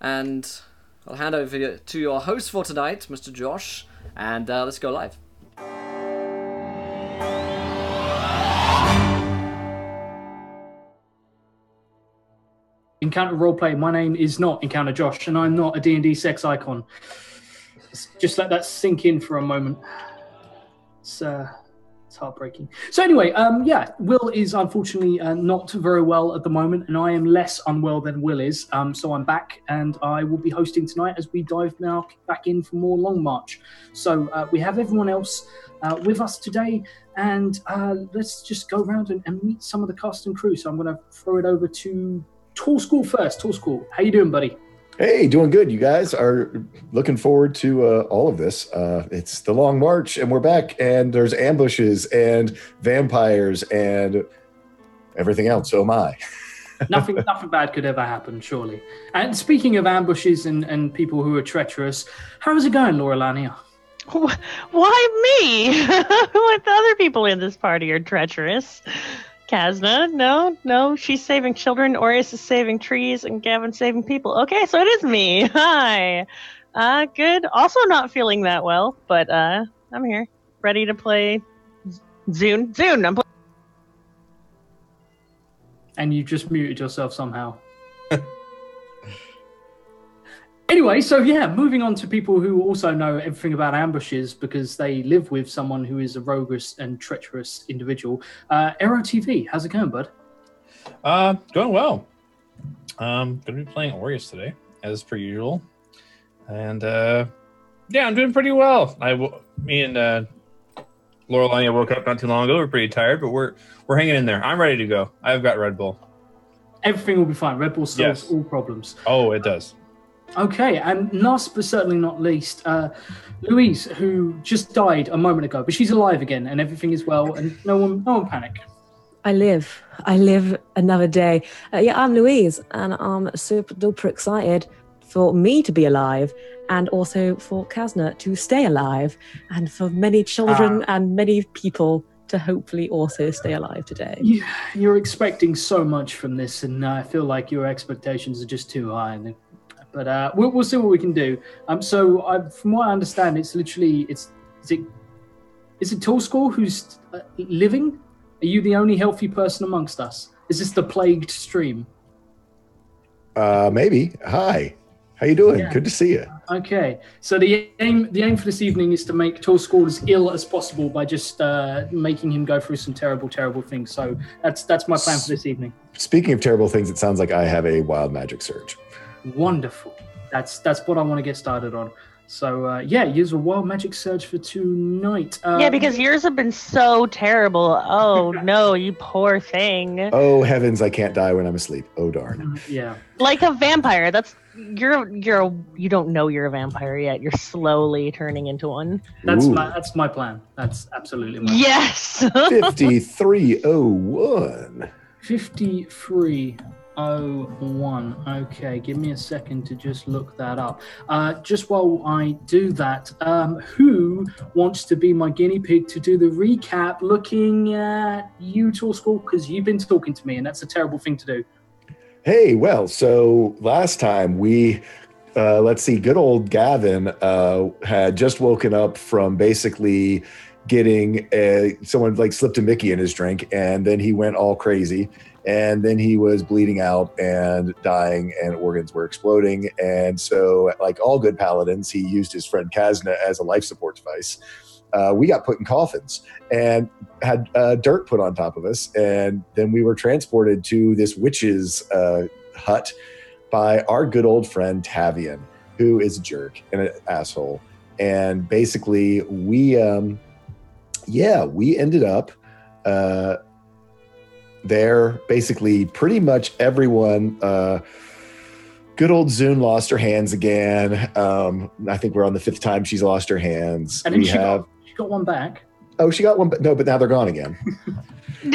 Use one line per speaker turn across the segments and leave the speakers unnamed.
And I'll hand over to your host for tonight, Mr. Josh, and let's go live.
Encounter Roleplay. My name is not Encounter Josh, and I'm not a D&D sex icon. Just let that sink in for a moment. It's heartbreaking. So anyway, Will is unfortunately not very well at the moment, and I am less unwell than Will is. So I'm back, and I will be hosting tonight as we dive now back in for more Long March. So we have everyone else with us today, and let's just go around and meet some of the cast and crew. So I'm going to throw it over to Tall School first. Tall School, how you doing, buddy?
Hey, doing good. You guys are looking forward to all of this. It's the Long March, and we're back, and there's ambushes and vampires and everything else. So am I.
Nothing bad could ever happen, surely. And speaking of ambushes and people who are treacherous, how's it going, Laura Lania?
Why me? What other people in this party are treacherous? Kazna, no, she's saving children, Orius is saving trees, and Gavin's saving people. Okay, so it is me. Hi. Good. Also not feeling that well, but I'm here, ready to play Zune. I'm playing.
And you just muted yourself somehow. Anyway, so moving on to people who also know everything about ambushes because they live with someone who is a roguish and treacherous individual. Aero TV, how's it going, bud?
Going well. Going to be playing Orius today, as per usual. And, I'm doing pretty well. Me and Laura Lania woke up not too long ago. We're pretty tired, but we're hanging in there. I'm ready to go. I've got Red Bull.
Everything will be fine. Red Bull solves all problems.
Oh, it does.
Okay, and last but certainly not least, Louise, who just died a moment ago, but she's alive again, and everything is well, and no one panic.
I live another day. I'm Louise, and I'm super duper excited for me to be alive, and also for Kazna to stay alive, and for many children and many people to hopefully also stay alive today.
You're expecting so much from this, and I feel like your expectations are just too high. But we'll see what we can do. From what I understand, it's literally is it Tall School who's living? Are you the only healthy person amongst us? Is this the plagued stream?
Maybe. Hi. How you doing? Good to see you.
Okay. So the aim for this evening is to make Tall School as ill as possible by just making him go through some terrible, terrible things. So that's my plan for this evening.
Speaking of terrible things, it sounds like I have a wild magic surge.
Wonderful. That's what I want to get started on. So use a wild magic surge for tonight.
Because yours have been so terrible. Oh no, you poor thing.
Oh heavens, I can't die when I'm asleep. Oh darn.
Yeah.
Like a vampire. You don't know you're a vampire yet. You're slowly turning into one.
That's my plan. That's absolutely my plan.
Yes.
5301.
5301. Okay, give me a second to just look that up. Just while I do that, who wants to be my guinea pig to do the recap looking at you, Tall School? Because you've been talking to me, and that's a terrible thing to do.
Hey, well, so last time we, good old Gavin had just woken up from basically getting someone slipped a Mickey in his drink, and then he went all crazy. And then he was bleeding out and dying, and organs were exploding. And so, like all good paladins, he used his friend Kazna as a life support device. We got put in coffins and had dirt put on top of us. And then we were transported to this witch's hut by our good old friend Tavian, who is a jerk and an asshole. And basically, we ended up... there, basically, pretty much everyone. Good old Zune lost her hands again. I think we're on the 5th time she's lost her hands.
And she got one back.
Oh, she got one. No, but now they're gone again.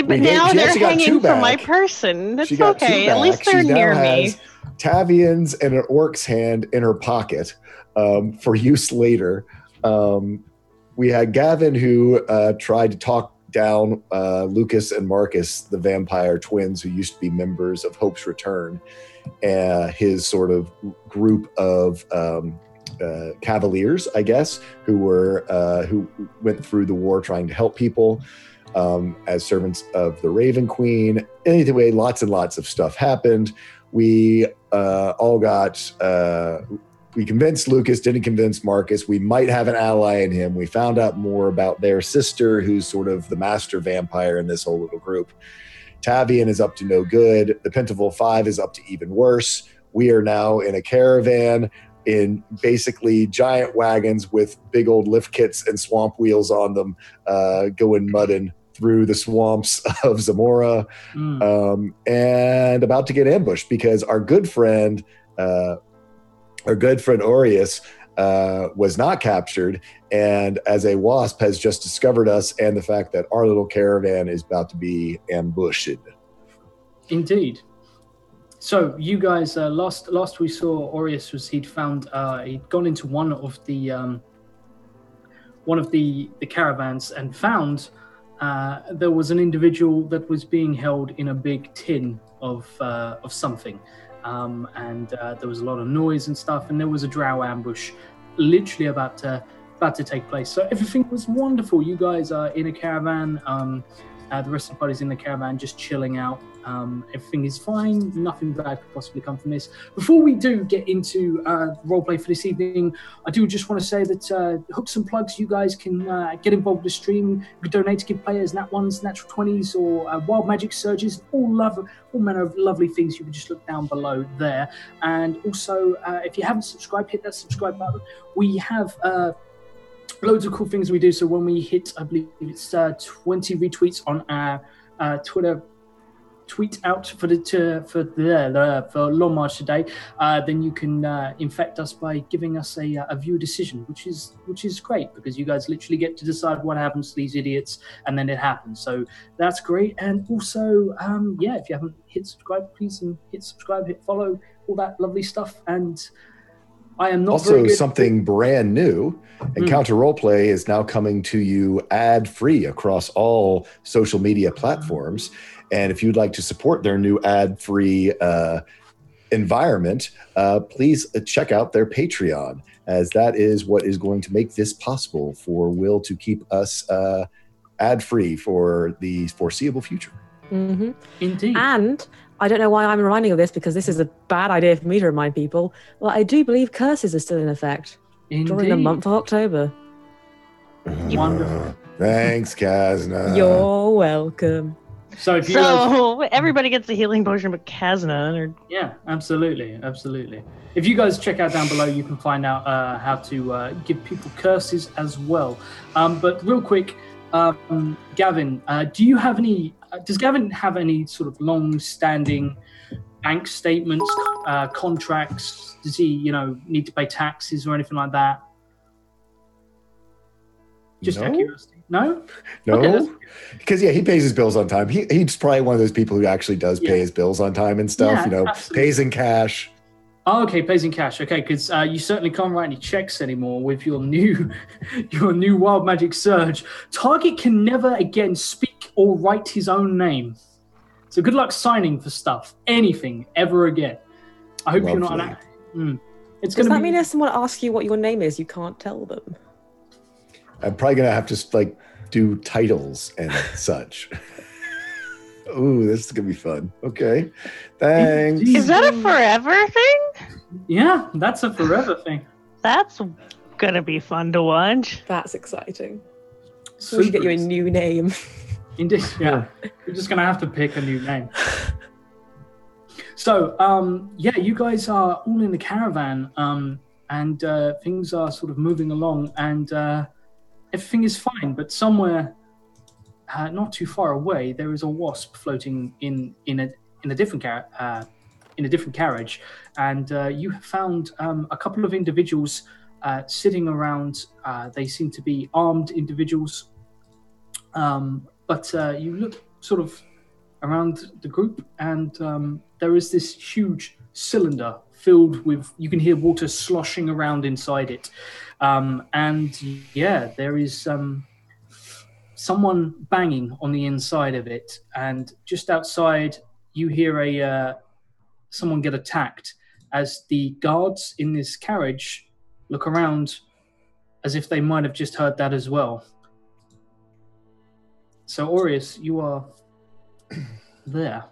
But now they're hanging from my person. That's okay. At least they're near me.
Tavian's and an orc's hand in her pocket for use later. We had Gavin who tried to talk down Lucas and Marcus, the vampire twins who used to be members of Hope's Return, his sort of group of cavaliers, I guess, who went through the war trying to help people as servants of the Raven Queen. Anyway, lots and lots of stuff happened. We all got... we convinced Lucas, didn't convince Marcus. We might have an ally in him. We found out more about their sister, who's sort of the master vampire in this whole little group. Tavian is up to no good. The Pentavol 5 is up to even worse. We are now in a caravan in basically giant wagons with big old lift kits and swamp wheels on them, going mudding through the swamps of Zamora, and about to get ambushed because our good friend Aureus was not captured, and as a wasp has just discovered us and the fact that our little caravan is about to be ambushed.
Indeed. So you guys, last we saw Aureus was he'd gone into one of the caravans and found there was an individual that was being held in a big tin of something. And there was a lot of noise and stuff, and there was a drow ambush literally about to take place. So everything was wonderful. You guys are in a caravan. The rest of the party's in the caravan, just chilling out. Everything is fine. Nothing bad could possibly come from this. Before we do get into roleplay for this evening, I do just want to say that hooks and plugs, you guys can get involved with the stream. You can donate to give players nat 1s, natural 20s, or wild magic surges. All manner of lovely things. You can just look down below there. And also, if you haven't subscribed, hit that subscribe button. We have loads of cool things we do. So when we hit, I believe it's 20 retweets on our Twitter tweet out for Long March today, then you can infect us by giving us a viewer decision, which is great because you guys literally get to decide what happens to these idiots, and then it happens. So that's great. And also, if you haven't hit subscribe, please hit subscribe, hit follow, all that lovely stuff. And I am not
also
very good
something brand new. Encounter Roleplay is now coming to you ad-free across all social media platforms. And if you'd like to support their new ad-free environment, please check out their Patreon, as that is what is going to make this possible for Will to keep us ad-free for the foreseeable future.
Mm-hmm.
Indeed.
And I don't know why I'm reminding you of this, because this is a bad idea for me to remind people. Well, I do believe curses are still in effect during the month of October.
Wonderful.
Thanks, Kazna.
You're welcome.
So if you guys,
everybody gets a healing potion but Kazna.
yeah, absolutely. If you guys check out down below, you can find out how to give people curses as well. But real quick, Gavin, does Gavin have any sort of long-standing bank statements, contracts? Does he, need to pay taxes or anything like that? Just out of curiosity. No?
No, because he pays his bills on time. He's probably one of those people who actually does pay his bills on time and stuff.
Absolutely.
Pays in cash.
Oh, okay, pays in cash. Okay, because you certainly can't write any checks anymore with your new Wild Magic Surge. Target can never again speak or write his own name. So good luck signing for stuff, anything, ever again. I hope you're not an Does
that mean if someone asks you what your name is, you can't tell them?
I'm probably going to have to do titles and such. Ooh, this is going to be fun. Okay. Thanks.
Is that a forever thing?
Yeah, that's a forever thing.
That's going to be fun to watch.
That's exciting. So we should get you a new name.
Indeed, yeah. We're just going to have to pick a new name. So, you guys are all in the caravan, and things are sort of moving along, and everything is fine, but somewhere not too far away, there is a wasp floating in a different carriage, and you have found a couple of individuals sitting around. They seem to be armed individuals, but you look sort of around the group, and there is this huge cylinder filled with, you can hear water sloshing around inside it. And there is someone banging on the inside of it, and just outside you hear someone get attacked as the guards in this carriage look around as if they might have just heard that as well. So, Aureus, you are there.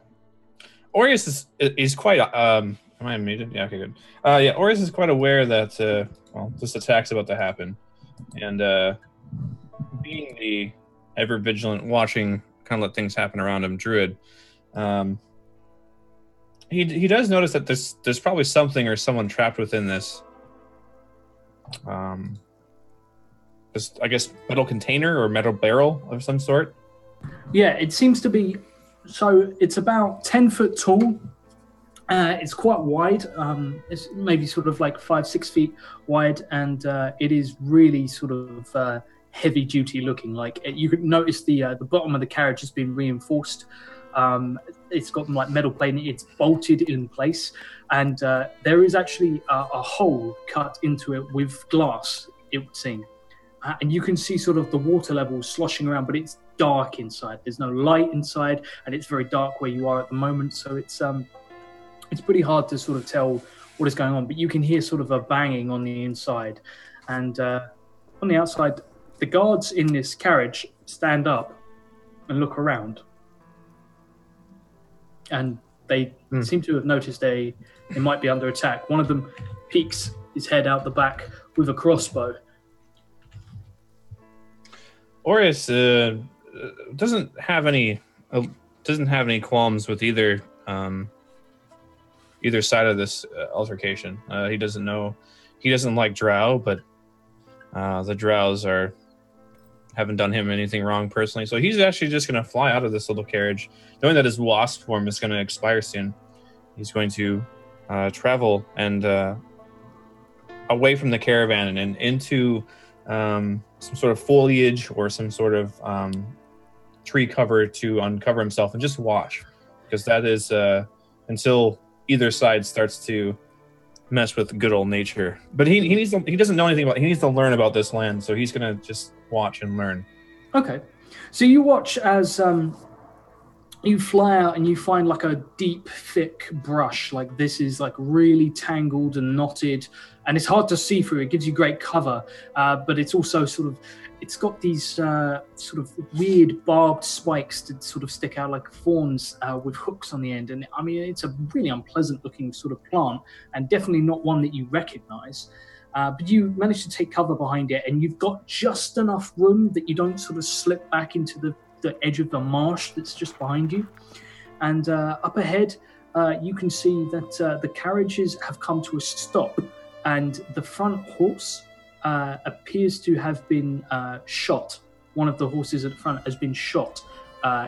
Aureus is quite. Am I muted? Yeah. Okay. Good. Yeah. Aureus is quite aware that this attack's about to happen, and being the ever vigilant, watching kind of let things happen around him, druid. He does notice that there's probably something or someone trapped within this. This, I guess, metal container or metal barrel of some sort.
Yeah, it seems to be. So it's about 10 foot tall. It's quite wide. It's maybe sort of like 5-6 feet wide, and it is really sort of heavy duty looking. Like you could notice the bottom of the carriage has been reinforced. It's got like metal plating. It's bolted in place, and there is actually a hole cut into it with glass. It would seem, and you can see sort of the water levels sloshing around, but it's dark inside. There's no light inside, and it's very dark where you are at the moment. So it's pretty hard to sort of tell what is going on. But you can hear sort of a banging on the inside, and on the outside, the guards in this carriage stand up and look around, and they seem to have noticed they might be under attack. One of them peeks his head out the back with a crossbow.
Aureus doesn't have any qualms with either side of this altercation. He doesn't like drow, but the drows haven't done him anything wrong personally. So he's actually just going to fly out of this little carriage, knowing that his wasp form is going to expire soon. He's going to travel and away from the caravan and into some sort of foliage or some sort of tree cover to uncover himself and just watch, because that is until either side starts to mess with good old nature. But he doesn't know anything about it. He needs to learn about this land, so he's gonna just watch and learn.
Okay, so you watch as you fly out and you find like a deep, thick brush. Like this is like really tangled and knotted, and it's hard to see through. It gives you great cover, but it's also it's got these sort of weird barbed spikes that sort of stick out like thorns with hooks on the end. And I mean, it's a really unpleasant looking sort of plant, and definitely not one that you recognize. But you manage to take cover behind it, and you've got just enough room that you don't sort of slip back into the edge of the marsh that's just behind you. And up ahead, you can see that the carriages have come to a stop, and the front horse appears to have been shot. One of the horses at the front has been shot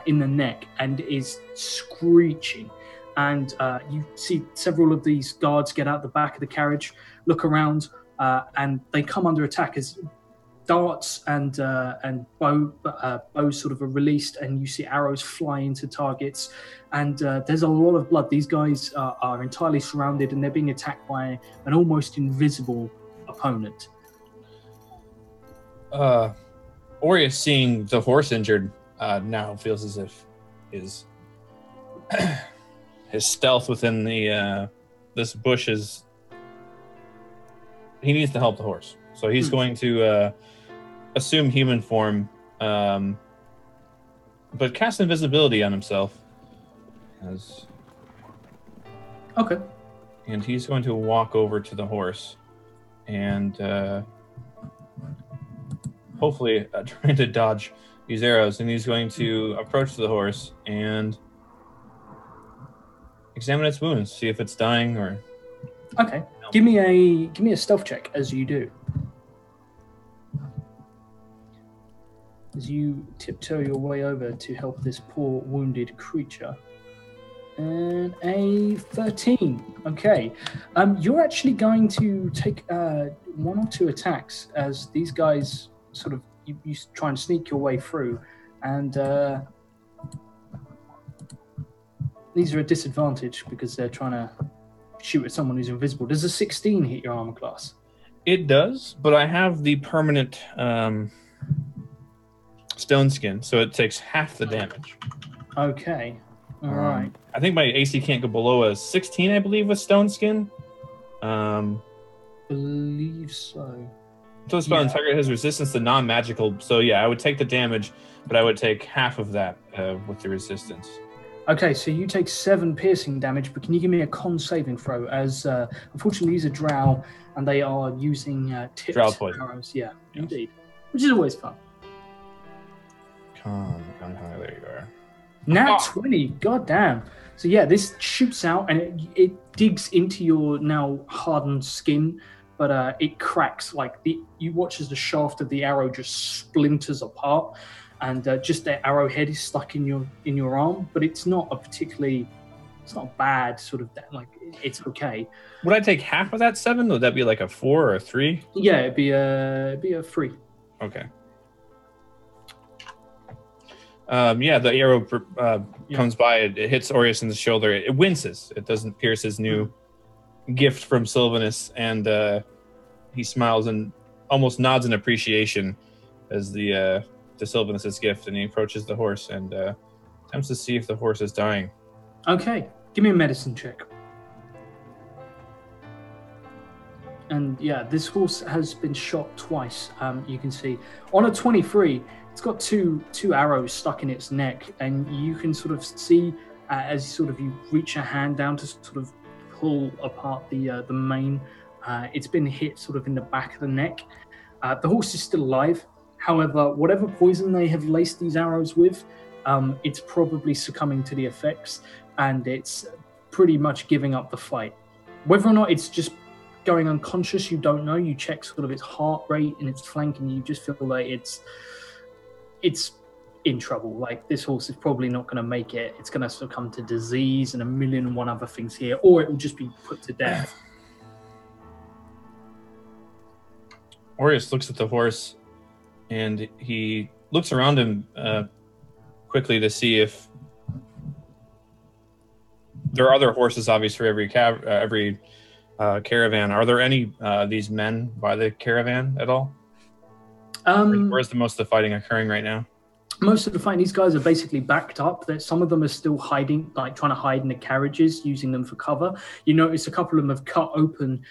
in the neck and is screeching. And you see several of these guards get out the back of the carriage, look around, and they come under attack as darts and bows sort of are released, and you see arrows fly into targets, and there's a lot of blood. These guys are entirely surrounded, and they're being attacked by an almost invisible opponent.
Aureus, seeing the horse injured, now feels as if his stealth within the this bush is. He needs to help the horse, so he's going to assume human form, but cast invisibility on himself.
Okay.
And he's going to walk over to the horse, and hopefully trying to dodge these arrows. And he's going to approach the horse and examine its wounds, see if it's dying or.
Okay. Give me a stealth check as you do. As you tiptoe your way over to help this poor wounded creature. And a 13. Okay. You're actually going to take one or two attacks as these guys sort of you try and sneak your way through, and these are a disadvantage because they're trying to shoot at someone who's invisible. Does a 16 hit your armor class?
It does, but I have the permanent stone skin, so it takes half the damage.
Okay. All right.
I think my AC can't go below a 16, I believe, with stone skin.
Believe so.
So the spell integrity has resistance to non-magical. So yeah, I would take the damage, but I would take half of that with the resistance.
Okay, so you take 7 piercing damage, but can you give me a con saving throw? As unfortunately, these are drow, and they are using tipped
Drow poison.
arrows. Yeah,
Yes.
indeed, which is always fun.
Con, there you are.
Nat 20, goddamn. So yeah, this shoots out and it digs into your now hardened skin, but it cracks. Like you watch as the shaft of the arrow just splinters apart, and just the arrowhead is stuck in your arm. But it's not bad. Sort of like it's okay.
Would I take half of that 7? Would that be like a 4 or a 3?
Yeah, it'd be a 3.
Okay. The arrow comes by, it hits Orius in the shoulder. It winces. It doesn't pierce his new gift from Sylvanus, and he smiles and almost nods in appreciation as to Sylvanus' gift, and he approaches the horse and attempts to see if the horse is dying.
Okay, give me a medicine check. And yeah, this horse has been shot twice. You can see on a 23. It's got two arrows stuck in its neck, and you can sort of see as you reach your hand down to sort of pull apart the mane. It's been hit sort of in the back of the neck. The horse is still alive. However, whatever poison they have laced these arrows with, it's probably succumbing to the effects, and it's pretty much giving up the fight. Whether or not it's just going unconscious, you don't know. You check sort of its heart rate and its flank, and you just feel like it's in trouble. Like, this horse is probably not going to make it. It's going to succumb to disease and 1,000,001 other things here, or it will just be put to death.
Orius looks at the horse, and he looks around him quickly to see if there are other horses, obviously, for every caravan. Are there any these men by the caravan at all? Where's the most of the fighting occurring right now?
Most of the fighting, these guys are basically backed up. Some of them are still hiding, like trying to hide in the carriages, using them for cover. You notice a couple of them have cut open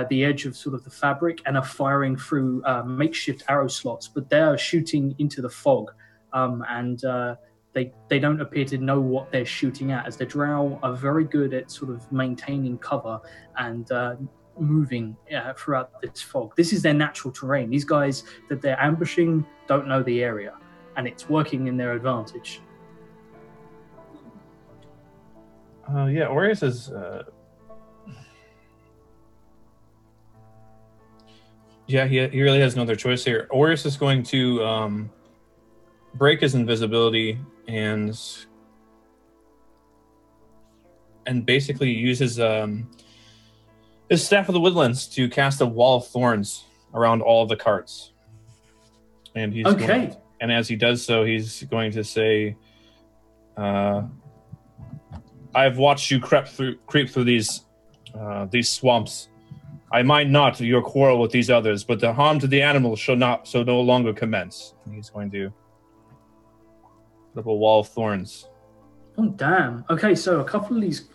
the edge of sort of the fabric and are firing through makeshift arrow slots, but they are shooting into the fog, and they don't appear to know what they're shooting at, as the drow are very good at sort of maintaining cover and moving throughout this fog. This is their natural terrain. These guys that they're ambushing don't know the area, and it's working in their advantage.
Orius is he really has no other choice here. Orius is going to break his invisibility and basically use his Staff of the Woodlands to cast a wall of thorns around all of the carts. And he's
okay.
And as he does so, he's going to say, "I've watched you creep through these swamps. I mind not your quarrel with these others, but the harm to the animals shall no longer commence." And he's going to put up a wall of thorns.
Oh damn! Okay, so a couple of these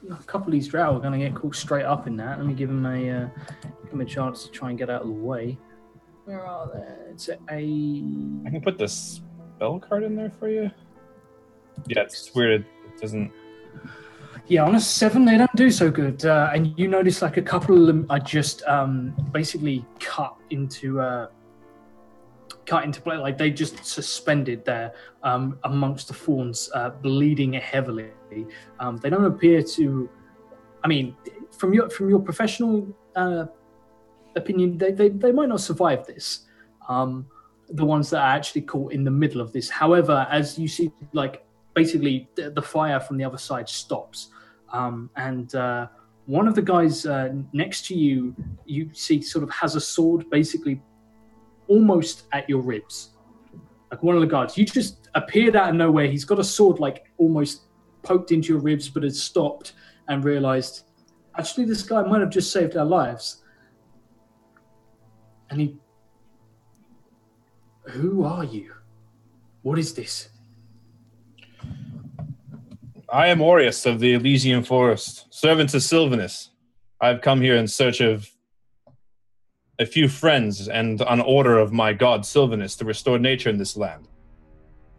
drow are going to get caught straight up in that. Let me give him a chance to try and get out of the way. Where are they? It's I
can put the spell card in there for you. Yeah, it's weird. It doesn't.
Yeah, on a 7, they don't do so good. And you notice like a couple of them are just basically cut into play, like they just suspended there amongst the thorns, bleeding heavily. They don't appear to. I mean, from your professional opinion, they might not survive this. The ones that are actually caught in the middle of this. However, as you see, like basically the fire from the other side stops, and one of the guys next to you see sort of has a sword basically almost at your ribs. Like one of the guards, you just appeared out of nowhere. He's got a sword like almost poked into your ribs, but had stopped and realized, actually, this guy might have just saved our lives. And who are you? What is this?
I am Aureus of the Elysian Forest, servant to Sylvanus. I've come here in search of a few friends and on order of my god Sylvanus to restore nature in this land.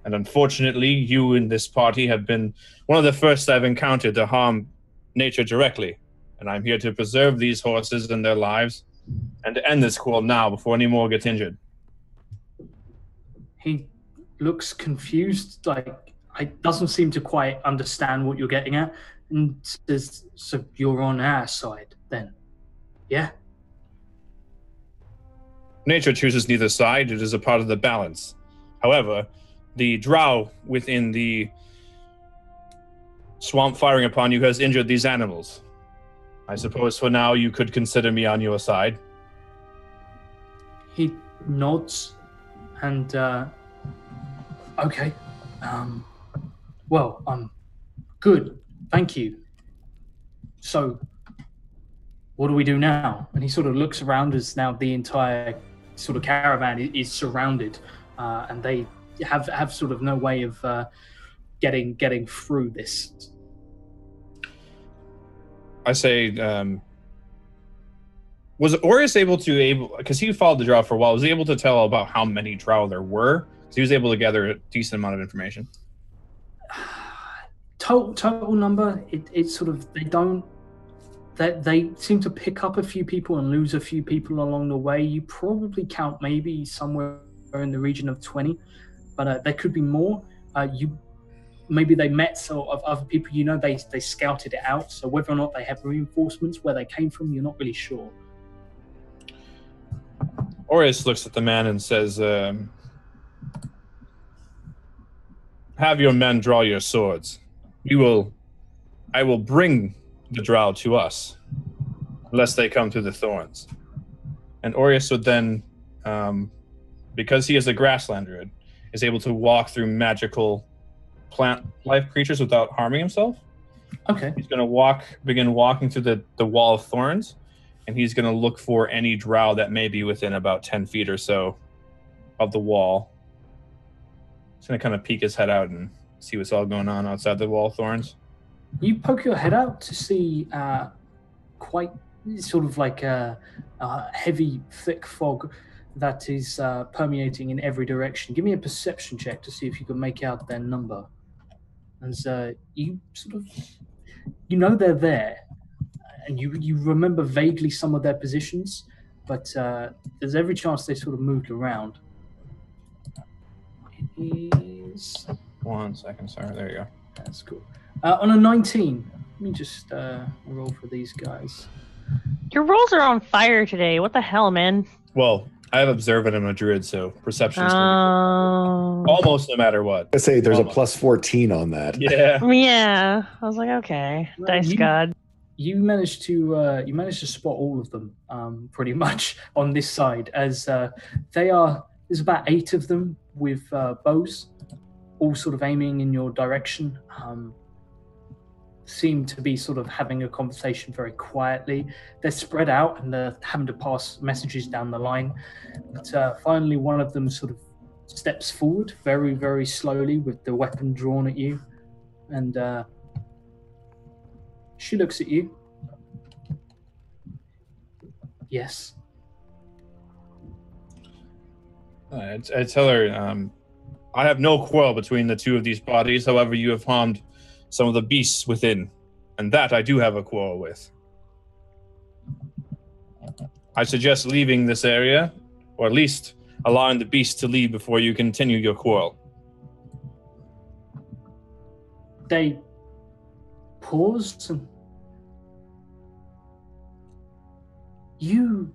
And unfortunately, you in this party have been one of the first I've encountered to harm nature directly. And I'm here to preserve these horses and their lives and to end this quarrel now before any more get injured.
He looks confused, like he doesn't seem to quite understand what you're getting at, and says, "So you're on our side, then? Yeah."
Nature chooses neither side; it is a part of the balance. However, the drow within the swamp firing upon you has injured these animals. I suppose for now you could consider me on your side.
He nods, and okay. Well, good. Thank you. So, what do we do now? And he sort of looks around as now the entire sort of caravan is surrounded, and they have sort of no way of getting through this.
I say, was Aureus able, because he followed the drow for a while, was he able to tell about how many drow there were? Because he was able to gather a decent amount of information.
Total number, it's sort of, they seem to pick up a few people and lose a few people along the way. You probably count maybe somewhere in the region of 20, but there could be more. Maybe they met sort of other people, they scouted it out. So whether or not they have reinforcements, where they came from, you're not really sure.
Aureus looks at the man and says, have your men draw your swords. I will bring the drow to us, lest they come through the thorns. And Aureus would then, because he is a grassland druid, is able to walk through magical plant life creatures without harming himself.
Okay.
He's going to begin walking through the wall of thorns, and he's going to look for any drow that may be within about 10 feet or so of the wall. He's going to kind of peek his head out and see what's all going on outside the wall of thorns.
You poke your head out to see quite sort of like a heavy, thick fog that is permeating in every direction. Give me a perception check to see if you can make out their number. And you sort of, they're there, and you remember vaguely some of their positions, but there's every chance they sort of moved around. It is...
1 second, sorry, there you go.
That's cool. On a 19, let me just roll for these guys.
Your rolls are on fire today. What the hell, man?
Well, I have observed and I'm a druid, so perception's almost no matter what.
I say there's a plus 14 on that.
Yeah.
Yeah. I was like, okay, dice god.
You managed to spot all of them, pretty much on this side, as there's about 8 of them with bows, all sort of aiming in your direction. Seem to be sort of having a conversation very quietly. They're spread out and they're having to pass messages down the line. But finally, one of them sort of steps forward very, very slowly with the weapon drawn at you. And she looks at you. Yes.
I tell her, I have no quarrel between the two of these bodies. However, you have harmed some of the beasts within, and that I do have a quarrel with. I suggest leaving this area, or at least allowing the beasts to leave before you continue your quarrel.
They pause, and you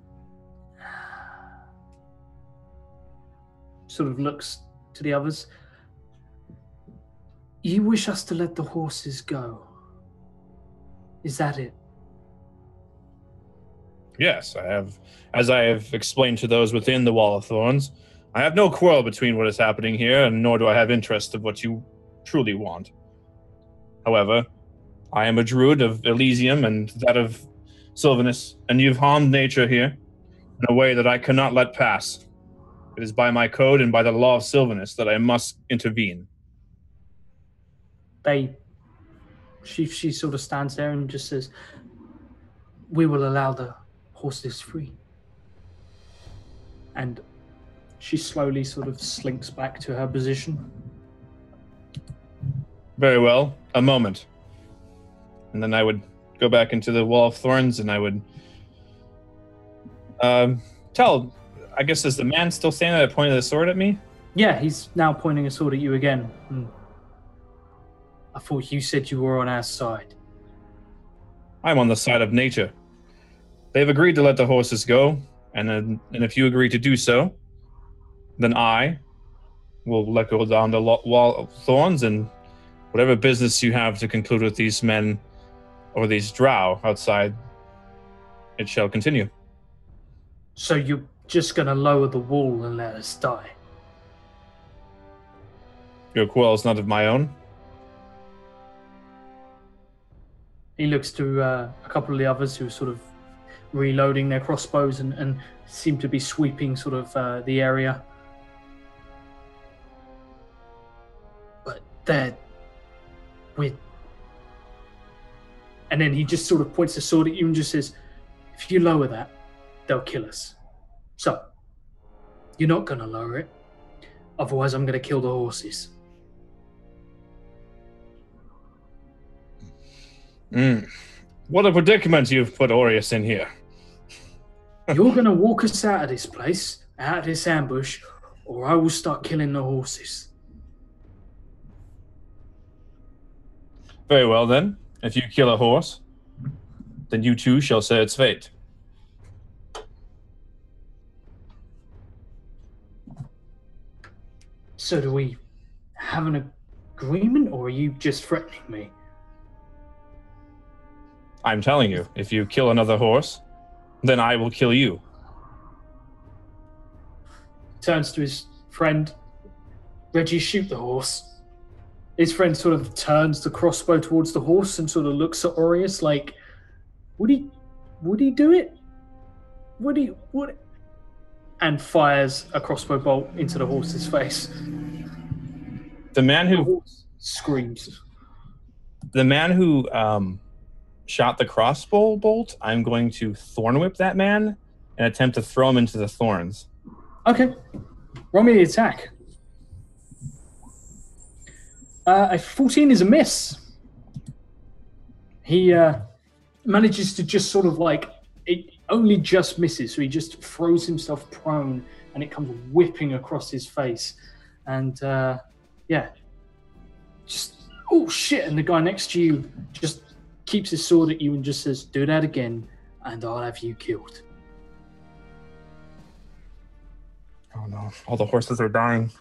sort of looks to the others. You wish us to let the horses go. Is that it?
Yes, I have. As I have explained to those within the Wall of Thorns, I have no quarrel between what is happening here, and nor do I have interest of what you truly want. However, I am a druid of Elysium and that of Sylvanus, and you've harmed nature here in a way that I cannot let pass. It is by my code and by the law of Sylvanus that I must intervene.
She sort of stands there and just says, "We will allow the horses free." And she slowly sort of slinks back to her position.
Very well. A moment. And then I would go back into the Wall of Thorns and I would tell, I guess, is the man still standing there pointing the sword at me?
Yeah, he's now pointing a sword at you again. I thought you said you were on our side.
I'm on the side of nature. They've agreed to let the horses go, and if you agree to do so, then I will let go down the Wall of Thorns, and whatever business you have to conclude with these men or these drow outside, it shall continue.
So you're just going to lower the wall and let us die?
Your quarrel is not of my own.
He looks to a couple of the others who are sort of reloading their crossbows and seem to be sweeping sort of the area. But they're with... And then he just sort of points the sword at you and just says, if you lower that, they'll kill us. So, you're not going to lower it. Otherwise, I'm going to kill the horses.
What a predicament you've put Aureus in here.
You're going to walk us out of this place, out of this ambush, or I will start killing the horses.
Very well, then. If you kill a horse, then you too shall share its fate.
So do we have an agreement, or are you just threatening me?
I'm telling you, if you kill another horse, then I will kill you.
Turns to his friend. Reggie, shoot the horse. His friend sort of turns the crossbow towards the horse and sort of looks at Aureus like, would he do it? Would he? And fires a crossbow bolt into the horse's face.
The man who...
The horse screams.
The man who shot the crossbow bolt, I'm going to thorn whip that man and attempt to throw him into the thorns.
Okay. Roll me the attack. A 14 is a miss. He manages to just sort of like, it only just misses, so he just throws himself prone and it comes whipping across his face. And just, oh shit, and the guy next to you just keeps his sword at you and just says, do that again and I'll have you killed.
Oh no, all the horses are dying.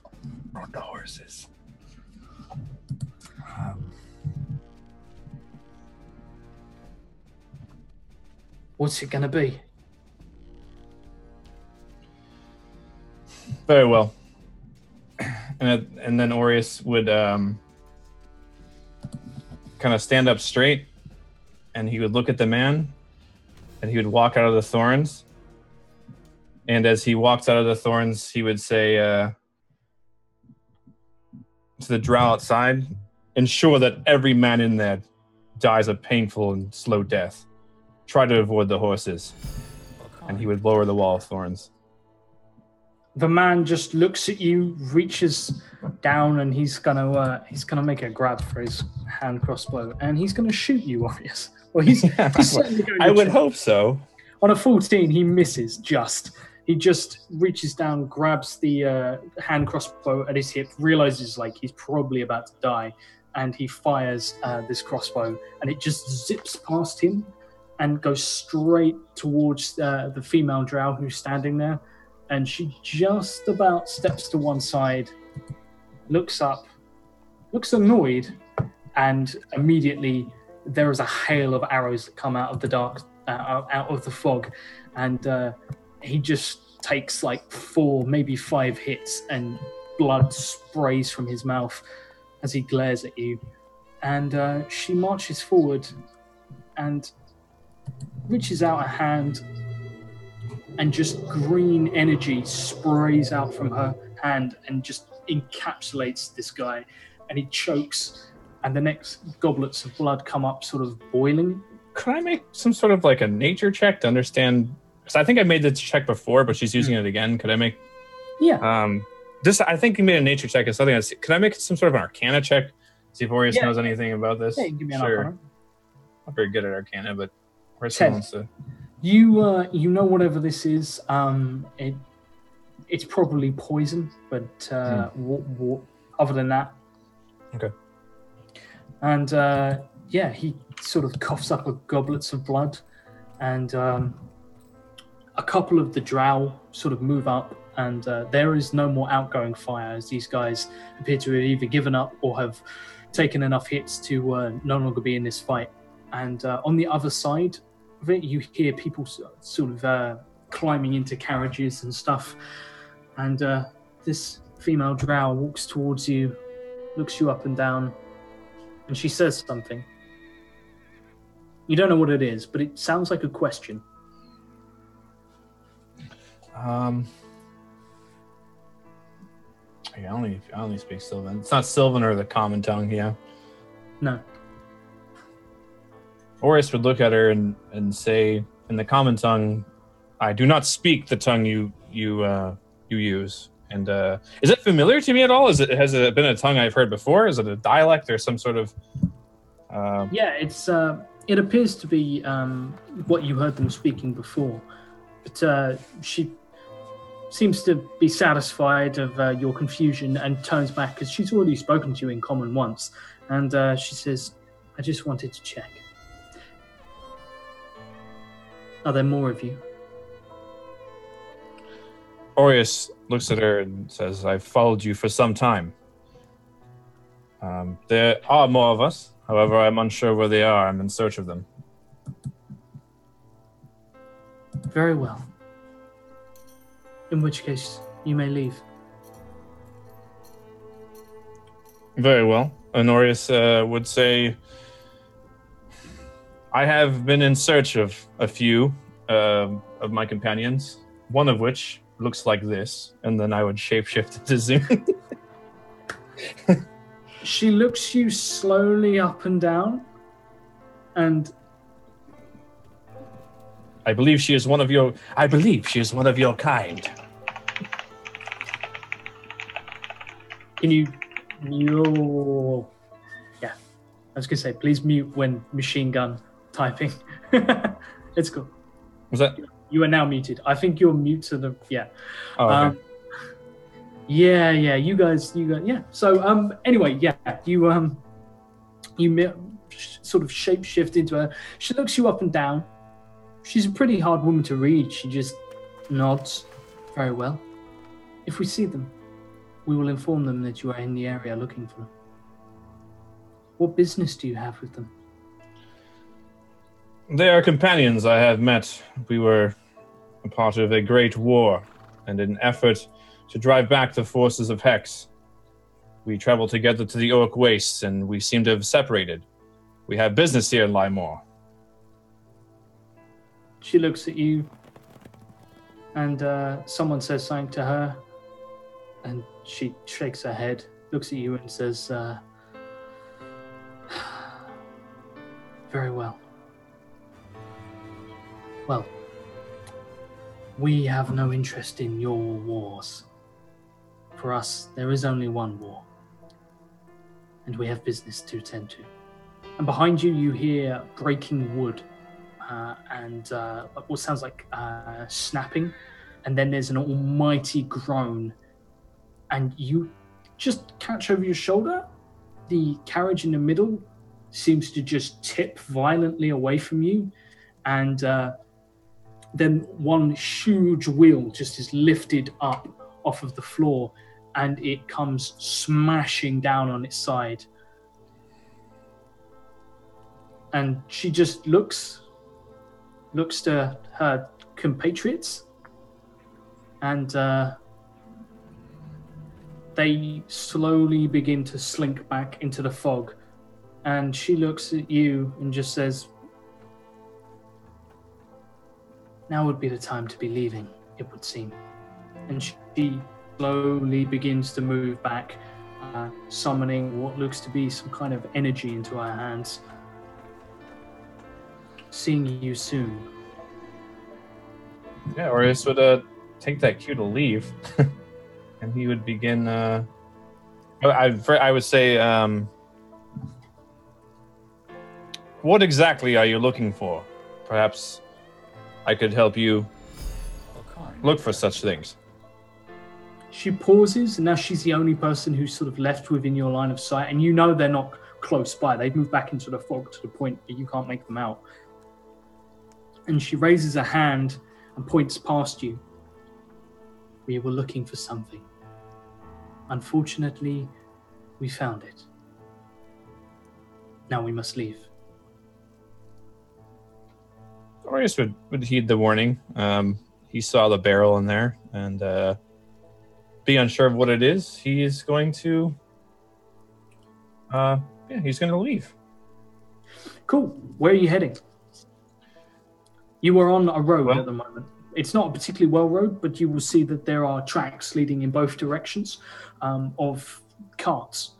Not the horses.
What's it going to be?
Very well. And then Aureus would kind of stand up straight, and he would look at the man, and he would walk out of the thorns. And as he walks out of the thorns, he would say to the drow outside, ensure that every man in there dies a painful and slow death. Try to avoid the horses. And he would lower the wall of thorns.
The man just looks at you, reaches down, and he's gonna make a grab for his hand crossbow, and he's gonna shoot you, Aureus. Well, he's certainly going to
I would
try.
hope so.
On a 14, he misses just. He just reaches down, grabs the hand crossbow at his hip, realizes like he's probably about to die, and he fires this crossbow, and it just zips past him and goes straight towards the female drow who's standing there. And she just about steps to one side, looks up, looks annoyed, and immediately there is a hail of arrows that come out of the dark, out of the fog, and he just takes like 4, maybe 5 hits, and blood sprays from his mouth as he glares at you. And she marches forward and reaches out a hand and just green energy sprays out from her hand and just encapsulates this guy, and he chokes, and the next goblets of blood come up sort of boiling.
Could I make some sort of like a nature check to understand? Because I think I made the check before, but she's using it again. Could I make?
Yeah.
This I think you made a nature check. Is something. Could I make some sort of an Arcana check? See if Aureus knows anything about this.
Yeah, give me an
sure.
Arcana.
I'm very good at Arcana, but Aureus
10.
wants to.
You know whatever this is. It's probably poison, but other than that,
okay.
And he sort of coughs up a goblets of blood, and a couple of the drow sort of move up, and there is no more outgoing fire as these guys appear to have either given up or have taken enough hits to no longer be in this fight. And on the other side of it, you hear people sort of climbing into carriages and stuff. And this female drow walks towards you, looks you up and down, and she says something. You don't know what it is, but it sounds like a question.
I only speak Sylvan. It's not Sylvan or the common tongue, yeah.
No.
Aureus would look at her and say, in the common tongue, I do not speak the tongue you use. And is it familiar to me at all? Has it been a tongue I've heard before? Is it a dialect or some sort of?
It appears to be what you heard them speaking before, but she seems to be satisfied of your confusion and turns back because she's already spoken to you in common once, and she says, "I just wanted to check. Are there more of you?"
Aureus looks at her and says, I've followed you for some time. There are more of us. However, I'm unsure where they are. I'm in search of them.
Very well. In which case, you may leave.
Very well. Honorius would say, I have been in search of a few of my companions, one of which looks like this, and then I would shapeshift to Zoom.
She looks you slowly up and down, and
I believe she is one of your kind.
Can you yeah. I was gonna say, please mute when machine gun typing. It's cool.
Was that?
You are now muted. I think you're mute to the
Oh, okay.
Yeah. You guys. Yeah. So anyway, yeah. You sort of shapeshift into her. She looks you up and down. She's a pretty hard woman to read. She just nods. Very well. If we see them, we will inform them that you are in the area looking for them. What business do you have with them?
They are companions I have met. We were a part of a great war, and in an effort to drive back the forces of Hex, we traveled together to the Orc Wastes, and we seem to have separated. We have business here in Lymore.
She looks at you, and someone says something to her, and she shakes her head, looks at you, and says, very well. Well, we have no interest in your wars. For us, there is only one war, and we have business to tend to. And behind you, you hear breaking wood, and what sounds like snapping, and then there's an almighty groan, and you just catch over your shoulder. The carriage in the middle seems to just tip violently away from you, and then one huge wheel just is lifted up off of the floor, and it comes smashing down on its side. And she just looks to her compatriots, and they slowly begin to slink back into the fog. And she looks at you and just says, Now would be the time to be leaving, it would seem. And she slowly begins to move back, summoning what looks to be some kind of energy into her hands. Seeing you soon.
Yeah, Orius would take that cue to leave, and he would begin. I would say, what exactly are you looking for? Perhaps I could help you look for such things.
She pauses, and now she's the only person who's sort of left within your line of sight, and you know they're not close by. They've moved back into the fog to the point that you can't make them out. And she raises a hand and points past you. We were looking for something. Unfortunately, we found it. Now we must leave.
Orius would heed the warning. He saw the barrel in there, and be unsure of what it is. He is going to, he's going to leave.
Cool. Where are you heading? You are on a road at the moment. It's not a particularly well road, but you will see that there are tracks leading in both directions of carts.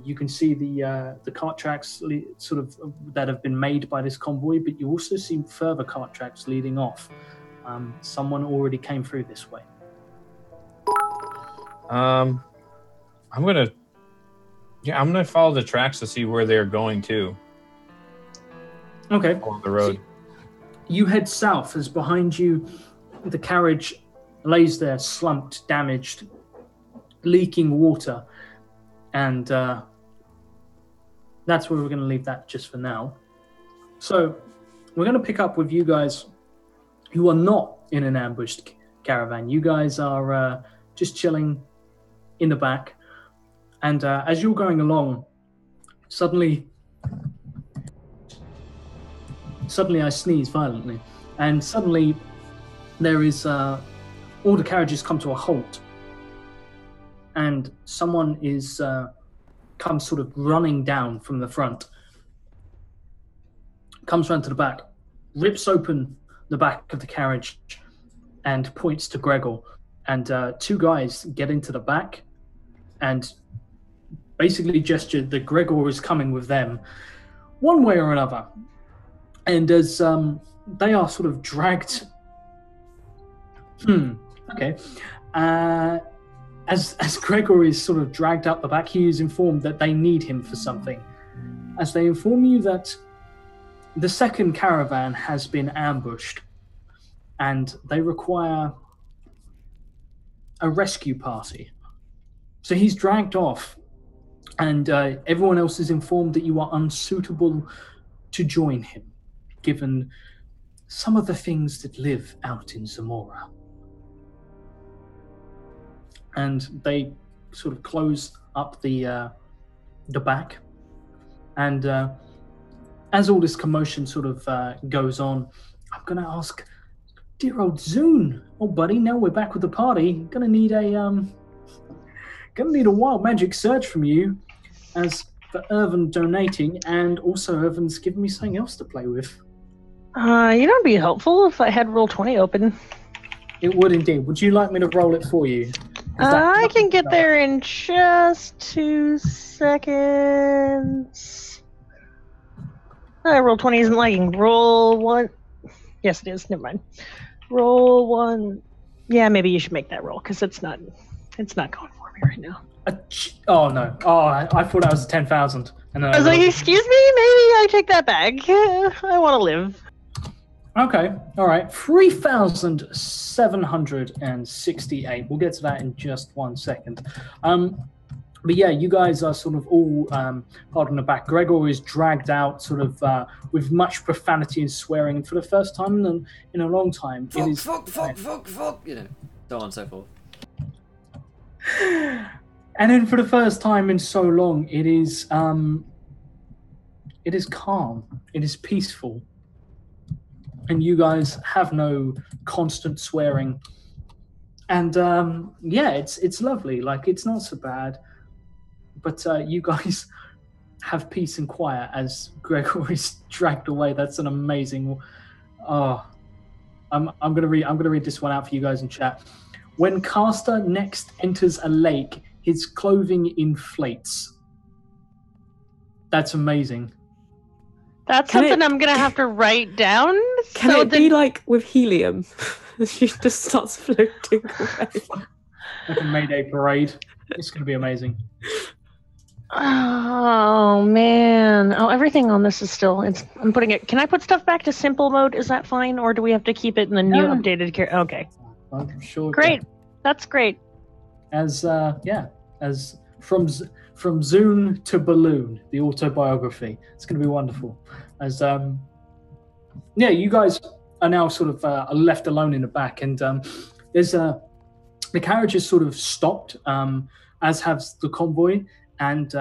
You can see the cart tracks sort of that have been made by this convoy, but you also see further cart tracks leading off. Someone already came through this way.
I'm gonna follow the tracks to see where they're going to.
Okay.
Along the road.
So you head south as behind you the carriage lays there, slumped, damaged, leaking water. And that's where we're going to leave that just for now. So we're going to pick up with you guys who are not in an ambushed caravan. You guys are just chilling in the back. And as you're going along, suddenly I sneeze violently. And suddenly there is all the carriages come to a halt. And someone is comes sort of running down from the front, comes round to the back, rips open the back of the carriage, and points to Gregor. And two guys get into the back, and basically gesture that Gregor is coming with them, one way or another. And as they are sort of dragged, As Gregor is sort of dragged up the back, he is informed that they need him for something. As they inform you that the second caravan has been ambushed and they require a rescue party. So he's dragged off, and everyone else is informed that you are unsuitable to join him, given some of the things that live out in Zamora. And they sort of close up the back. And as all this commotion sort of goes on, I'm going to ask dear old Zune. Oh, buddy, now we're back with the party. Gonna need a wild magic surge from you, as for Irvin donating, and also Irvin's giving me something else to play with.
You know, it'd be helpful if I had Roll20 open.
It would indeed. Would you like me to roll it for you?
I can get there in just 2 seconds. Roll20 isn't lagging. Roll 1. Yes, it is. Never mind. Roll 1. Yeah, maybe you should make that roll, because it's not going for me right now.
Oh, no. Oh, I thought that was 10,000.
I was like, excuse me? Maybe I take that back. I want to live.
Okay, all right. 3,768. We'll get to that in just 1 second. But yeah, you guys are sort of all hard on the back. Gregor is dragged out sort of with much profanity and swearing for the first time in a long time.
Fuck, you know, so on and so forth.
And then for the first time in so long, it is calm. It is peaceful. And you guys have no constant swearing. And yeah, it's lovely. Like, it's not so bad. But you guys have peace and quiet as Gregor is dragged away. That's an amazing... Oh, I'm gonna read this one out for you guys in chat. When caster next enters a lake, his clothing inflates. That's amazing.
That's
Can
something
it-
I'm gonna have to write down.
Can
so
it be like with helium? She just starts floating away.
Like a Mayday parade. It's gonna be amazing.
Oh man! Oh, everything on this is still. I'm putting it. Can I put stuff back to simple mode? Is that fine, or do we have to keep it in the new
No.
updated? Okay,
I'm sure.
great. That's great.
As from Zune to Balloon, the autobiography. It's going to be wonderful. As you guys are now sort of left alone in the back, and there's the carriage is sort of stopped, as has the convoy, and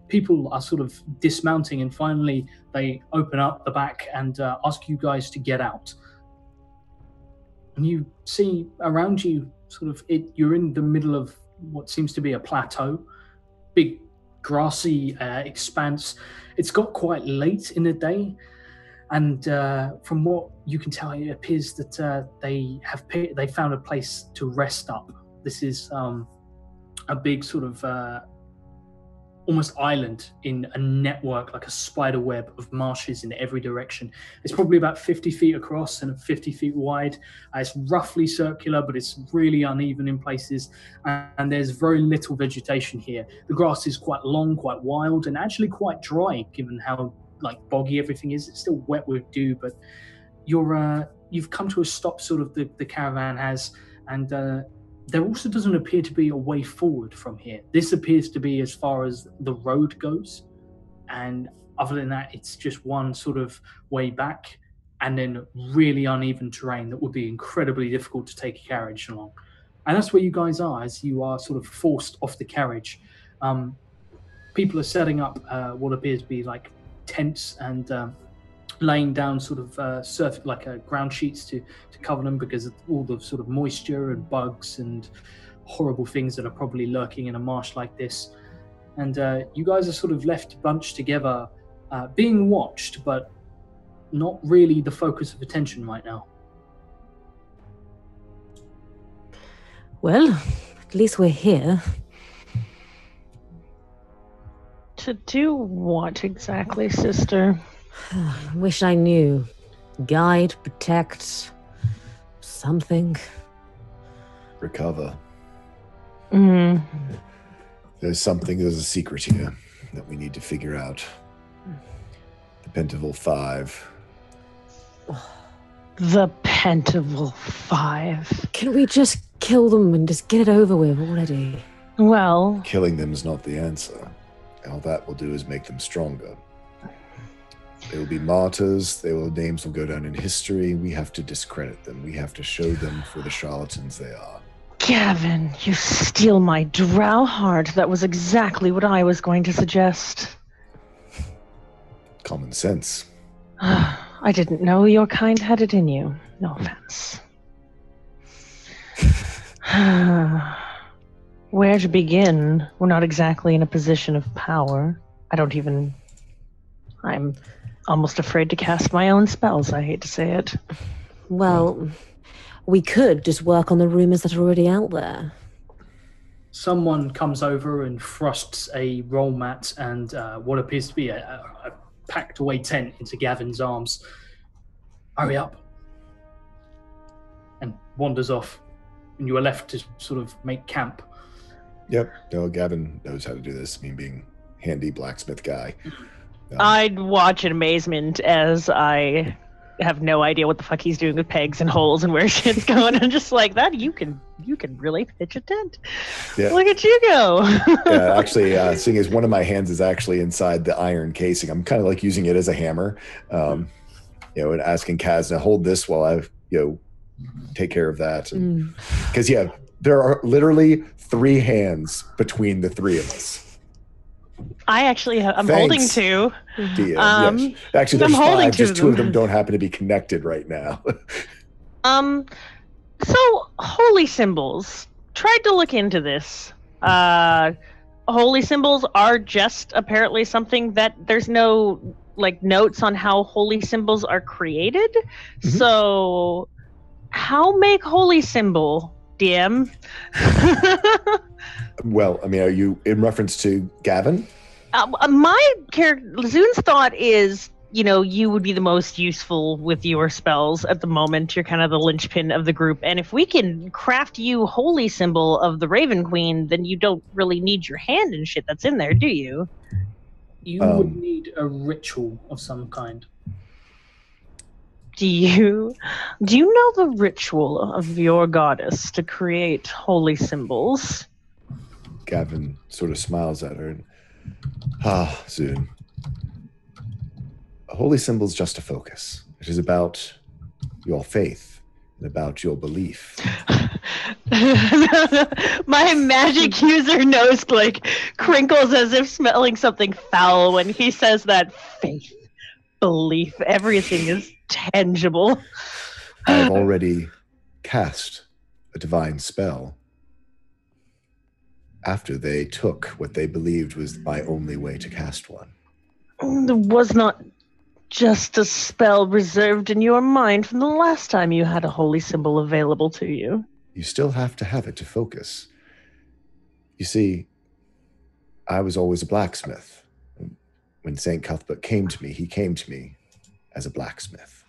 people are sort of dismounting, and finally they open up the back and ask you guys to get out. And you see around you, you're in the middle of what seems to be a plateau, big grassy expanse. It's got quite late in the day, and from what you can tell, it appears that they found a place to rest up. This is a big sort of almost island in a network, like a spider web of marshes in every direction. It's probably about 50 feet across and 50 feet wide. It's roughly circular, but it's really uneven in places, and there's very little vegetation here. The grass is quite long, quite wild, and actually quite dry, given how boggy everything is. It's still wet with dew, but you've come to a stop, sort of the caravan has, and there also doesn't appear to be a way forward from here. This appears to be as far as the road goes, and other than that, it's just one sort of way back, and then really uneven terrain that would be incredibly difficult to take a carriage along. And that's where you guys are, as you are sort of forced off the carriage. People are setting up what appears to be like tents and laying down sort of ground sheets to cover them, because of all the sort of moisture and bugs and horrible things that are probably lurking in a marsh like this. And you guys are sort of left bunched together, being watched, but not really the focus of attention right now.
Well, at least we're here.
To do what exactly, sister?
Wish I knew. Guide, protect, something.
Recover.
Mm.
There's a secret here that we need to figure out. The Pentaval 5.
The Pentaval 5.
Can we just kill them and just get it over with already?
Well,
Killing them is not the answer. All that will do is make them stronger. They will be martyrs. Their names will go down in history. We have to discredit them. We have to show them for the charlatans they are.
Gavin, you steal my drow heart. That was exactly what I was going to suggest.
Common sense.
I didn't know you're kind-headed in you. No offense. Where to begin? We're not exactly in a position of power. I'm almost afraid to cast my own spells. I hate to say it.
Well, we could just work on the rumors that are already out there.
Someone comes over and thrusts a roll mat and what appears to be a packed away tent into Gavin's arms. Hurry up. And wanders off. And you are left to sort of make camp.
Yep. No, Gavin knows how to do this. Me being handy blacksmith guy.
I'd watch in amazement as I have no idea what the fuck he's doing with pegs and holes and where shit's going. I'm just like, that you can really pitch a tent.
Yeah.
Look at you go.
Yeah, actually, seeing as one of my hands is actually inside the iron casing, I'm kind of like using it as a hammer, and asking Kaz to hold this while I, take care of that. Because there are literally 3 hands between the 3 of us.
I actually I'm
Thanks.
holding 2.
DM, yes. Actually, there's
I'm holding
5. Just 2
two
of
of
them
them.
don't happen to be connected right now.
So holy symbols. Tried to look into this. Holy symbols are just apparently something that there's no notes on how holy symbols are created.
Mm-hmm.
So How make holy symbol, DM?
Well, I mean, are you in reference to Gavin?
My character, Zune's thought is, you would be the most useful with your spells at the moment. You're kind of the linchpin of the group. And if we can craft you holy symbol of the Raven Queen, then you don't really need your hand and shit that's in there, do you?
You would need a ritual of some kind.
Do you know the ritual of your goddess to create holy symbols?
Gavin sort of smiles at her and, Zune. A holy symbol is just a focus. It is about your faith and about your belief.
My magic user nose crinkles as if smelling something foul when he says that. Faith, belief, everything is tangible.
I've already cast a divine spell after they took what they believed was my only way to cast one.
There was not just a spell reserved in your mind from the last time you had a holy symbol available to you.
You still have to have it to focus. You see, I was always a blacksmith. When St. Cuthbert came to me, he came to me as a blacksmith.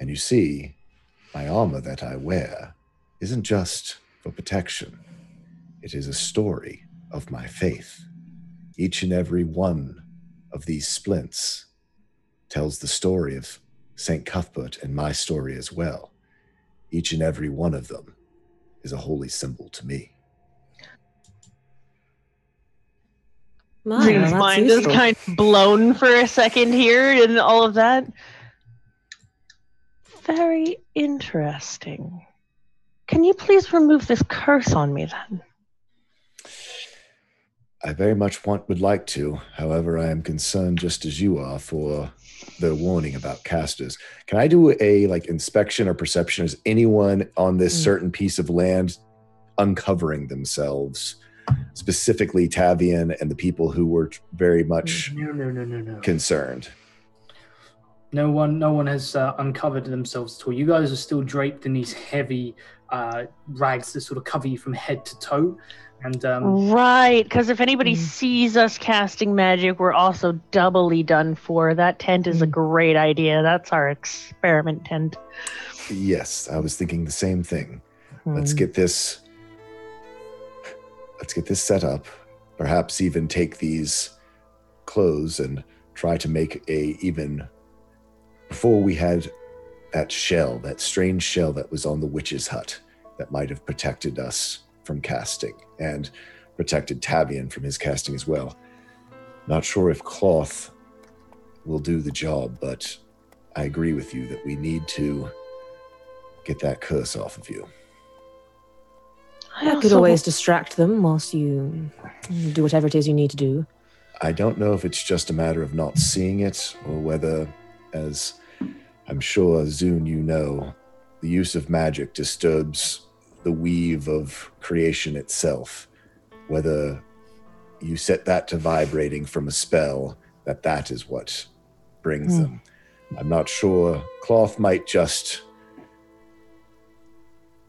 And you see, my armor that I wear isn't just for protection. It is a story of my faith. Each and every one of these splints tells the story of St. Cuthbert and my story as well. Each and every one of them is a holy symbol to me.
Zune's mind is kind of blown for a second here and all of that. Very interesting. Can you please remove this curse on me then?
I very much would like to. However, I am concerned just as you are for the warning about casters. Can I do a inspection or perception? Is anyone on this certain piece of land uncovering themselves? Specifically Tavian and the people who were very much concerned.
No one has uncovered themselves at all. You guys are still draped in these heavy rags that sort of cover you from head to toe. And
right, because if anybody sees us casting magic, we're also doubly done for. That tent is a great idea. That's our experiment tent.
Yes, I was thinking the same thing. Let's get this set up. Perhaps even take these clothes and try to make before we had that shell, that strange shell that was on the witch's hut that might have protected us from casting and protected Tavian from his casting as well. Not sure if cloth will do the job, but I agree with you that we need to get that curse off of you.
I could always distract them whilst you do whatever it is you need to do.
I don't know if it's just a matter of not seeing it or whether, as I'm sure, Zune, you know, the use of magic disturbs the weave of creation itself. Whether you set that to vibrating from a spell, that is what brings them. I'm not sure. Cloth might just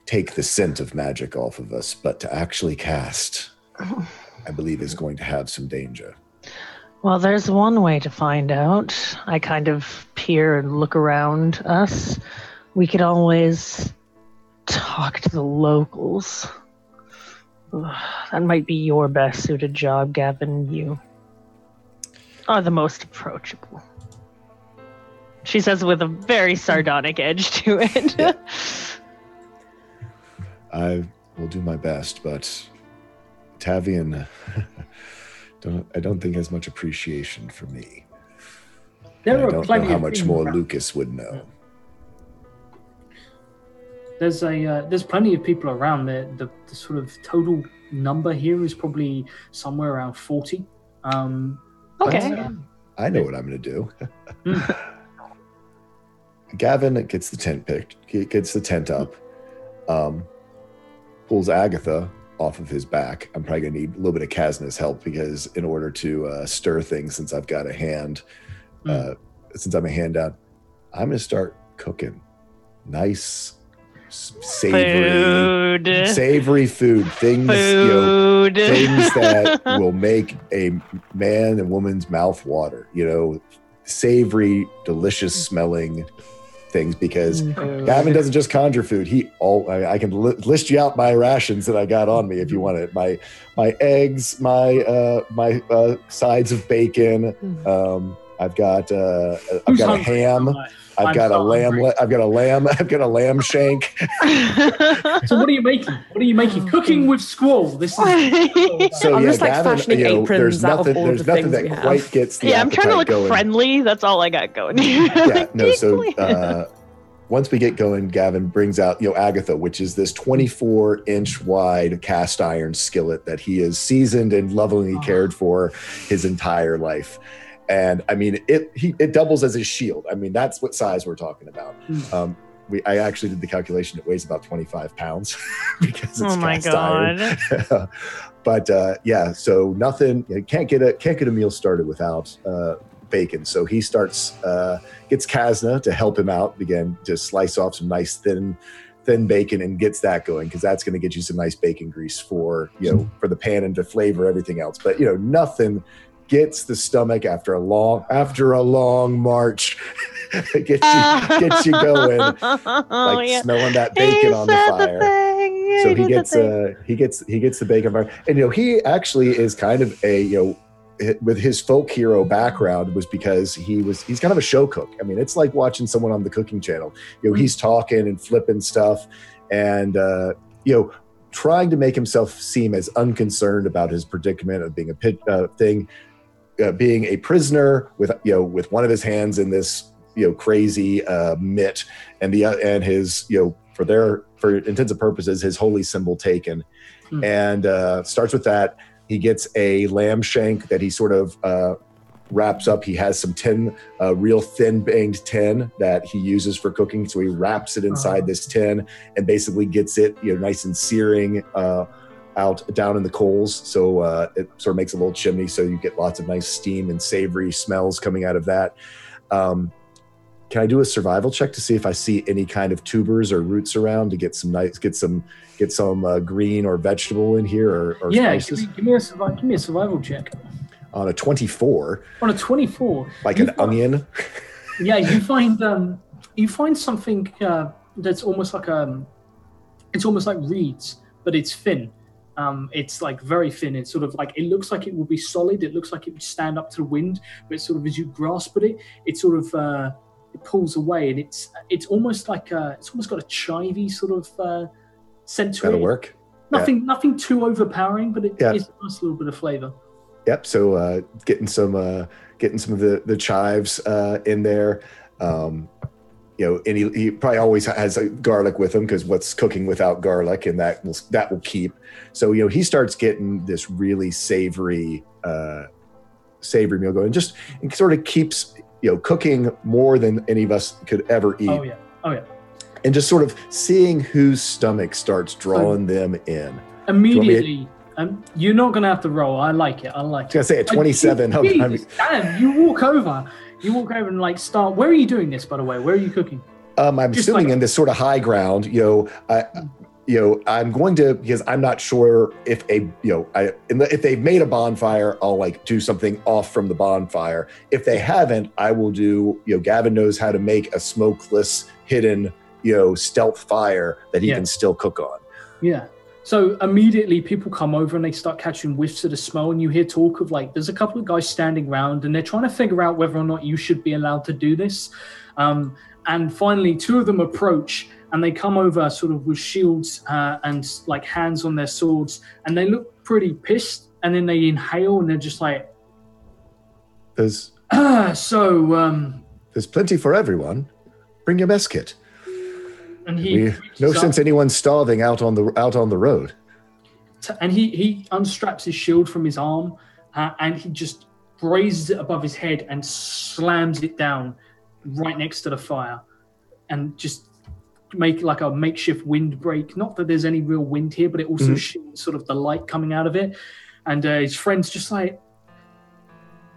take the scent of magic off of us, but to actually cast, I believe, is going to have some danger.
Well, there's one way to find out. I kind of peer and look around us. We could always talk to the locals. That might be your best suited job, Gavin. You are the most approachable. She says with a very sardonic edge to it.
Yeah. I will do my best, but Tavian, I don't think has much appreciation for me. I don't know how much more Lucas would know.
There's plenty of people around. The sort of total number here is probably somewhere around 40.
Okay.
I know what I'm going to do. Gavin gets the tent up, pulls Agatha off of his back. I'm probably going to need a little bit of Kasna's help because in order to stir things, since I've got a hand, since I'm a hand down, I'm going to start cooking nice savory food, things things that will make a man and woman's mouth water. Savory, delicious smelling things, because Gavin doesn't just conjure food. I can list you out my rations that I got on me if you want it. My eggs, my sides of bacon. I've got a ham. I've got a lamb shank.
So what are you making? Cooking with squall. This is
so I'm just
Gavin,
fashioning aprons out of all
there's
the
nothing
things
that quite gets the
I'm trying to look
going.
friendly. That's all I got going.
Once we get going, Gavin brings out, Agatha, which is this 24-inch wide cast iron skillet that he has seasoned and lovingly cared for his entire life. And I mean, it doubles as his shield. I mean, that's what size we're talking about. I actually did the calculation. It weighs about 25 pounds because it's cast iron. But so nothing. You can't get a meal started without bacon. So he gets Kazna to help him out, begin to slice off some nice thin bacon and gets that going, because that's going to get you some nice bacon grease for the pan and to flavor everything else. But nothing gets the stomach after a long march. gets you going, smelling that bacon on the fire. So he gets the bacon fire, and he actually is kind of a with his folk hero background was because he's kind of a show cook. I mean, it's like watching someone on the cooking channel. He's talking and flipping stuff, and trying to make himself seem as unconcerned about his predicament of being being a prisoner with one of his hands in this crazy mitt, and his for intents and purposes his holy symbol taken, and starts with that. He gets a lamb shank that he sort of wraps up. He has some tin, real thin banged tin that he uses for cooking. So he wraps it inside this tin and basically gets it, nice and searing out down in the coals. So it sort of makes a little chimney. So you get lots of nice steam and savory smells coming out of that. Can I do a survival check to see if I see any kind of tubers or roots around to get some green or vegetable in here or spices?
Give me a survival check.
On a 24.
On a 24.
Like an onion.
Yeah, you find something that's almost like reeds, but it's thin. It's like very thin. It's sort of like, it looks like it will be solid. It looks like it would stand up to the wind, but sort of as you grasp at it, it sort of it pulls away, and it's almost like it's almost got a chivy sort of scent to it.
That'll work.
Nothing too overpowering, but it is a nice little bit of flavor.
Yep. So getting some of the chives in there. And he probably always has garlic with him, because what's cooking without garlic, and that will keep. So he starts getting this really savory meal going. It sort of keeps cooking more than any of us could ever eat.
Oh yeah.
And just sort of seeing whose stomach starts drawing them in
immediately. You're not going to have to roll. I like it.
I was going to say at 27.
Dan, you walk over and start. Where are you doing this, by the way? Where are you cooking?
I'm assuming in this sort of high ground, I'm going to, because I'm not sure if if they've made a bonfire, I'll do something off from the bonfire. If they haven't, I will do, Gavin knows how to make a smokeless, hidden, stealth fire that he can still cook on.
Yeah. So immediately people come over and they start catching whiffs of the smell, and you hear talk of there's a couple of guys standing around and they're trying to figure out whether or not you should be allowed to do this. And finally, two of them approach and they come over sort of with shields and hands on their swords, and they look pretty pissed, and then they inhale and they're just like,
there's plenty for everyone. Bring your mess kit.
And
no sense anyone's starving out on the road.
And he unstraps his shield from his arm, and he just raises it above his head and slams it down right next to the fire, and just make a makeshift windbreak. Not that there's any real wind here, but it also shields sort of the light coming out of it. And his friend's just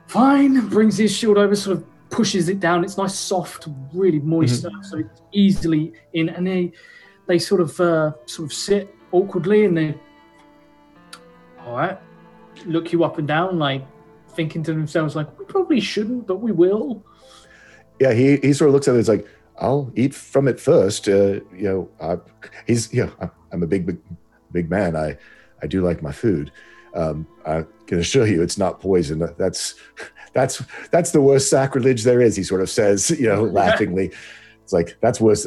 fine, brings his shield over, sort of pushes it down. It's nice, soft, really moist stuff, so it's easily in. And they sort of sit awkwardly, and they, all right, look you up and down, like thinking to themselves, like, we probably shouldn't, but we will.
Yeah, he sort of looks at it. It's like, I'll eat from it first. I'm a big man. I do like my food. I can assure you, it's not poison. That's the worst sacrilege there is. He sort of says, laughingly. It's like that's worse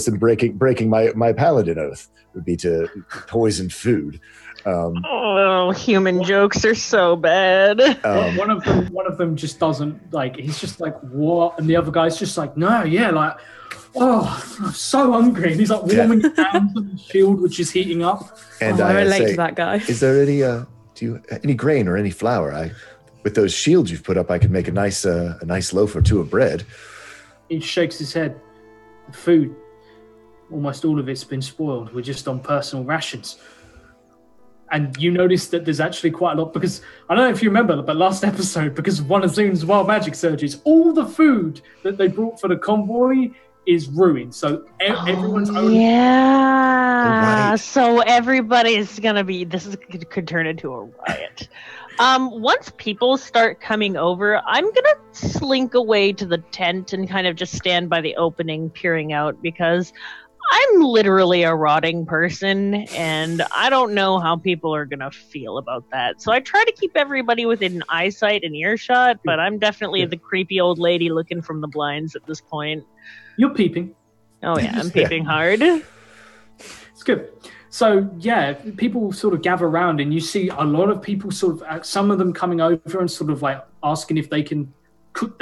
than breaking my paladin oath would be to poison food.
Human jokes are so bad.
One of them just doesn't like. He's just like, what? And the other guy's just like, no, yeah, like, oh, I'm so hungry. And he's like warming his hands on the shield, which is heating up.
And
I relate to that guy.
Is there any grain or any flour? With those shields you've put up, I could make a nice loaf or two of bread.
He shakes his head. The food, almost all of it's been spoiled. We're just on personal rations. And you notice that there's actually quite a lot, because I don't know if you remember, but last episode, because of one of Zune's wild magic surges, all the food that they brought for the convoy is ruined. So everyone's own.
Yeah.
Right.
So everybody's gonna be. Could turn into a riot. Once people start coming over, I'm gonna slink away to the tent and kind of just stand by the opening, peering out, because I'm literally a rotting person, and I don't know how people are gonna feel about that. So I try to keep everybody within eyesight and earshot, but I'm definitely the creepy old lady looking from the blinds at this point.
You're peeping.
Oh yeah, I'm peeping hard.
It's good. So yeah, people sort of gather around, and you see a lot of people sort of, some of them coming over and sort of like asking if they can cook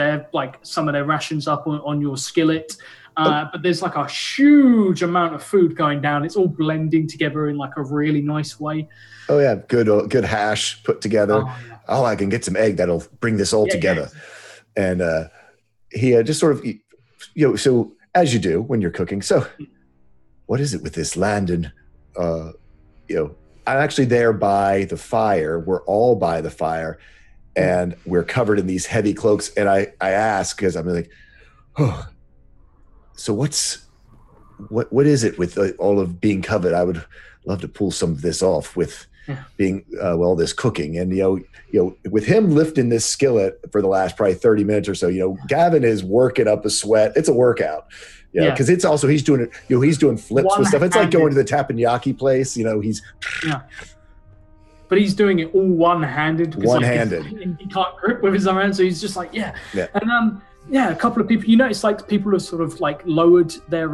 some of their rations up on your skillet. But there's like a huge amount of food going down. It's all blending together in like a really nice way.
Oh yeah, good hash put together. Oh, I can get some egg that'll bring this all together. Yeah. And he just sort of, so as you do when you're cooking. So what is it with this land? And I'm actually there by the fire. We're all by the fire, and we're covered in these heavy cloaks. And I ask, because I'm like, oh. So what is it with all of being covered? I would love to pull some of this off with being all this cooking, and with him lifting this skillet for the last probably 30 minutes or so. Gavin is working up a sweat. It's a workout, because it's also he's doing it. He's doing flips with stuff. It's like going to the teppanyaki place.
But he's doing it all one-handed.
One-handed.
He can't grip with his own hand, so he's just like and a couple of people. You notice like people have sort of like lowered their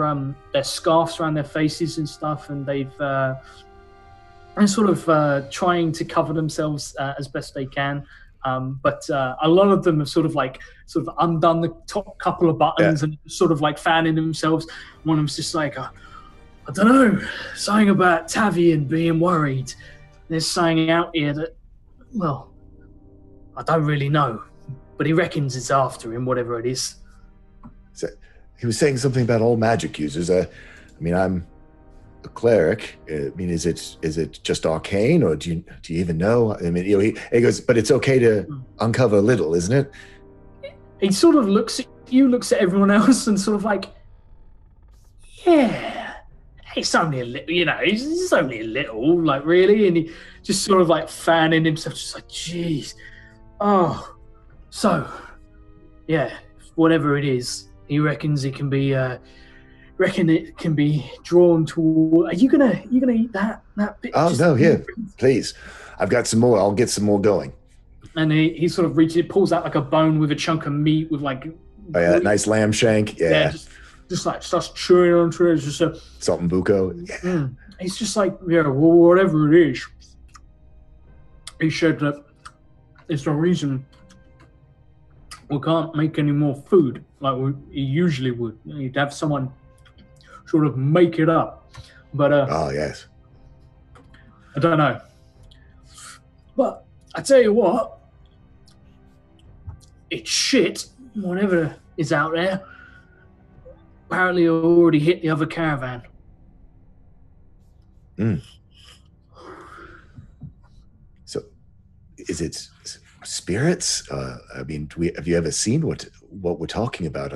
scarves around their faces and stuff, and they've and sort of trying to cover themselves as best they can. But a lot of them have sort of undone the top couple of buttons and sort of like fanning themselves. One of them's just like, I don't know, something about Tavian being worried. There's something out here that, well, I don't really know. But he reckons it's after him, whatever it is.
So he was saying something about all magic users. I'm a cleric. Is it just arcane, or do you even know? He goes, but it's okay to uncover a little, isn't it?
He sort of looks at you, looks at everyone else, and sort of like, yeah, it's only a little, it's only a little, like really, and he just sort of like fanning himself, just like, jeez, oh. So, yeah, whatever it is, he reckons it can be. Drawn toward. Are you gonna eat that bit?
Oh no, here, please. I've got some more. I'll get some more going.
And he sort of reaches, pulls out like a bone with a chunk of meat with like.
Oh yeah, that nice lamb shank. Yeah.
Just like starts chewing onto it. It's just a
salt and buco. Yeah.
He's just like, whatever it is. He said that it's the reason we can't make any more food like he usually would. You'd have someone sort of make it up. But
oh yes.
I don't know. But I tell you what, it's shit, whatever is out there. Apparently it already hit the other caravan.
So is it spirits? Have you ever seen what we're talking about?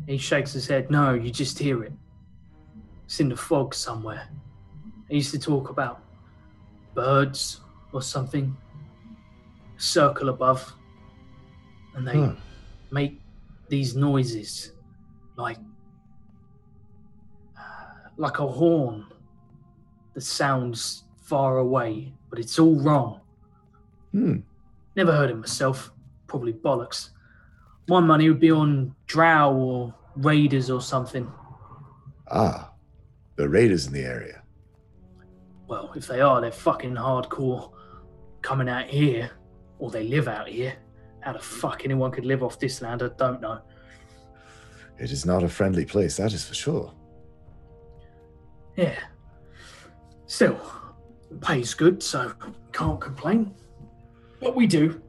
He shakes his head. No, you just hear it. It's in the fog somewhere. They used to talk about birds or something. A circle above. And they make these noises like a horn that sounds far away, but it's all wrong. Never heard it myself. Probably bollocks. My money would be on drow or raiders or something.
Ah, the raiders in the area.
Well, if they are, they're fucking hardcore coming out here, or they live out here. How the fuck anyone could live off this land, I don't know.
It is not a friendly place, that is for sure.
Yeah. Still, pays good, so can't complain. But we do.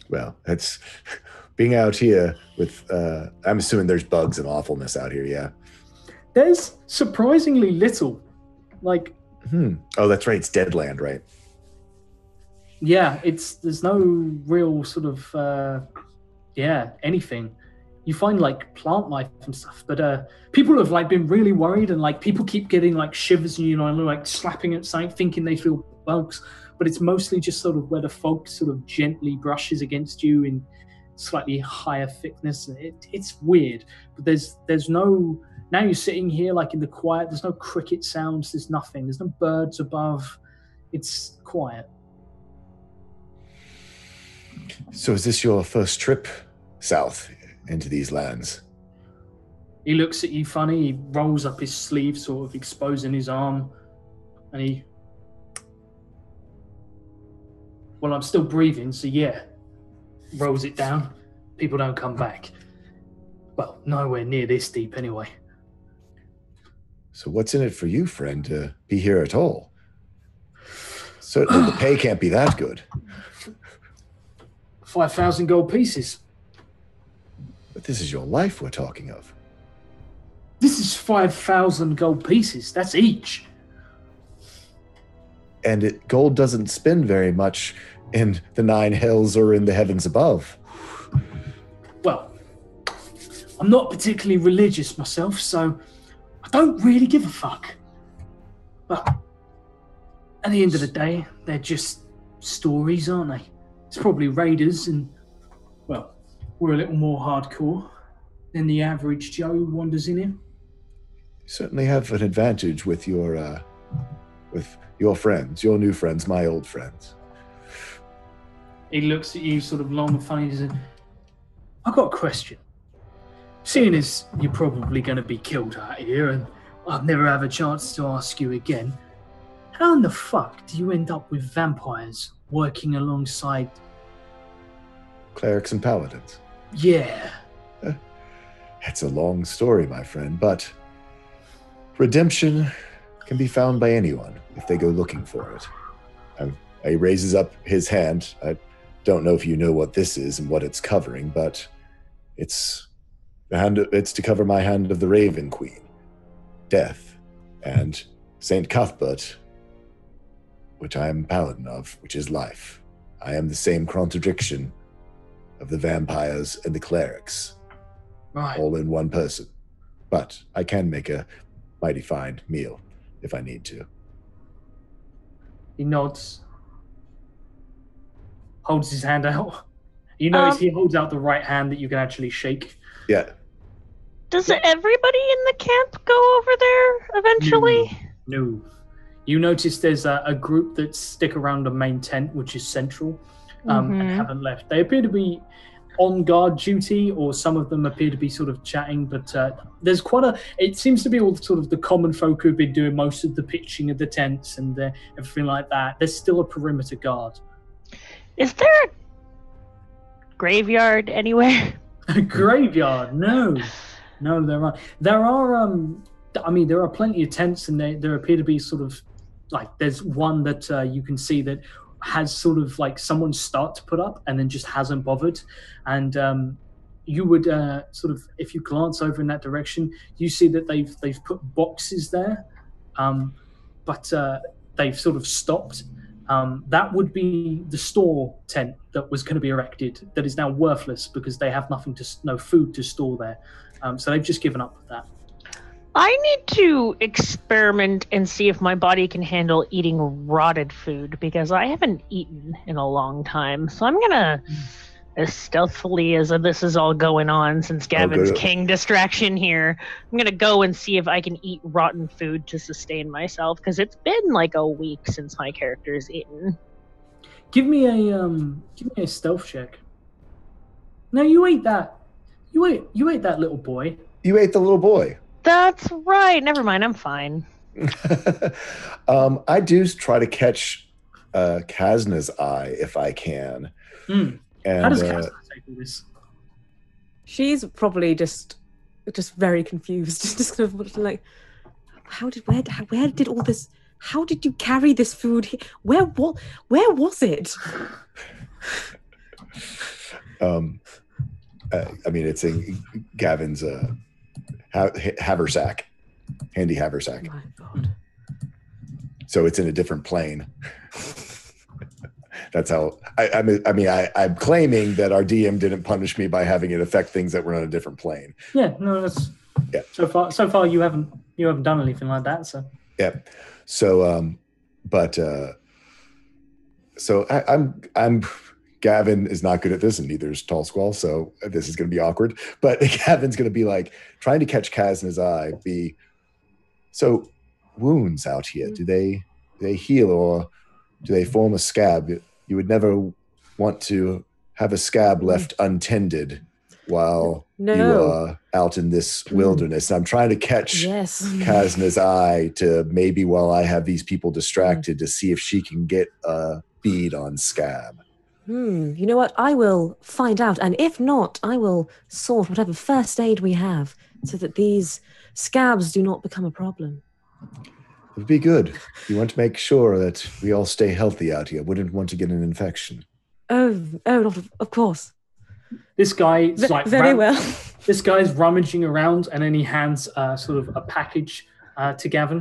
Well, it's being out here with, I'm assuming there's bugs and awfulness out here, yeah?
There's surprisingly little. Like...
Oh, that's right, it's dead land, right?
Yeah, there's no real sort of, anything. You find, like, plant life and stuff, but people have, like, been really worried, and, like, people keep getting, like, shivers, you know, like, slapping at something, thinking they feel bugs, but it's mostly just sort of where the fog sort of gently brushes against you in slightly higher thickness. It's weird, but there's no... Now you're sitting here, like, in the quiet, there's no cricket sounds, there's nothing, there's no birds above, it's quiet.
So is this your first trip south into these lands?
He looks at you funny, he rolls up his sleeve, sort of exposing his arm, and he... Well, I'm still breathing, so yeah. Rolls it down. People don't come back. Well, nowhere near this deep anyway.
So what's in it for you, friend, to be here at all? Certainly the pay can't be that good.
5,000 gold pieces.
But this is your life we're talking of.
This is 5,000 gold pieces. That's each.
And gold doesn't spend very much in the 9 hells or in the heavens above.
Well, I'm not particularly religious myself, so I don't really give a fuck. But at the end of the day, they're just stories, aren't they? It's probably raiders, and, well, we're a little more hardcore than the average Joe who wanders in here.
You certainly have an advantage with your friends, your new friends, my old friends.
He looks at you sort of long and funny and says, I've got a question. Seeing as you're probably going to be killed out here, and I'll never have a chance to ask you again, how in the fuck do you end up with vampires working alongside
clerics and paladins?
Yeah.
It's a long story, my friend, but redemption can be found by anyone if they go looking for it. He raises up his hand. I don't know if you know what this is and what it's covering, but it's to cover my hand of the Raven Queen, Death, and Saint Cuthbert, which I am paladin of, which is life. I am the same contradiction of the vampires and the clerics,
Right.
all in one person. But I can make a mighty fine meal if I need to.
He nods. Holds his hand out. You notice he holds out the right hand that you can actually shake.
Yeah.
Does everybody in the camp go over there eventually?
No. You notice there's a group that stick around the main tent, which is central, and haven't left. They appear to be on guard duty, or some of them appear to be sort of chatting, but there's it seems to be all sort of the common folk who've been doing most of the pitching of the tents and everything like that. There's still a perimeter guard.
Is there a graveyard anywhere?
A graveyard? No, there are. There are plenty of tents, and there appear to be sort of like there's one that you can see that has sort of like someone start to put up and then just hasn't bothered, and you would sort of, if you glance over in that direction, you see that they've put boxes there, but they've sort of stopped. That would be the store tent that was going to be erected that is now worthless because they have no food to store there. So they've just given up with that.
I need to experiment and see if my body can handle eating rotted food because I haven't eaten in a long time. So I'm gonna, as stealthily as this is all going on, since Gavin's
good.
king distraction here, I'm gonna go and see if I can eat rotten food to sustain myself because it's been like a week since my character's eaten.
Give me a stealth check. No, you ate that. You ate that little boy.
You ate the little boy.
That's right. Never mind. I'm fine.
I do try to catch Kazna's eye if I can.
And, how does Kazna take all this?
She's probably just very confused. Just kind of like, where did all this? How did you carry this food here? Where was it?
I mean, it's in Gavin's haversack, handy haversack.
Oh my God.
So it's in a different plane. That's how. I'm claiming that our DM didn't punish me by having it affect things that were on a different plane.
Yeah, no, that's
yeah.
So far, you haven't done anything like that. So
yeah. So, I'm. Gavin is not good at this, and neither is Tall Squall, so this is going to be awkward. But Gavin's going to be like trying to catch Kazna's eye. So wounds out here, do they heal or do they form a scab? You would never want to have a scab left untended while you are out in this wilderness. I'm trying to catch Kazna's eye to maybe while I have these people distracted to see if she can get a bead on scab.
You know what? I will find out, and if not, I will sort whatever first aid we have so that these scabs do not become a problem.
It would be good. You want to make sure that we all stay healthy out here. Wouldn't want to get an infection.
Oh, not of course.
This guy is
very well.
This guy's rummaging around, and then he hands sort of a package to Gavin.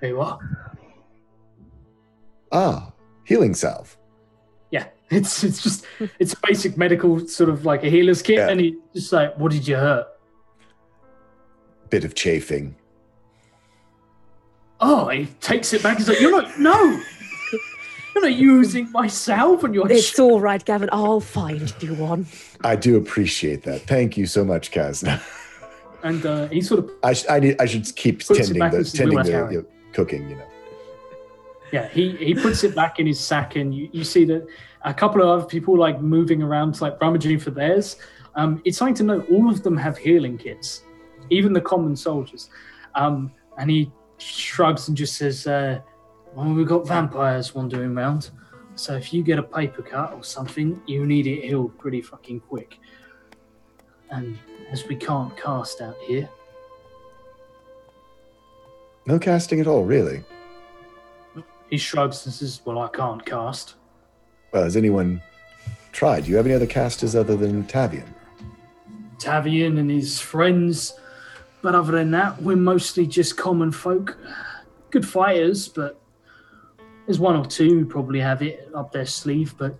There you are.
Ah, healing salve.
Yeah, it's a basic medical sort of like a healer's kit, and he's just like, "What did you hurt?"
Bit of chafing.
Oh, he takes it back. He's like, "You're not using my salve on your."
It's all right, Gavin. I'll find you one.
I do appreciate that. Thank you so much, Kazna.
And he sort of.
I should keep tending the cooking, you know.
Yeah, he puts it back in his sack, and you see that a couple of other people like moving around, like rummaging for theirs. It's something to note, all of them have healing kits, even the common soldiers. And he shrugs and just says, well, we've got vampires wandering around, so if you get a paper cut or something, you need it healed pretty fucking quick. And as we can't cast out here.
No casting at all, really?
He shrugs and says, well, I can't cast.
Well, has anyone tried? Do you have any other casters other than Tavian?
Tavian and his friends. But other than that, we're mostly just common folk. Good fighters, but there's one or two who probably have it up their sleeve. But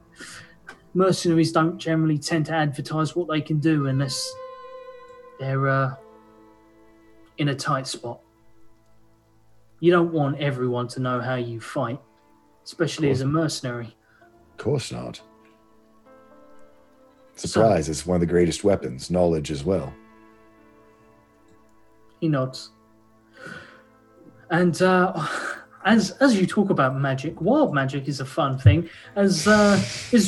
mercenaries don't generally tend to advertise what they can do unless they're in a tight spot. You don't want everyone to know how you fight, especially as a mercenary.
Of course not. Surprise is one of the greatest weapons, knowledge as well.
He nods. And as you talk about magic, wild magic is a fun thing. As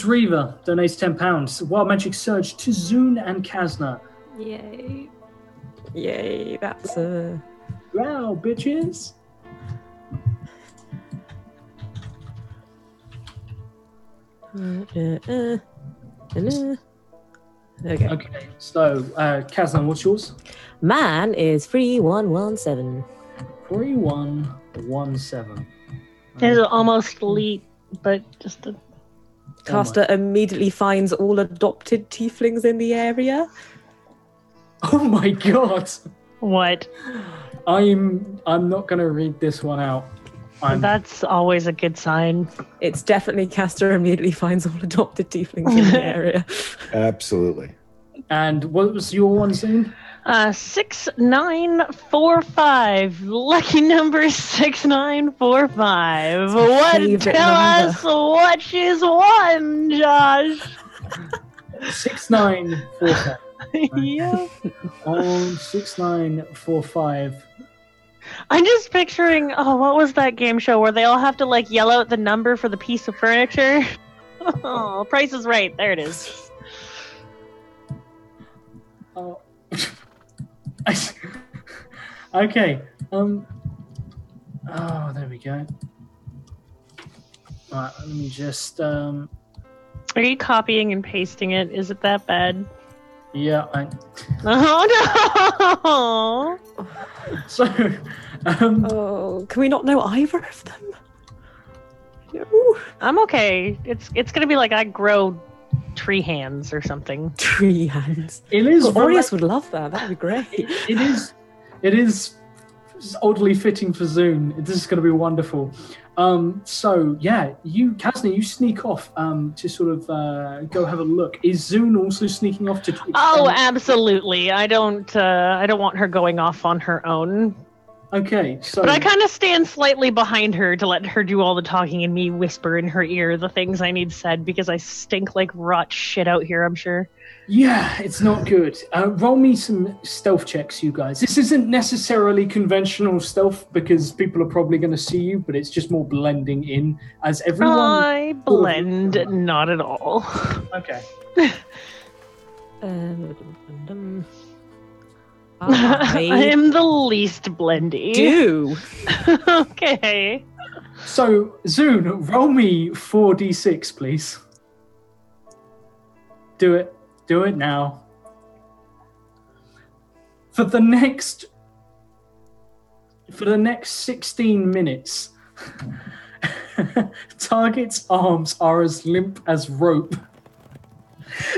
Riva donates £10, wild magic surge to Zune and Kazna.
Yay, that's
Wow, bitches.
Okay.
Okay, so Kazan, what's yours?
Man is 3117.
3117.
There's almost elite, but just a...
Caster immediately finds all adopted tieflings in the area.
Oh my god!
What?
I'm not gonna read this one out.
That's always a good sign.
It's definitely Caster immediately finds all adopted tieflings in the area.
Absolutely.
And what was your one, Zane?
6945. Lucky number 6945. What?
favorite
Tell
number.
us what she's won, Josh.
6945.
Yeah.
On 6945.
I'm just picturing, what was that game show where they all have to like yell out the number for the piece of furniture? Oh, Price is Right. There it is.
Oh. Okay. Oh, there we go. Alright, let me just
Are you copying and pasting it? Is it that bad?
yeah,
Oh no!
so
Oh, can we not know either of them? No.
I'm okay. It's gonna be like I grow tree hands or something.
Tree hands.
it is
Well,
very-
Aureus would love that. That'd be great.
it is oddly fitting for Zune. This is going to be wonderful. So yeah, Kasna, you sneak off to sort of go have a look. Is Zune also sneaking off to?
Oh, absolutely. I don't want her going off on her own.
Okay, so
But I kind of stand slightly behind her to let her do all the talking and me whisper in her ear the things I need said because I stink like rot shit out here, I'm sure.
yeah, it's not good. Roll me some stealth checks, you guys. This isn't necessarily conventional stealth because people are probably going to see you, but it's just more blending in as everyone.
I blend not at all.
Okay.
I
I
am the least blendy.
do.
Okay.
So Zune, roll me 4d6, please. Do it. Do it now. For the next 16 minutes, target's arms are as limp as rope.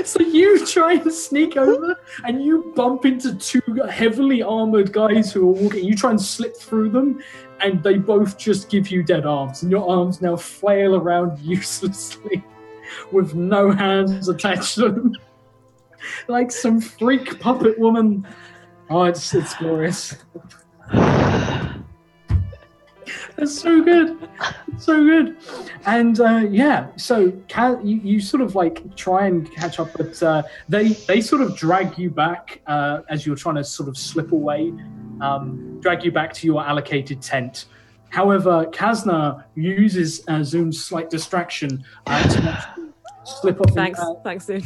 So you try and sneak over and you bump into two heavily armored guys who are walking. You try and slip through them and they both just give you dead arms. And your arms now flail around uselessly with no hands attached to them. Like some freak puppet woman. Oh, it's glorious. It's so good. It's so good. And yeah, so you sort of like try and catch up, but they sort of drag you back as you're trying to sort of slip away, drag you back to your allocated tent. However, Kasna uses Zoom's slight distraction to slip off.
Thanks, dude.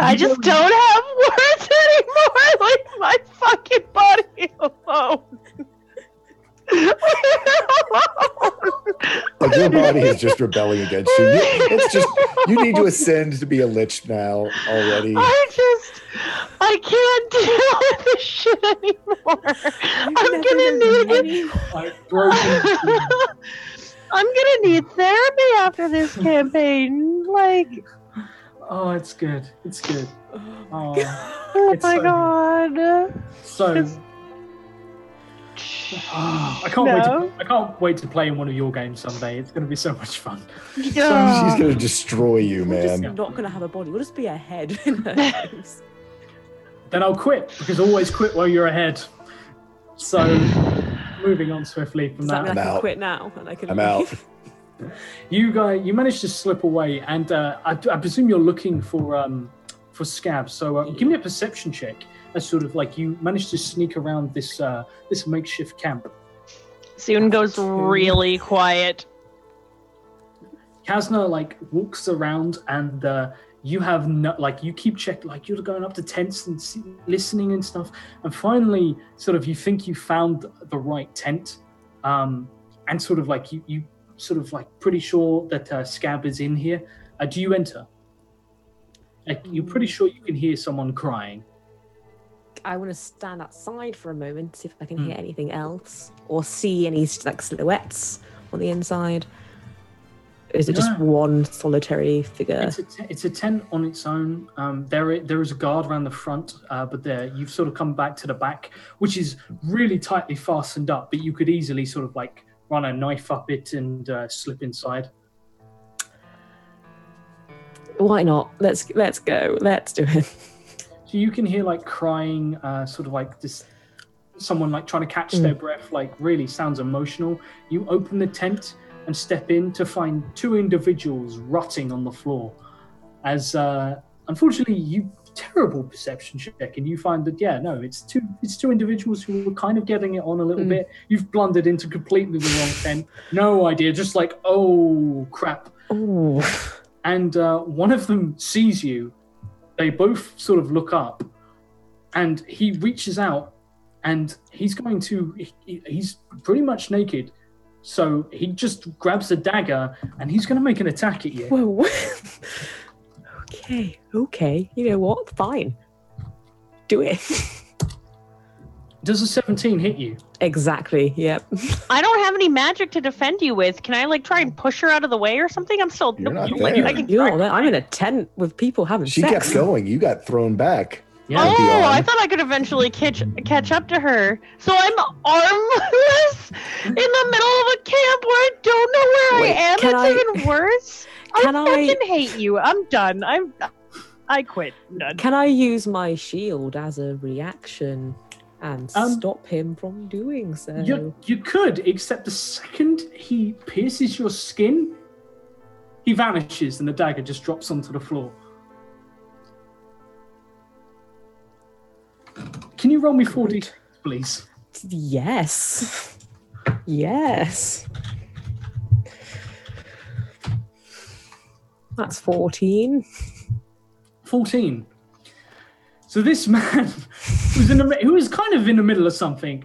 I just don't have words anymore. Like my fucking body alone.
Like your body is just rebelling against you. It's just you need to ascend to be a lich now already.
I can't deal with this shit anymore. I'm gonna need therapy after this campaign. Like,
oh, it's good. It's good. Oh,
oh
it's
my
so
god.
So.
It's-
I can't wait to play in one of your games someday. It's going to be so much fun.
Yeah.
She's gonna destroy you,
We're just
man.
not going to have a body. We'll just be a head in her games.
Then I'll quit because always quit while you're ahead. So, moving on swiftly from
Does that
that.
mean I
I'm
can
out.
quit now? And I can
I'm out.
leave?
You managed to slip away, and I presume you're looking for scabs. So give me a perception check. As sort of like you managed to sneak around this this makeshift camp.
Soon goes really quiet.
Kasna like walks around, and you have you keep checking, like you're going up to tents and listening and stuff, and finally, sort of you think you found the right tent, and sort of like you sort of like pretty sure that Scab is in here. Do you enter? Like, you're pretty sure you can hear someone crying.
I want to stand outside for a moment, see if I can hear anything else or see any like silhouettes on the inside. Or is it just one solitary figure?
It's a tent on its own. There is a guard around the front, but you've sort of come back to the back, which is really tightly fastened up. But you could easily sort of like run a knife up it and slip inside.
Why not? Let's go. Let's do it.
So you can hear like crying, sort of like this, someone like trying to catch their breath, like really sounds emotional. You open the tent and step in to find two individuals rotting on the floor. As unfortunately, you terrible perception check, and you find that it's two individuals who were kind of getting it on a little bit. You've blundered into completely the wrong tent. No idea, just like, oh crap.
Ooh.
And one of them sees you. They both sort of look up, and he reaches out, and he's going to. He's pretty much naked, so he just grabs a dagger, and he's going to make an attack at you.
Whoa. Okay. You know what? Fine. Do it.
Does a 17 hit you?
Exactly. Yep.
I don't have any magic to defend you with. Can I like try and push her out of the way or something? I'm still.
You're not
like,
there.
I can
You're
try.
not there. I'm in a tent with people having
She
sex.
kept going. You got thrown back.
Yeah.
with the
Oh,
arm.
I thought I could eventually catch up to her. So I'm armless in the middle of a camp where I don't know where
Wait,
I am.
can
That's
I-
even worse.
can
I
I-
fucking hate you. I'm done. I quit. I'm done.
Can I use my shield as a reaction and stop him from doing so?
You could, except the second he pierces your skin, he vanishes and the dagger just drops onto the floor. Can you roll me 4d, please?
Yes. Yes. That's 14.
14. So this man who was kind of in the middle of something,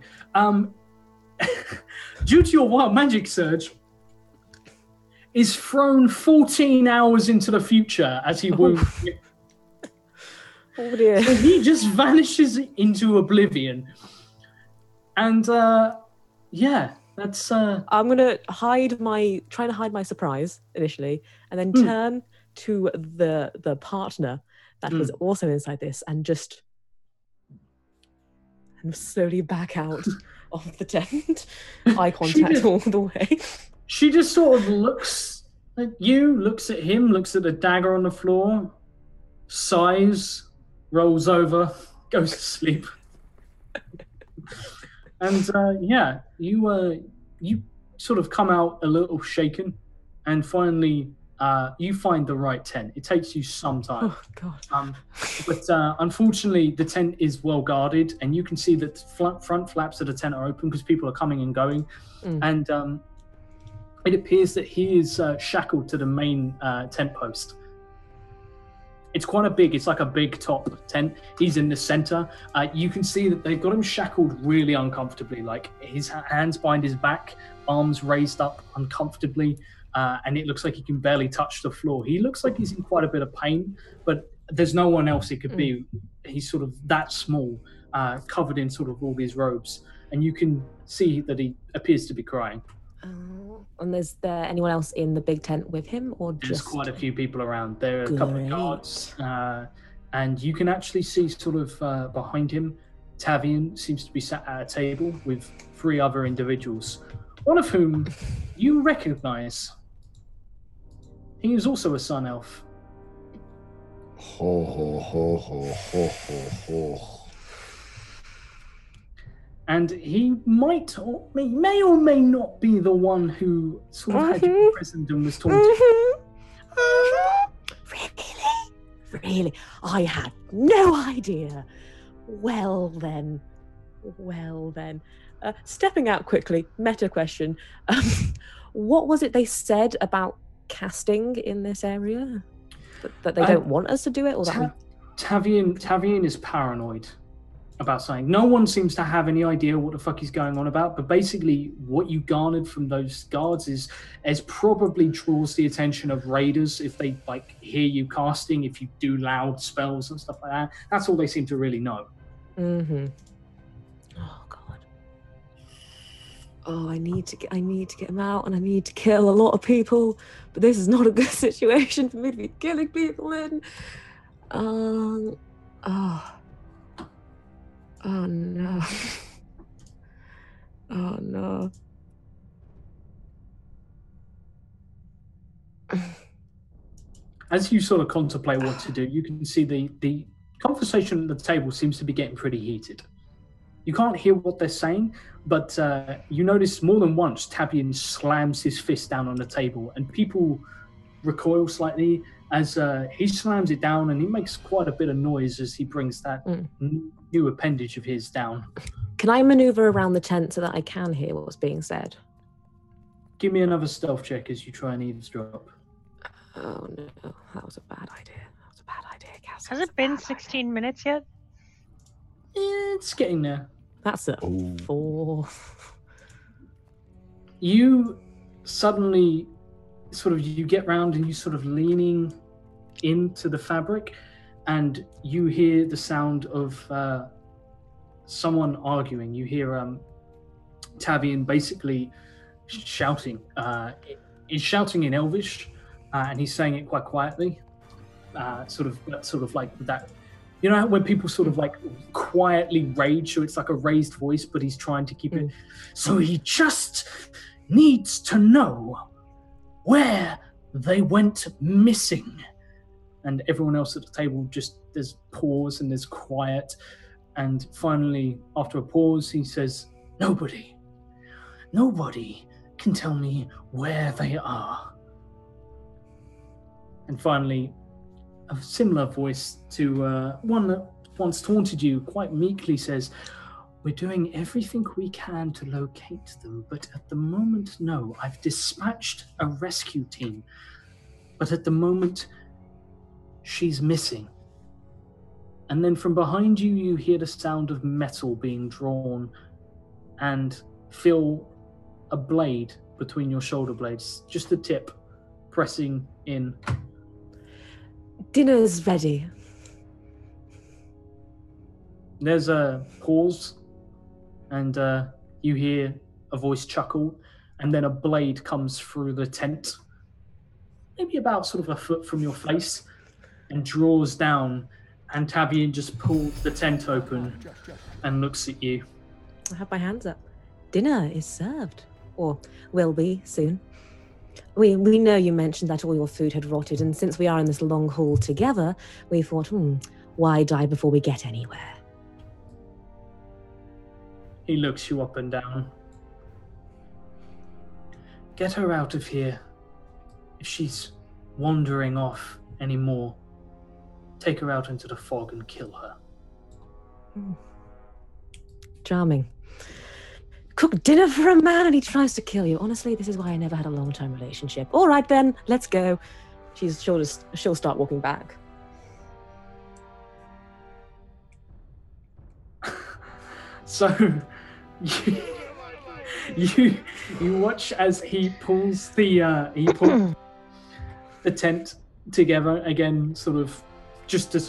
due to your wild magic surge, is thrown 14 hours into the future as he wounds you.
Oh dear.
So he just vanishes into oblivion. And that's
I'm gonna try to hide my surprise initially, and then turn to the partner that was also inside this, and just slowly back out of the tent. Eye contact all the way.
she just sort of looks at you, looks at him, looks at the dagger on the floor, sighs, rolls over, goes to sleep. And you sort of come out a little shaken, and finally you find the right tent. It takes you some time.
Oh god.
But unfortunately, the tent is well guarded, and you can see that the front flaps of the tent are open because people are coming and going. And it appears that he is shackled to the main tent post. It's quite it's like a big top tent. He's in the center. You can see that they've got him shackled really uncomfortably, like his hands behind his back, arms raised up uncomfortably, and it looks like he can barely touch the floor. He looks like he's in quite a bit of pain, but there's no one else it could be. He's sort of that small, covered in sort of all these robes, and you can see that he appears to be crying.
And is there anyone else in the big tent with him, or
There's
just
quite a few people around. There are a couple of guards, and you can actually see sort of behind him, Tavian seems to be sat at a table with 3 other individuals, one of whom you recognize. He is also a sun elf.
Ho, ho, ho, ho, ho, ho, ho.
And he may or may not be the one who sort of had you imprisoned and was taunted.
Really? I had no idea. Well then. Stepping out quickly, meta question. What was it they said about casting in this area? That they don't want us to do it? Or that
Tavian is paranoid about something. No one seems to have any idea what the fuck he's going on about, but basically what you garnered from those guards is probably draws the attention of raiders if they like hear you casting, if you do loud spells and stuff like that. That's all they seem to really know.
Oh god. Oh, I need to get him out, and I need to kill a lot of people, but this is not a good situation for me to be killing people in. Oh no. Oh no.
As you sort of contemplate what to do, you can see the conversation at the table seems to be getting pretty heated. You can't hear what they're saying, but you notice more than once Tavian slams his fist down on the table, and people recoil slightly as he slams it down, and he makes quite a bit of noise as he brings that new appendage of his down.
Can I maneuver around the tent so that I can hear what's being said?
Give me another stealth check as you try and eavesdrop.
Oh no, that was a bad idea. Cass.
Has it been 16 minutes yet?
It's getting there.
That's a 4.
You suddenly you get round and you sort of leaning into the fabric, and you hear the sound of someone arguing. You hear Tavian basically shouting. He's shouting in Elvish, and he's saying it quite quietly. Sort of like that. You know when people sort of like quietly rage, so it's like a raised voice, but he's trying to keep it. So he just needs to know where they went missing. And everyone else at the table there's pause and there's quiet. And finally, after a pause, he says, Nobody can tell me where they are. And finally, a similar voice to one that once taunted you quite meekly says, We're doing everything we can to locate them, but at the moment, no. I've dispatched a rescue team, but at the moment, she's missing. And then from behind you, you hear the sound of metal being drawn and feel a blade between your shoulder blades, just the tip pressing in.
Dinner's ready.
There's a pause, and you hear a voice chuckle, and then a blade comes through the tent, maybe about sort of a foot from your face, and draws down, and Tavian just pulls the tent open and looks at you.
I have my hands up. Dinner is served, or will be soon. We know you mentioned that all your food had rotted, and since we are in this long haul together, we thought, why die before we get anywhere?
He looks you up and down. Get her out of here. If she's wandering off anymore, take her out into the fog and kill her.
Charming. Cook dinner for a man and he tries to kill you. Honestly, this is why I never had a long-term relationship. All right then, let's go. She'll start walking back.
So you watch as he pulls the tent together again, just to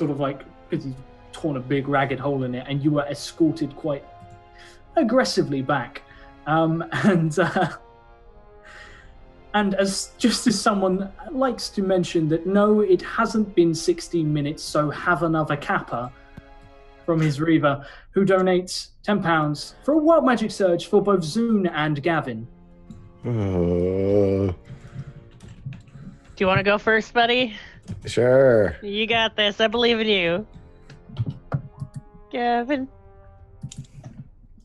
because he's torn a big ragged hole in it, and you were escorted quite aggressively back, and as someone likes to mention that no, it hasn't been 16 minutes, so have another kappa from his Reaver, who donates £10 for a Wild Magic Surge for both Zune and Gavin.
Do you want to go first, buddy?
Sure.
You got this. I believe in you. Gavin.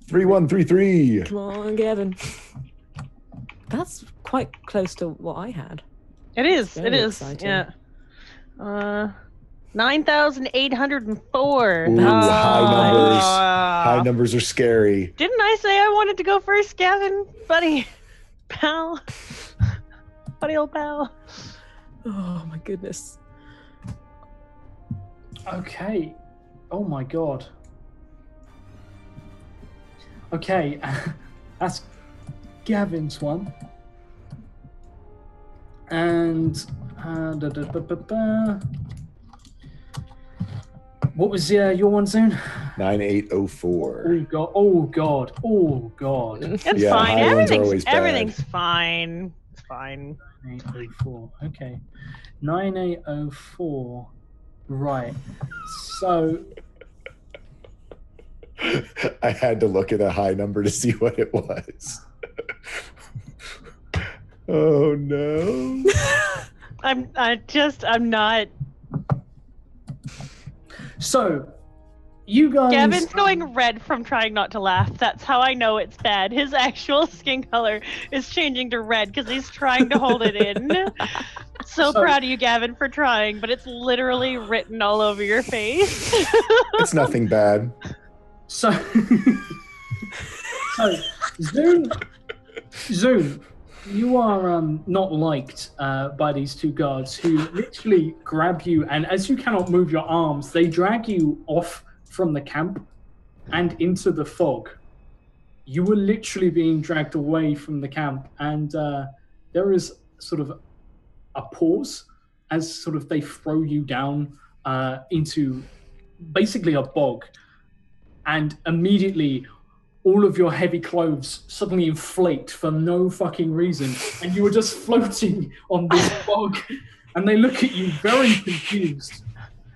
3133.
Come on, Gavin. That's quite close to what I had.
It is.
Very
It is.
exciting.
Yeah. 9,804.
Ooh, high numbers. High numbers are scary.
Didn't I say I wanted to go first, Gavin? Buddy. Pal. Buddy old pal.
Oh my goodness.
Okay. Oh my god. Okay, that's Gavin's one. And what was your one, Zune?
9804.
Oh god.
It's
Yeah,
fine.
high ones are always bad.
Everything's fine. It's fine.
9804. Okay. 9804. Right. So
I had to look at a high number to see what it was. Oh no.
I'm not.
So, you guys.
Gavin's going red from trying not to laugh. That's how I know it's bad. His actual skin color is changing to red because he's trying to hold it in. So proud of you, Gavin, for trying, but it's literally written all over your face.
It's nothing bad.
So Zoom, you are not liked by these two guards who literally grab you, and as you cannot move your arms, they drag you off from the camp and into the fog. You were literally being dragged away from the camp, and there is sort of a pause as sort of they throw you down into basically a bog, and immediately all of your heavy clothes suddenly inflate for no fucking reason, and you are just floating on this bog, and they look at you very confused.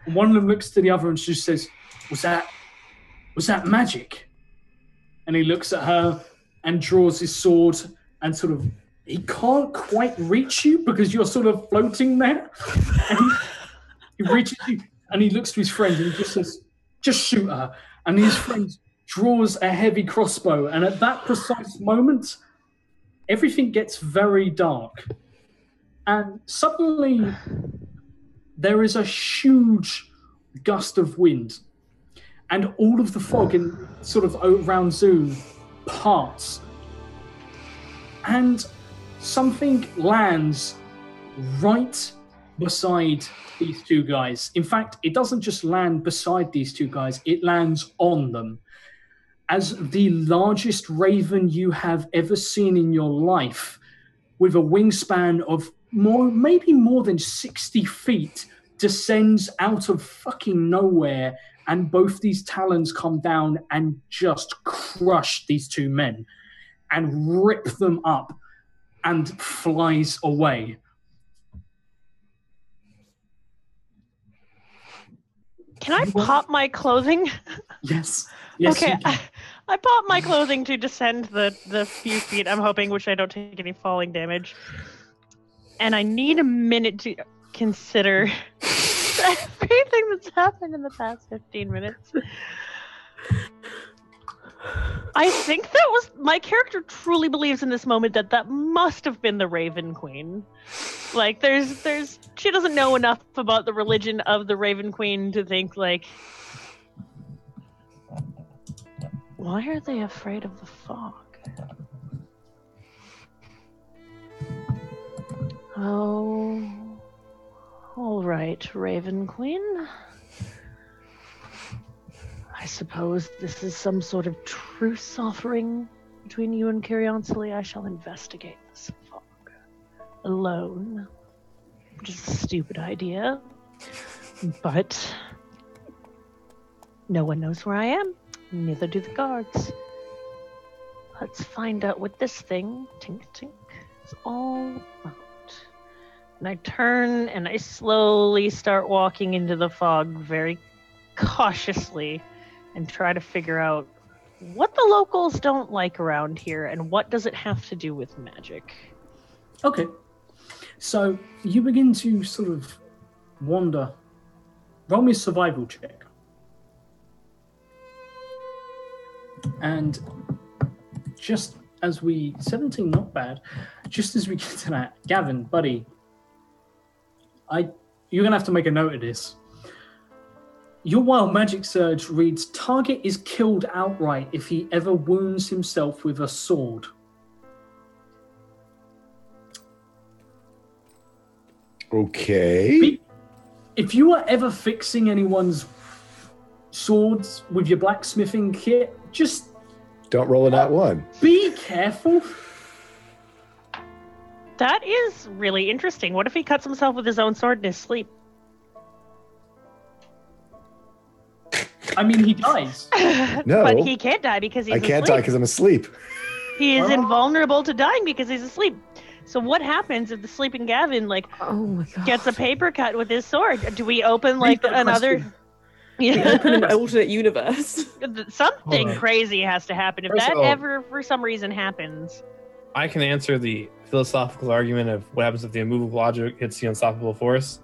And one of them looks to the other and just says, was that magic? And he looks at her and draws his sword and sort of, he can't quite reach you because you're sort of floating there. And he reaches you and he looks to his friend and he just says, just shoot her. And his friend draws a heavy crossbow. And at that precise moment, everything gets very dark. And suddenly there is a huge gust of wind. And all of the fog in sort of around Zoom parts. And something lands right beside these two guys. In fact, it doesn't just land beside these two guys, it lands on them. As the largest raven you have ever seen in your life, with a wingspan of maybe more than 60 feet, descends out of fucking nowhere, and both these talons come down and just crush these two men and rip them up and flies away.
Can I pop my clothing?
Yes.
Okay, I pop my clothing to descend the few feet I'm hoping, which I don't take any falling damage. And I need a minute to consider everything that's happened in the past 15 minutes. I think that was, my character truly believes in this moment that must have been the Raven Queen. Like, she doesn't know enough about the religion of the Raven Queen to think, like, why are they afraid of the fog? Oh, all right, Raven Queen. I suppose this is some sort of truce offering between you and Kyrionsily. I shall investigate this fog alone, which is a stupid idea, but no one knows where I am, neither do the guards. Let's find out what this thing, tink tink, is all about. And I turn and I slowly start walking into the fog very cautiously and try to figure out what the locals don't like around here and what does it have to do with magic.
Okay. So you begin to sort of wander. Roll me a survival check. And just as 17, not bad. Just as we get to that, Gavin, buddy, you're going to have to make a note of this. Your wild magic surge reads, target is killed outright if he ever wounds himself with a sword.
Okay.
If you are ever fixing anyone's swords with your blacksmithing kit, just
don't roll a nat one.
Be careful.
That is really interesting. What if he cuts himself with his own sword in his sleep?
I mean, he dies.
No.
But he can't die because he's asleep.
I can't die because I'm asleep.
He is invulnerable to dying because he's asleep. So what happens if the sleeping Gavin,
oh my God,
gets a paper cut with his sword? Do we open, like, another...
We open an alternate universe.
Something crazy has to happen. If that ever, for some reason, happens...
I can answer the philosophical argument of what happens if the immovable object hits the unstoppable force.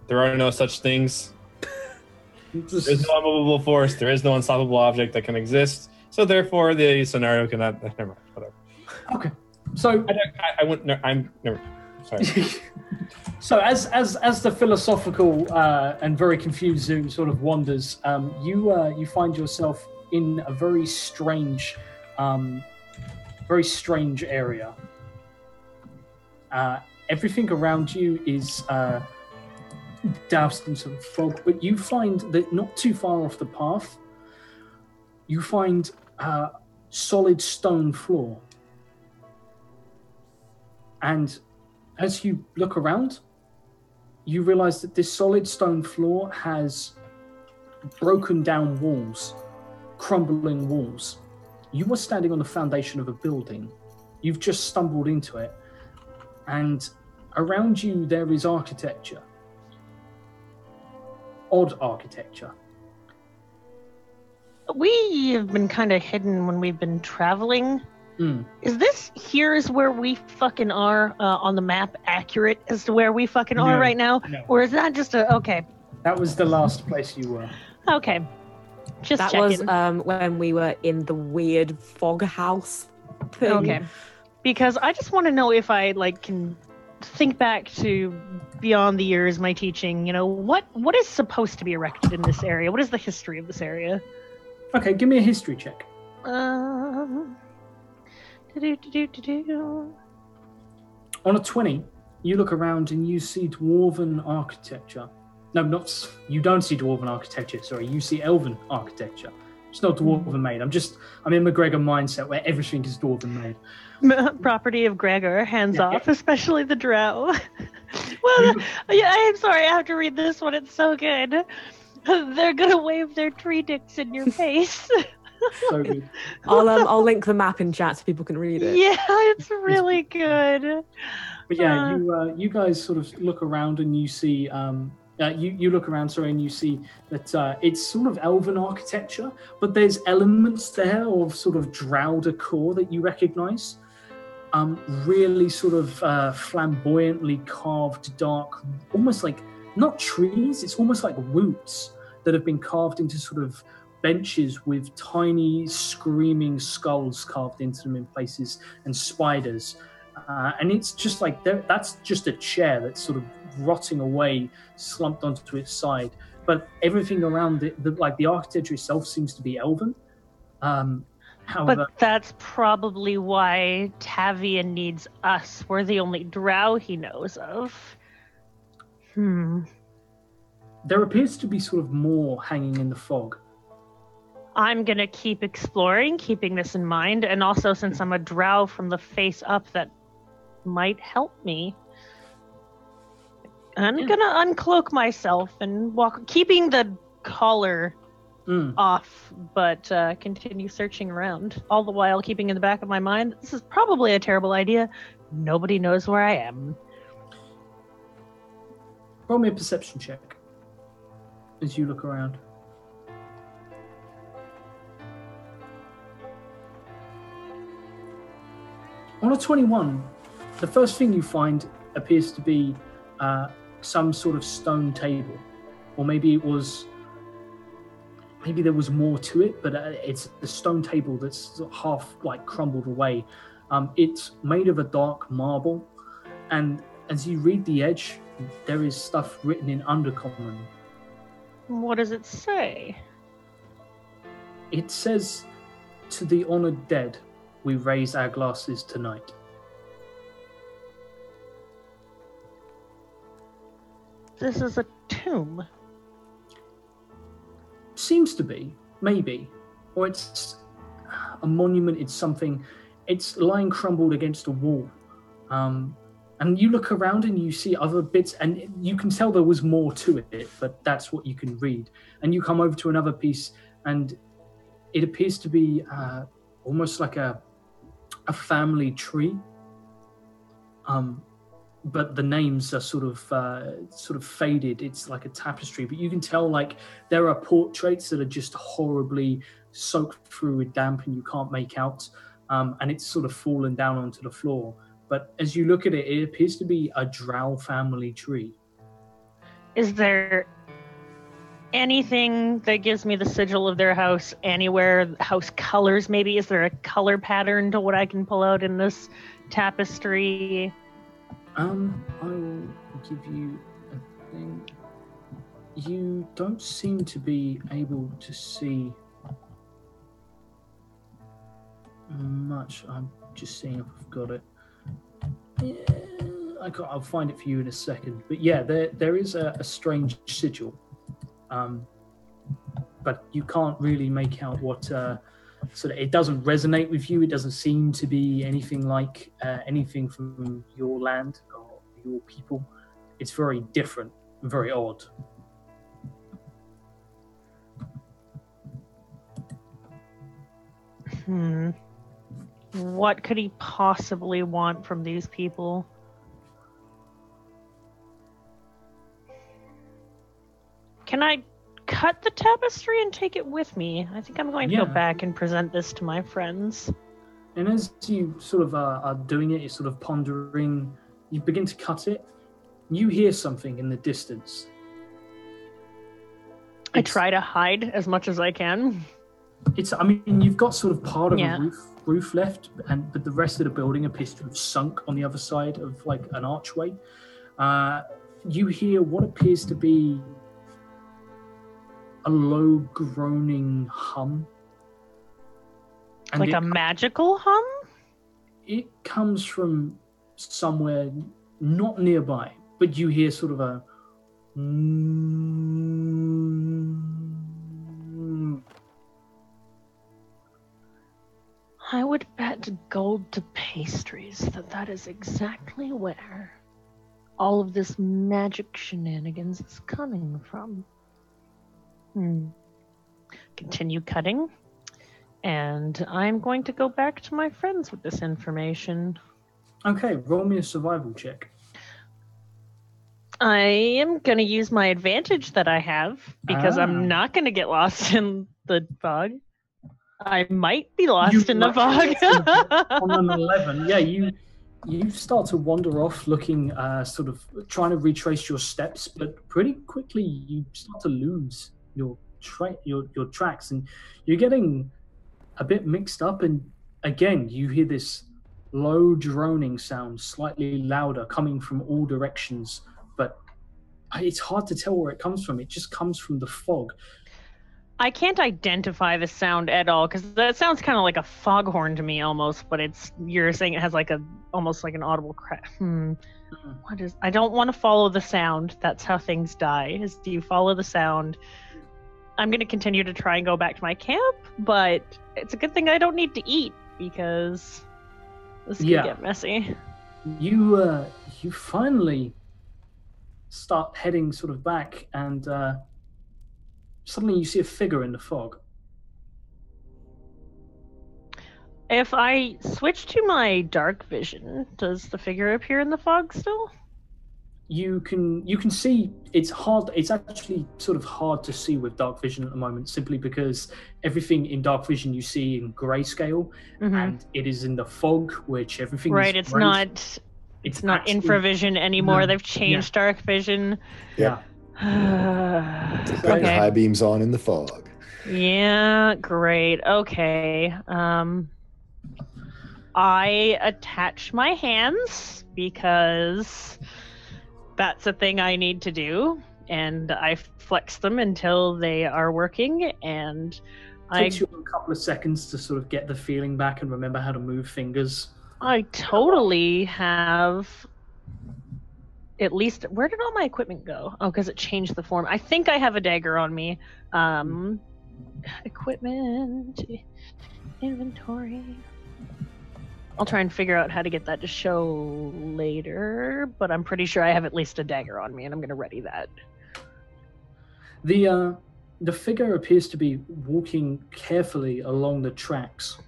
There are no such things. There's no unmovable force. There is no unstoppable object that can exist. So therefore, the scenario cannot. Never mind. Whatever.
Okay. So
I wouldn't. No, I'm never. Sorry.
So as the philosophical and very confused Zoom sort of wanders, you find yourself in a very strange area. Everything around you is doused in some fog, but you find that not too far off the path, you find a solid stone floor. And as you look around, you realize that this solid stone floor has broken down walls, crumbling walls. You were standing on the foundation of a building. You've just stumbled into it. And around you, there is architecture. Odd architecture.
We have been kind of hidden when we've been traveling. Is this where we fucking are on the map accurate as to where we fucking are right now?
No.
Or is that just okay?
That was the last place you were.
Okay. Just
That
checking.
was when we were in the weird fog house thing.
Okay. Because I just want to know if I can think back to beyond the years my teaching, what is supposed to be erected in this area? What is the history of this area?
Okay, give me a history check. On a 20, you look around and you see dwarven architecture. No, you don't see dwarven architecture, sorry, you see elven architecture. It's not dwarven made. I'm in McGregor mindset where everything is dwarven made.
Property of Gregor, hands off, especially the drow. Well, yeah, I'm sorry, I have to read this one, it's so good. They're gonna wave their tree dicks in your face.
So good.
I'll link the map in chat so people can read it.
Yeah, it's really good.
But yeah, you guys sort of look around and you see you look around, and you see that it's sort of elven architecture, but there's elements there of sort of drow decor that you recognize. Really sort of flamboyantly carved dark, almost like not trees, it's almost like roots that have been carved into sort of benches with tiny screaming skulls carved into them in places, and spiders. And it's just like that's just a chair that's sort of rotting away, slumped onto its side. But everything around it, the architecture itself, seems to be elven. However,
but that's probably why Tavian needs us. We're the only drow he knows of.
There appears to be sort of more hanging in the fog.
I'm gonna keep exploring, keeping this in mind, and also since I'm a drow from the face up, that might help me. I'm gonna uncloak myself and walk, keeping the collar off, but continue searching around, all the while keeping in the back of my mind, this is probably a terrible idea. Nobody knows where I am.
Roll me a perception check as you look around. On a 21, the first thing you find appears to be some sort of stone table, or maybe there was more to it, but it's the stone table that's half crumbled away. It's made of a dark marble, and as you read the edge, there is stuff written in Undercommon.
What does it say?
It says, "To the honored dead, we raise our glasses tonight."
This is a tomb.
Seems to be, maybe. Or it's a monument, it's something. It's lying crumbled against a wall. And you look around and you see other bits, and you can tell there was more to it, but that's what you can read. And you come over to another piece, and it appears to be almost like a family tree. But the names are sort of faded. It's like a tapestry, but you can tell there are portraits that are just horribly soaked through with damp, and you can't make out. And it's sort of fallen down onto the floor. But as you look at it, it appears to be a drow family tree.
Is there anything that gives me the sigil of their house anywhere? House colors, maybe? Is there a color pattern to what I can pull out in this tapestry?
I will give you a thing. You don't seem to be able to see much. I'm just seeing if I've got it. Yeah, I'll find it for you in a second. But yeah, there is a strange sigil. But you can't really make out what sort of, it doesn't resonate with you. It doesn't seem to be anything like anything from your land or your people. It's very different, very odd.
What could he possibly want from these people? Can I cut the tapestry and take it with me? I think I'm going to go back and present this to my friends.
And as you sort of are doing it, you're sort of pondering, you begin to cut it, you hear something in the distance.
I try to hide as much as I can.
I mean, you've got sort of part of a roof left, but the rest of the building appears to have sunk on the other side of like an archway. You hear what appears to be a low groaning hum. And
like a magical hum?
It comes from somewhere not nearby, but you hear sort of a
I would bet gold to pastries that is exactly where all of this magic shenanigans is coming from. Continue cutting, and I'm going to go back to my friends with this information.
Okay, roll me a survival check.
I am going to use my advantage that I have, because I'm not going to get lost in the fog. I might be lost in the fog.
On an 11, yeah, you start to wander off, looking, sort of trying to retrace your steps, but pretty quickly you start to lose your tracks, and you're getting a bit mixed up. And again, you hear this low droning sound, slightly louder, coming from all directions, but it's hard to tell where it comes from. It just comes from the fog.
I can't identify the sound at all, because that sounds kind of like a foghorn to me almost, but you're saying it has like almost like an audible crack. I don't want to follow the sound. That's how things die, is you follow the sound. I'm going to continue to try and go back to my camp, but it's a good thing I don't need to eat, because this could get messy.
You finally start heading sort of back, and suddenly you see a figure in the fog.
If I switch to my dark vision, does the figure appear in the fog still?
You can see. It's hard. It's actually sort of hard to see with dark vision at the moment, simply because everything in dark vision you see in grayscale, and it is in the fog, which everything
right.
is
It's not infravision anymore. They've changed dark vision.
Yeah.
Okay.
High beams on in the fog.
Yeah, great. Okay. I attach my hands because that's a thing I need to do, and I flex them until they are working, and
it takes you a couple of seconds to sort of get the feeling back and remember how to move fingers.
I totally have. At least, where did all my equipment go? Oh, because it changed the form. I think I have a dagger on me. Equipment, inventory. I'll try and figure out how to get that to show later, but I'm pretty sure I have at least a dagger on me, and I'm going to ready that.
The figure appears to be walking carefully along the tracks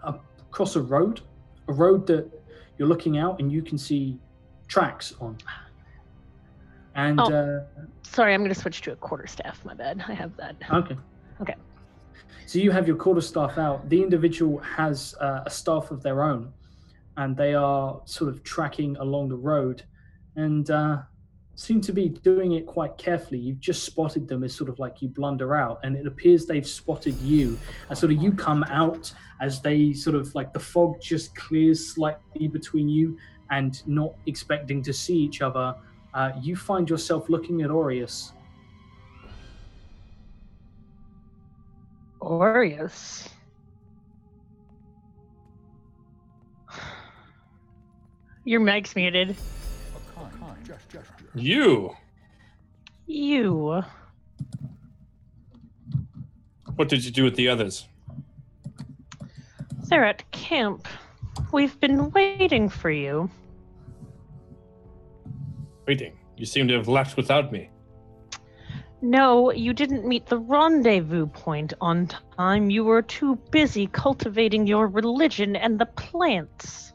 across a road that you're looking out and you can see tracks on. And
sorry, I'm going to switch to a quarterstaff. My bad. I have that.
Okay. So you have your quarterstaff out. The individual has a staff of their own, and they are sort of tracking along the road. And seem to be doing it quite carefully. You've just spotted them as sort of like you blunder out, and it appears they've spotted you. As sort of you come out, as they sort of like the fog just clears slightly between you, and not expecting to see each other, you find yourself looking at Aureus.
Aureus. Your mic's muted.
You. What did you do with the others?
They're at camp. We've been waiting for you.
Waiting. You seem to have left without me.
No, you didn't meet the rendezvous point on time. You were too busy cultivating your religion and the plants.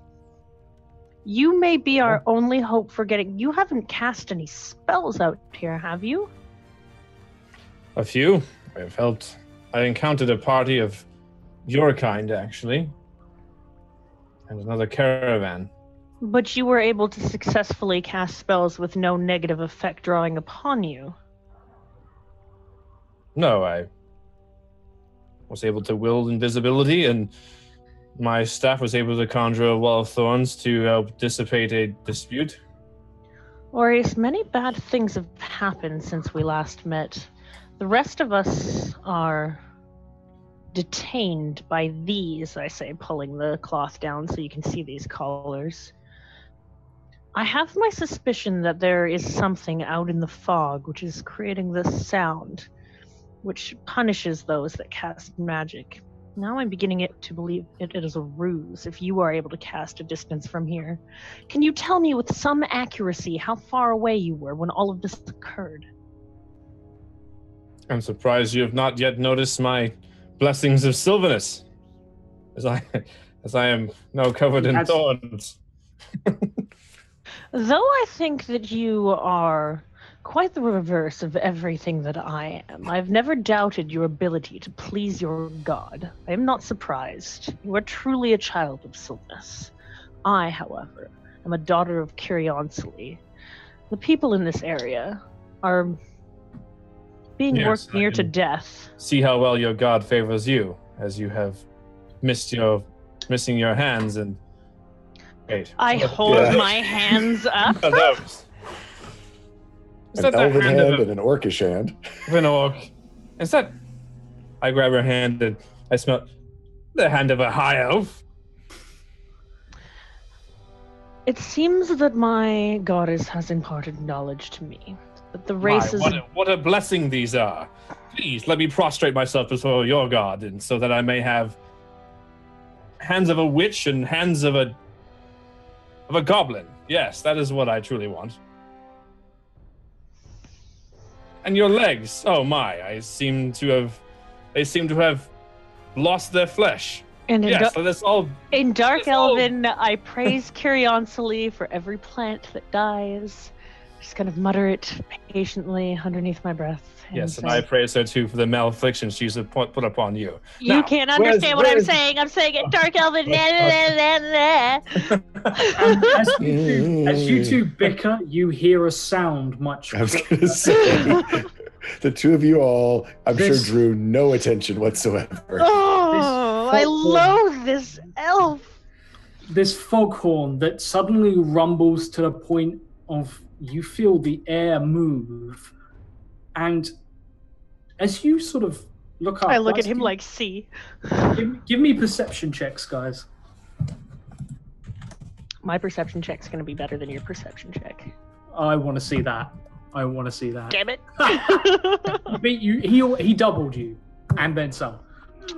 You may be our only hope for getting... You haven't cast any spells out here, have you?
A few. I've helped. I encountered a party of your kind, actually. And another caravan.
But you were able to successfully cast spells with no negative effect drawing upon you.
No, I was able to will invisibility, and my staff was able to conjure a wall of thorns to help dissipate a dispute.
Aureus, many bad things have happened since we last met. The rest of us are detained by these, I say, pulling the cloth down so you can see these collars. I have my suspicion that there is something out in the fog which is creating this sound, which punishes those that cast magic. Now I'm beginning to believe it is a ruse if you are able to cast a distance from here. Can you tell me with some accuracy how far away you were when all of this occurred?
I'm surprised you have not yet noticed my blessings of Sylvanus, as I am now covered in thorns.
Though I think that you are quite the reverse of everything that I am, I've never doubted your ability to please your god. I am not surprised. You are truly a child of Sylvanus. I, however, am a daughter of Curionsely. The people in this area are being worked near to death.
See how well your god favors you, as you have missing your hands and... Wait.
I hold my hands up.
Is
an
that
elven
hand
hand
of
and an orcish hand.
an orc? Is that... I grab her hand and I smell the hand of a high elf.
It seems that my goddess has imparted knowledge to me. But the races...
What a blessing these are. Please, let me prostrate myself before your god, and so that I may have hands of a witch and hands of a goblin. Yes, that is what I truly want. And your legs. Oh my, they seem to have lost their flesh.
And in Dark Elven, I praise Curionsely for every plant that dies. Just kind of mutter it patiently underneath my breath.
Yes, and I praise her too for the malaffliction she's put upon you.
You now, can't understand what I'm saying. I'm saying it Dark Elven.
As you two bicker, you hear a sound much.
I was going to say, the two of you all, I'm sure, drew no attention whatsoever.
Oh, I loathe this elf.
This foghorn that suddenly rumbles to the point of you feel the air move. And as you sort of look up...
I look at him like, see.
Give me perception checks, guys.
My perception check's going to be better than your perception check.
I want to see that.
Damn it.
He beat you. He doubled you. And then some.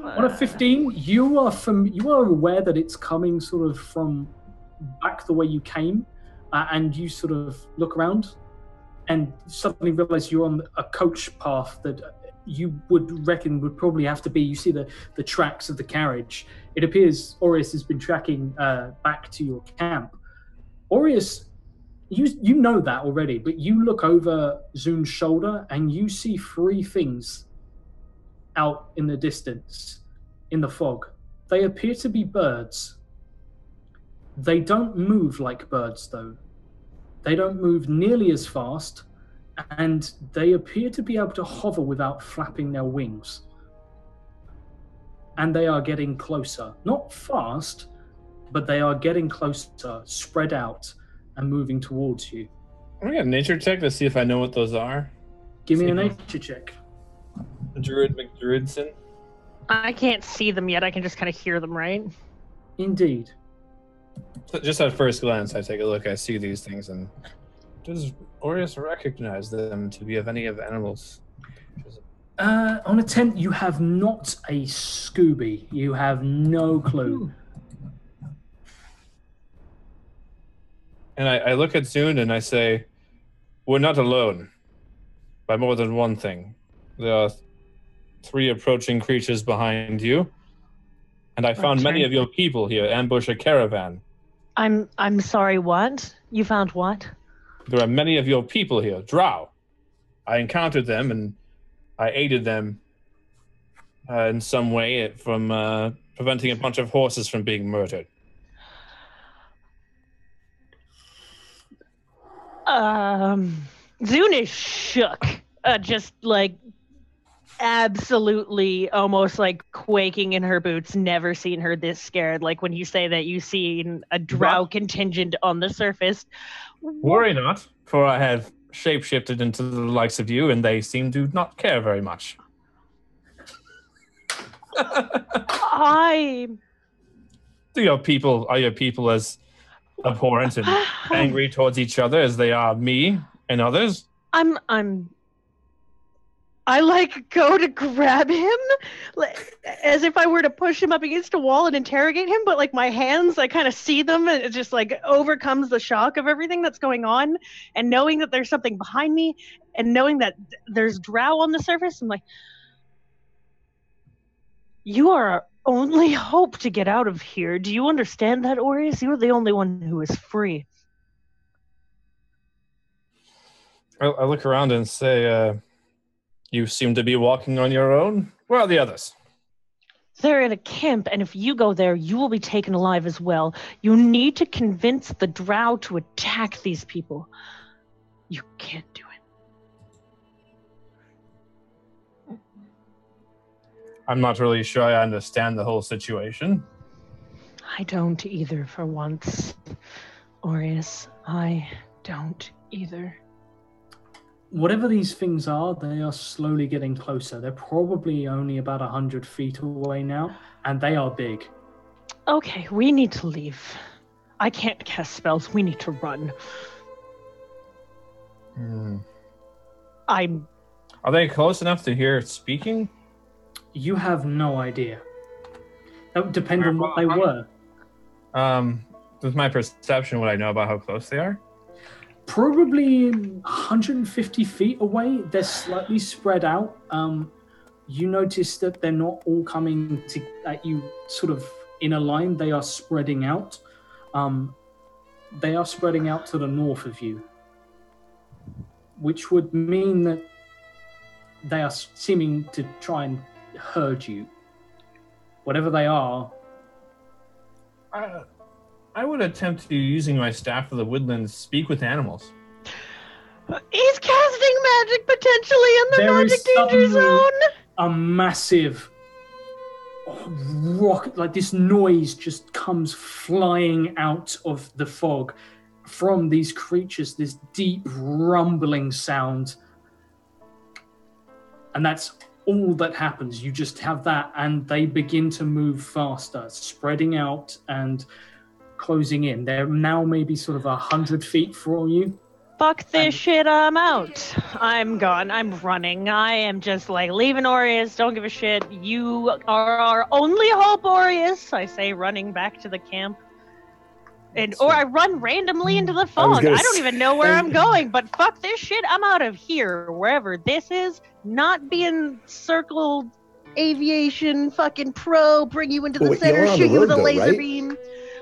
On a 15, you are aware that it's coming sort of from back the way you came. And you sort of look around and suddenly realize you're on a coach path that you would reckon would probably have to be, you see the tracks of the carriage. It appears Aureus has been tracking back to your camp. Aureus, you know that already, but you look over Zun's shoulder and you see three things out in the distance, in the fog. They appear to be birds. They don't move like birds, though. They don't move nearly as fast, and they appear to be able to hover without flapping their wings. And they are getting closer. Not fast, but they are getting closer, spread out, and moving towards you.
I'm gonna get a nature check to see if I know what those are.
Give me a nature check.
Druid McDruidson.
I can't see them yet. I can just kind of hear them, right?
Indeed.
So just at first glance, I take a look. I see these things, and does Aureus recognize them to be of any of the animals?
On a 10, you have not a Scooby. You have no clue.
And I look at Zune and I say, we're not alone by more than one thing. There are 3 approaching creatures behind you, and I found many of your people here ambush a caravan.
I'm sorry, what? You found what?
There are many of your people here, drow. I encountered them and I aided them in some way from preventing a bunch of horses from being murdered.
Zune is shook. Just like absolutely almost like quaking in her boots. Never seen her this scared. Like when you say that you seen a drow contingent on the surface.
Worry not, for I have shapeshifted into the likes of you, and they seem to not care very much.
Are
your people as abhorrent and angry towards each other as they are me and others?
I like go to grab him as if I were to push him up against a wall and interrogate him, but like my hands, I kind of see them and it just like overcomes the shock of everything that's going on, and knowing that there's something behind me and knowing that there's drow on the surface. I'm like, you are our only hope to get out of here. Do you understand that, Aureus? You're the only one who is free.
I look around and say, you seem to be walking on your own. Where are the others?
They're in a camp, and if you go there, you will be taken alive as well. You need to convince the drow to attack these people. You can't do it.
I'm not really sure I understand the whole situation.
I don't either, for once. Aureus, I don't either.
Whatever these things are, they are slowly getting closer. They're probably only about 100 feet away now, and they are big.
Okay, we need to leave. I can't cast spells. We need to run.
Are they close enough to hear speaking?
You have no idea. That would depend on what they were.
With my perception, would I know about how close they are?
Probably 150 feet away. They're slightly spread out. You notice that they're not all coming at you sort of in a line. They are spreading out. They are spreading out to the north of you, which would mean that they are seeming to try and herd you. Whatever they are.
I would attempt to, using my staff of the woodlands, speak with animals.
He's casting magic potentially in the magic danger zone.
A massive rock, like this noise just comes flying out of the fog from these creatures, this deep rumbling sound. And that's all that happens. You just have that, and they begin to move faster, spreading out and closing in. They're now maybe sort of 100 feet from you.
Fuck this shit, I'm out. I'm gone. I'm running. I am just like leaving Aureus. Don't give a shit. You are our only hope, Aureus. I say, running back to the camp. Or I run randomly into the fog. I don't even know where I'm going, but fuck this shit. I'm out of here. Wherever this is, not being circled aviation fucking pro, bring you into the center, shoot you with a laser beam.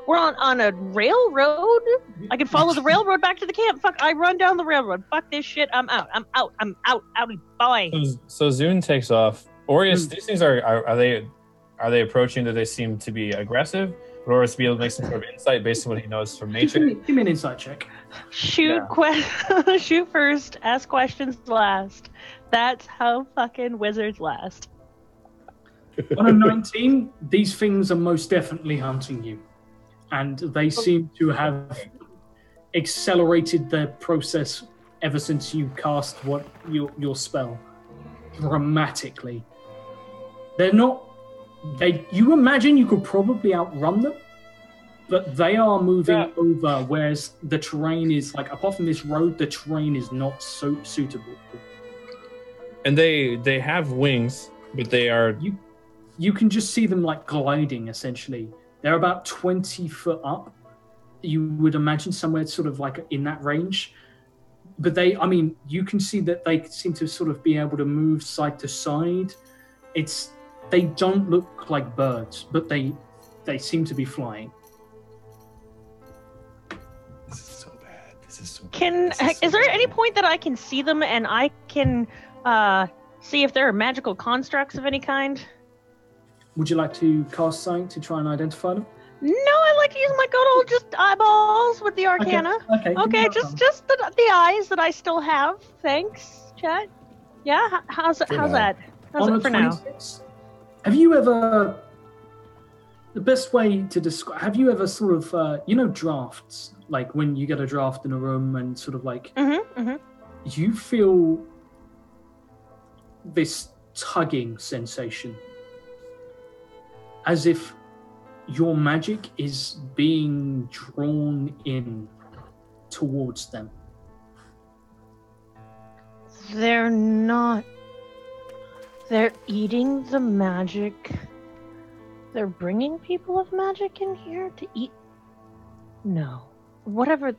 We're on a railroad. I can follow the railroad back to the camp. Fuck, I run down the railroad. Fuck this shit. I'm out. Outie, bye.
So Zune takes off. Aureus, these things are they approaching? Do they seem to be aggressive, Horace be able to make some sort of insight based on what he knows from
Give
nature?
me an insight check.
Shoot, shoot first, ask questions last. That's how fucking wizards last.
On a 19, these things are most definitely hunting you. And they seem to have accelerated the process ever since you cast your spell dramatically. They're not... You imagine you could probably outrun them, but they are moving over, whereas the terrain is, like, apart from this road, the terrain is not so suitable.
And they have wings, but they are...
You can just see them, like, gliding, essentially. They're about 20 foot up. You would imagine somewhere sort of, like, in that range. But you can see that they seem to sort of be able to move side to side. They don't look like birds, but they seem to be flying.
This is so bad. This is so bad.
Is there any point that I can see them and I can see if there are magical constructs of any kind?
Would you like to cast something to try and identify them?
No, I like to use my good old just eyeballs with the arcana.
Okay,
just the eyes that I still have. Thanks, chat. Yeah, how's that? How's
On
it
a
for now?
26, have you ever... The best way to describe... Have you ever sort of... drafts? Like when you get a draft in a room and sort of like... You feel this tugging sensation. As if your magic is being drawn in towards them.
They're not. They're eating the magic. They're bringing people of magic in here to eat. No. Whatever.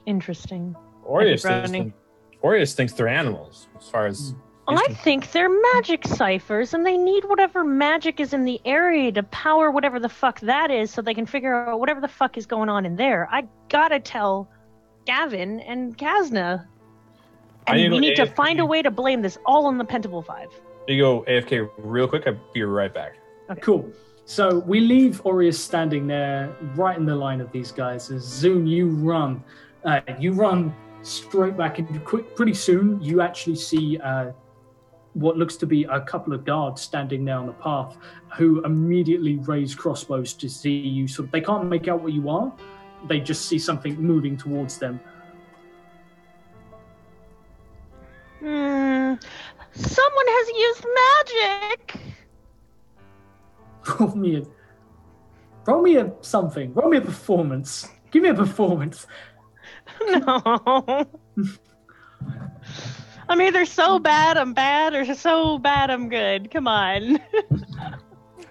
Interesting.
Aureus thinks they're animals, as far as...
I think they're magic ciphers, and they need whatever magic is in the area to power whatever the fuck that is, so they can figure out whatever the fuck is going on in there. I gotta tell Gavin and Kazna, and we need to find a way to blame this all on the Pentable Five.
You go AFK real quick. I'll be right back.
Okay. Cool. So we leave Aureus standing there, right in the line of these guys. As Zune, you run straight back, and pretty soon you actually see what looks to be a couple of guards standing there on the path, who immediately raise crossbows to see you. So they can't make out what you are. They just see something moving towards them.
Someone has used magic.
Roll me a something. Roll me a performance. Give me a performance.
No. I'm either so bad I'm bad or so bad I'm good. Come on.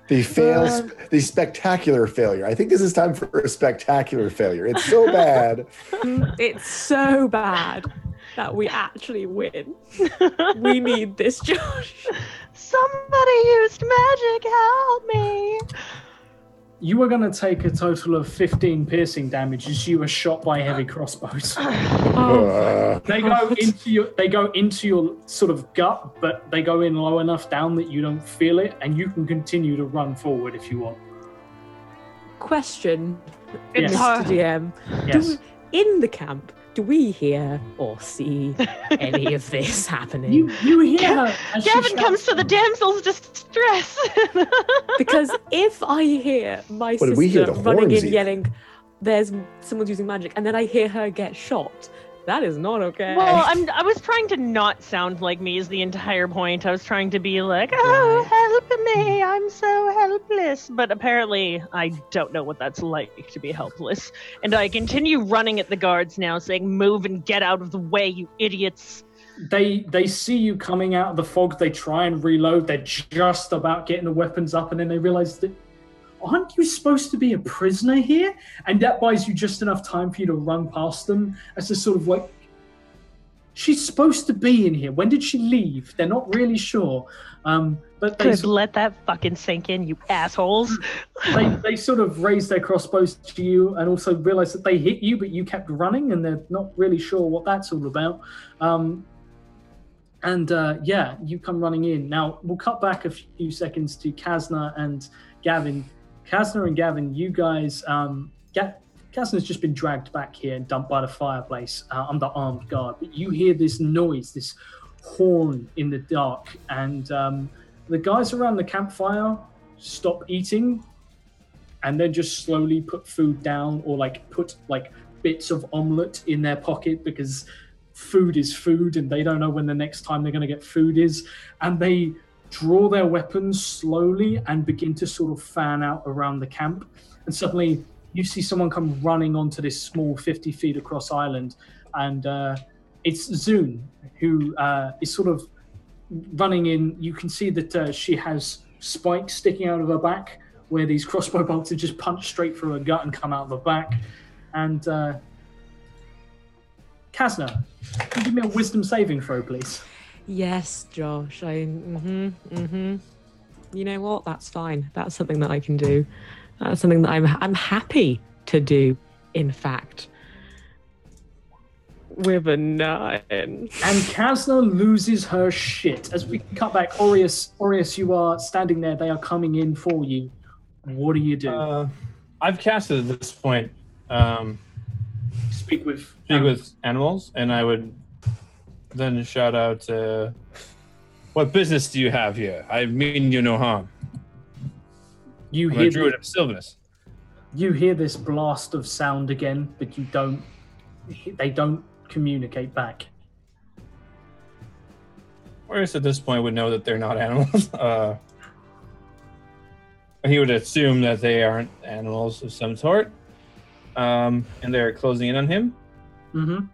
The spectacular failure. I think this is time for a spectacular failure. It's so bad.
It's so bad that we actually win. We need this, Josh.
Somebody used magic. Help me.
You are going to take a total of 15 piercing damage as you are shot by heavy crossbows. They go into your sort of gut, but they go in low enough down that you don't feel it, and you can continue to run forward if you want.
Question,
Yes.
Mr. GM.
Yes.
In the camp, do we hear or see any of this happening?
You hear her as she
Gavin
shouts-
comes to the damsel's distress.
Because if I hear my
What, did we hear
sister
the
running
horns
in
even?
yelling, there's someone's using magic, and then I hear her get shot, that is not okay.
Well, I was trying to not sound like me is the entire point. I was trying to be like, oh, help me, I'm so helpless. But apparently, I don't know what that's like to be helpless. And I continue running at the guards now, saying, move and get out of the way, you idiots.
They see you coming out of the fog. They try and reload. They're just about getting the weapons up, and then they realize that, aren't you supposed to be a prisoner here? And that buys you just enough time for you to run past them as a sort of like, she's supposed to be in here. When did she leave? They're not really sure. But they
Could let that fucking sink in, you assholes.
they sort of raise their crossbows to you and also realize that they hit you, but you kept running, and they're not really sure what that's all about. You come running in. Now, we'll cut back a few seconds to Kazna and Gavin, Kasner and Gavin, you guys, Kasner's just been dragged back here and dumped by the fireplace under armed guard. But you hear this noise, this horn in the dark, and the guys around the campfire stop eating and then just slowly put food down, or put bits of omelet in their pocket, because food is food and they don't know when the next time they're going to get food is. And they draw their weapons slowly and begin to sort of fan out around the camp. And suddenly you see someone come running onto this small 50 feet across island, and it's Zune, who is sort of running in. You can see that she has spikes sticking out of her back, where these crossbow bolts have just punched straight through her gut and come out of her back. And Kasner, can you give me a wisdom saving throw, please?
Yes, Josh. You know what? That's fine. That's something that I can do. That's something that I'm happy to do, in fact. With a 9.
And Kasner loses her shit. As we cut back, Aureus, you are standing there. They are coming in for you. What do you do?
I've casted at this point.
Speak with
animals, and I would then shout out, "What business do you have here? I mean you no harm."
You
I'm
hear
a druid of Sylvanus.
You hear this blast of sound again, but they don't communicate back.
Whereas at this point would know that they're not animals. He would assume that they aren't animals of some sort. And they're closing in on him.
Mm-hmm.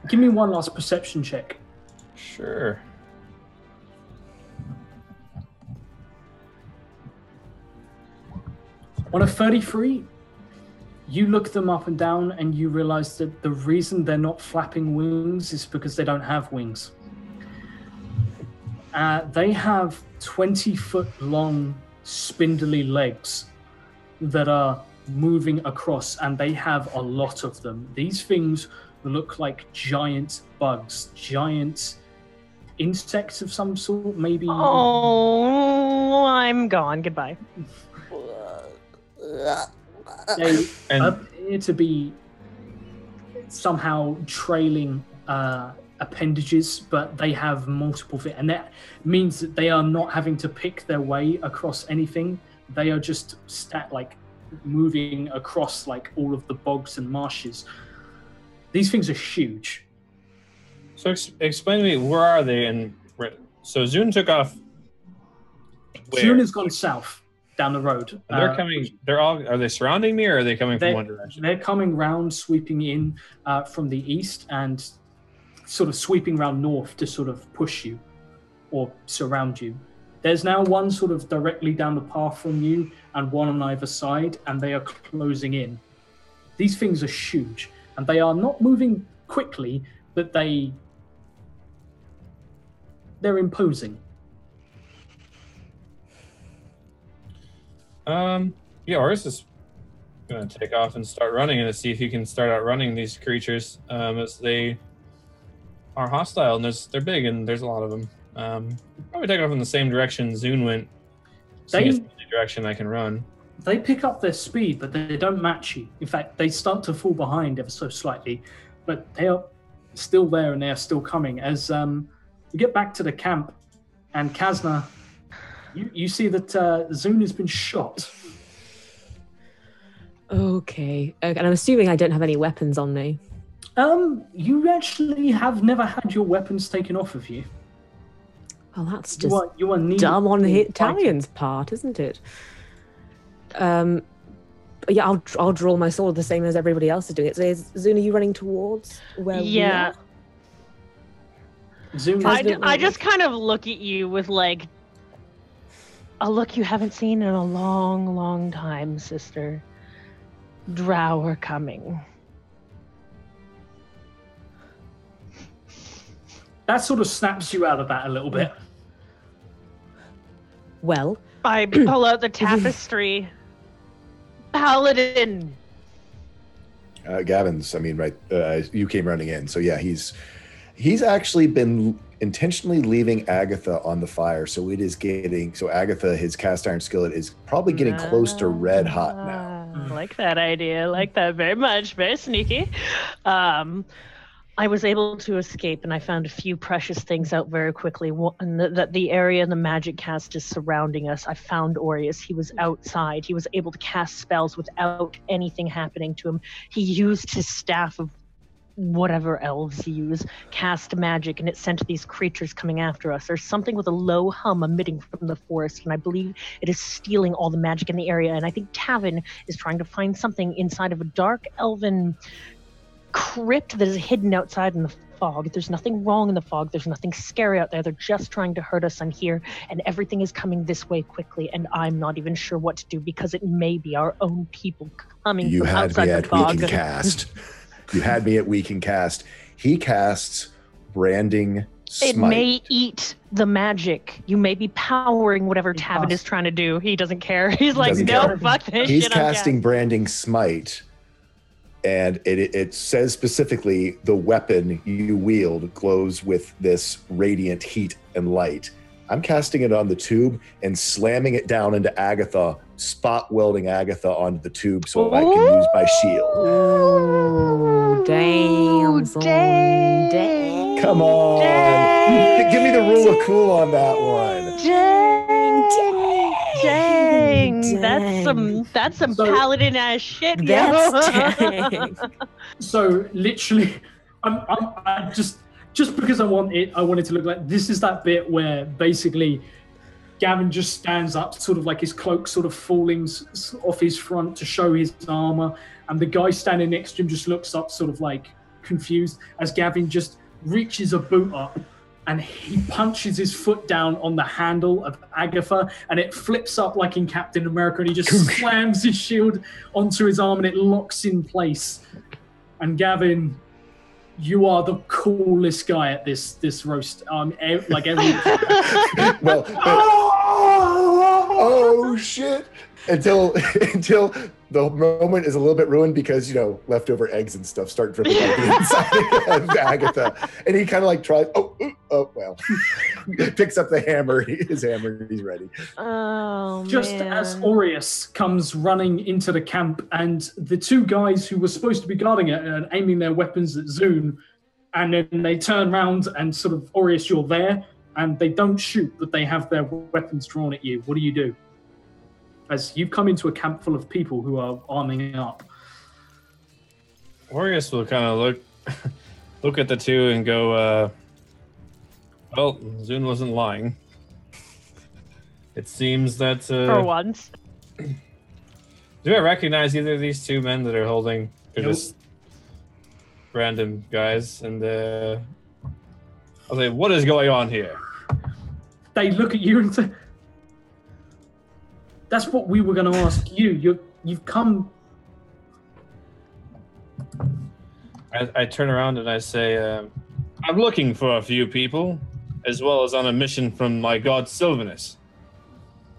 Give me one last perception check.
Sure.
On a 33, you look them up and down and you realize that the reason they're not flapping wings is because they don't have wings. They have 20-foot long spindly legs that are moving across, and they have a lot of them. These things look like giant bugs, giant insects of some sort, maybe.
Oh, I'm gone. Goodbye.
They appear to be somehow trailing appendages, but they have multiple feet, and that means that they are not having to pick their way across anything. They are just moving across all of the bogs and marshes. These things are huge.
So explain to me, where are they? So Zune took off. Where?
Zune has gone south down the road.
And they're coming. Are they surrounding me, or are they coming from one direction?
They're coming round, sweeping in from the east, and sort of sweeping round north to sort of push you or surround you. There's now one sort of directly down the path from you and one on either side, and they are closing in. These things are huge, and they are not moving quickly, but they're imposing.
Oris is going to take off and start running, and to see if he can start outrunning these creatures, as they are hostile, and they're big, and there's a lot of them. Probably take off in the same direction Zune went. It's the only direction I can run.
They pick up their speed, but they don't match you. In fact, they start to fall behind ever so slightly, but they are still there, and they are still coming. As we get back to the camp, and Kasner, you see that Zune has been shot.
Okay, and I'm assuming I don't have any weapons on me.
You actually have never had your weapons taken off of you.
Well, that's just
you are
dumb on the Italian's part, isn't it? But yeah, I'll draw my sword the same as everybody else is doing it. So Zune, are you running towards where we are?
Zune,
I just kind of look at you with a look you haven't seen in a long, long time, sister. Drow are coming.
That sort of snaps you out of that a little bit.
Well,
I pull out the tapestry. Paladin.
Gavin's, you came running in. So yeah, he's actually been intentionally leaving Agatha on the fire. So it is getting, so Agatha, his cast iron skillet is probably getting close to red hot now.
I like that idea. I like that very much. Very sneaky. I was able to escape, and I found a few precious things out very quickly. That the area the magic cast is surrounding us. I found Aureus. He was outside. He was able to cast spells without anything happening to him. He used his staff of whatever elves he used, cast magic, and it sent these creatures coming after us. There's something with a low hum emitting from the forest, and I believe it is stealing all the magic in the area. And I think Tavin is trying to find something inside of a dark elven crypt that is hidden outside in the fog. There's nothing wrong in the fog. There's nothing scary out there. They're just trying to hurt us. I'm here, and everything is coming this way quickly, and I'm not even sure what to do because it may be our own people coming from outside the fog.
You had me at weak and cast. You had me at weak and cast. He casts branding smite.
It may eat the magic. You may be powering whatever Tavin is trying to do. He doesn't care. He's like, no, fuck this shit.
He's casting branding smite. And it says specifically the weapon you wield glows with this radiant heat and light. I'm casting it on the tube and slamming it down into Agatha, spot welding Agatha onto the tube so I can use my shield.
Ooh, damn. Dang.
Come on.
Dang.
Give me the rule of cool on that one.
Dang. That's some paladin ass shit.
That's
So literally, I just because I wanted to look like this is that bit where basically Gavin just stands up, sort of like his cloak sort of falling off his front to show his armor, and the guy standing next to him just looks up, sort of like confused, as Gavin just reaches a boot up and he punches his foot down on the handle of Agatha, and it flips up like in Captain America, and he just slams his shield onto his arm, and it locks in place. And Gavin, you are the coolest guy at this roast. Like everyone.
Well, oh shit! Until the moment is a little bit ruined because leftover eggs and stuff start dripping out the inside of Agatha, and he kind of like tries. Oh well, picks up the hammer. His hammer. He's ready.
Oh,
just
man.
as Aureus comes running into the camp, and the two guys who were supposed to be guarding it and aiming their weapons at Zune, and then they turn around and sort of, Aureus, you're there, and they don't shoot, but they have their weapons drawn at you. What do you do? As you've come into a camp full of people who are arming up.
Aureus will kind of look at the two and go, well, Zune wasn't lying. It seems that...
For once.
Do I recognize either of these two men that are holding? They're just random guys, and I'll say, what is going on here?
They look at you and say, that's what we were going to ask you. You've come...
I turn around and I say, I'm looking for a few people, as well as on a mission from my god Sylvanus.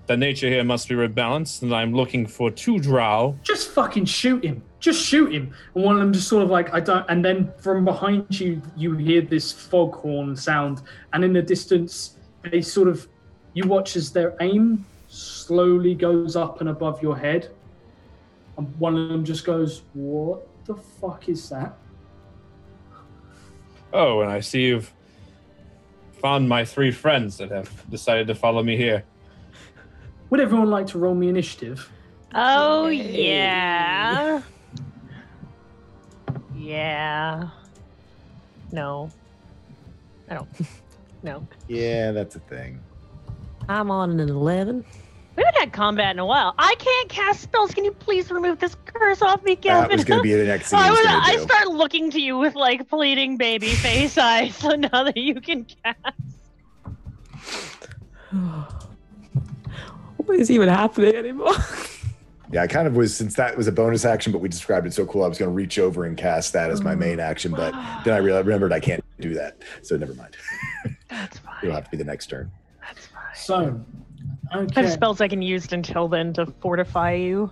The nature here must be rebalanced, and I'm looking for 2 drow.
Just fucking shoot him. Just shoot him. And one of them just sort of like, I don't... And then from behind you, you hear this foghorn sound. And in the distance, they sort of... You watch as their aim slowly goes up and above your head. And one of them just goes, what the fuck is that?
Oh, and I see you've found my 3 friends that have decided to follow me here.
Would everyone like to roll me initiative?
Oh, yeah. Yeah. No. I don't. No.
Yeah, that's a thing.
I'm on an 11.
We haven't had combat in a while. I can't cast spells. Can you please remove this curse off me, Gavin?
That was going to be the next thing
I start looking to you with like pleading baby face eyes. So now that you can cast.
What is even happening anymore?
Yeah, I kind of was, since that was a bonus action, but we described it so cool, I was going to reach over and cast that as my main action, but then I remembered I can't do that, so never mind.
That's fine.
It'll have to be the next turn.
That's fine.
So,
I
okay.
have spells I can use until then to fortify you.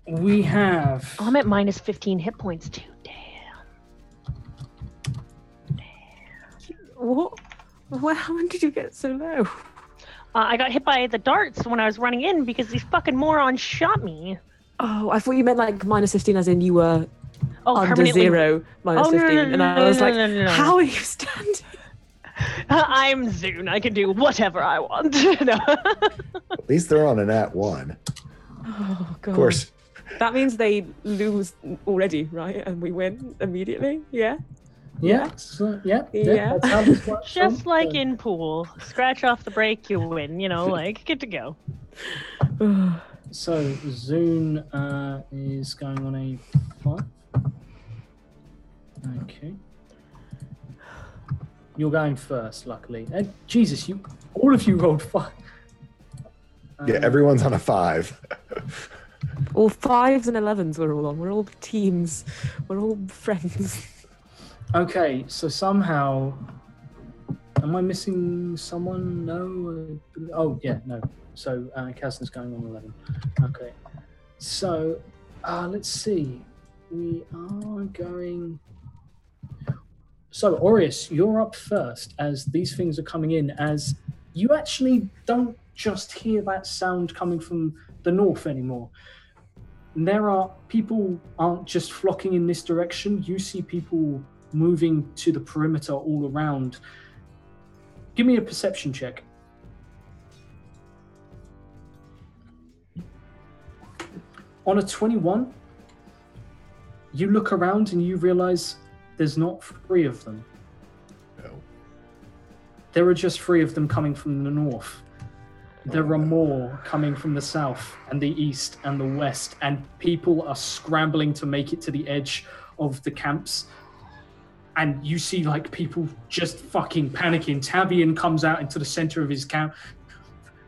We have...
Oh, I'm at minus 15 hit points too. Damn.
What? How did you get so low?
I got hit by the darts when I was running in because these fucking morons shot me.
Oh, I thought you meant like -15, as in you were under
permanently...
0 minus 15. And I was like, how are you standing?
I'm Zune. I can do whatever I want. No.
At least they're on an @1.
Oh, God.
Of course.
That means they lose already, right? And we win immediately? Yeah?
Yeah. So, yeah.
Yeah.
That's how this works.
Just like in pool. Scratch off the break, you win. You know, like, good to go.
So, Zune is going on a 5. Okay. You're going first, luckily. Jesus, all of you rolled 5.
Yeah, everyone's on a 5.
All 5s and 11s we're all on. We're all teams. We're all friends.
Okay, so somehow... Am I missing someone? No? Oh, yeah, no. So, Kasna's going on 11. Okay. So, let's see. We are going... So, Aureus, you're up first as these things are coming in, as you actually don't just hear that sound coming from the north anymore. People aren't just flocking in this direction. You see people moving to the perimeter all around. Give me a perception check. On a 21, you look around and you realize there's not 3 of them.
No.
There are just 3 of them coming from the north. There are more coming from the south and the east and the west, and people are scrambling to make it to the edge of the camps. And you see like people just fucking panicking. Tavian comes out into the center of his camp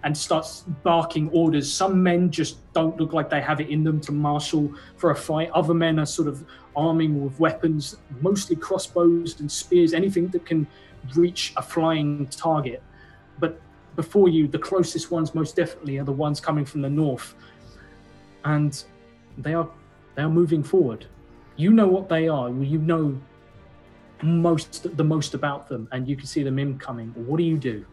and starts barking orders. Some men just don't look like they have it in them to marshal for a fight. Other men are sort of arming with weapons, mostly crossbows and spears, anything that can reach a flying target. But before you, the closest ones most definitely are the ones coming from the north. And they are moving forward. You know what they are. You know the most about them, and you can see them incoming. What do you do?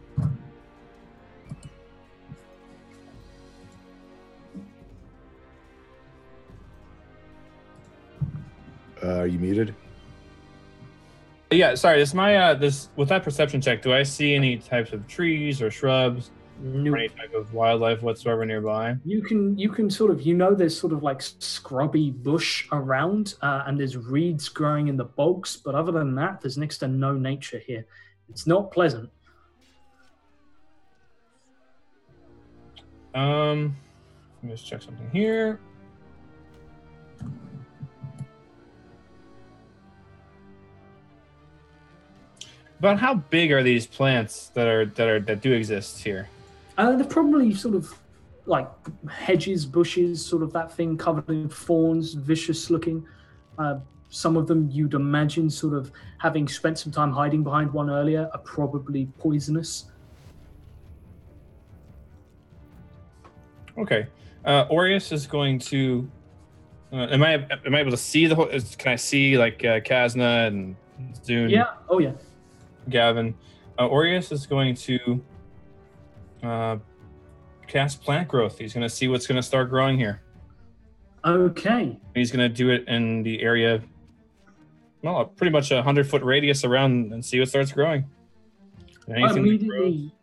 Are you muted?
Yeah, sorry. This my with that perception check. Do I see any types of trees or shrubs
No.
or any type of wildlife whatsoever nearby?
You can sort of, there's sort of like scrubby bush around, and there's reeds growing in the bogs, but other than that, there's next to no nature here. It's not pleasant.
Let me just check something here. About how big are these plants that do exist here?
They're probably sort of like hedges, bushes, sort of that thing covered in thorns, vicious looking. Some of them you'd imagine, sort of having spent some time hiding behind one earlier, are probably poisonous.
Okay. Aureus is going to... am I able to see the whole... Can I see like Kasna and Zune?
Yeah. Oh, yeah.
Gavin. Aureus is going to cast plant growth. He's going to see what's going to start growing here.
Okay.
He's going to do it in the area, well, pretty much 100-foot radius around, and see what starts growing.
Immediately,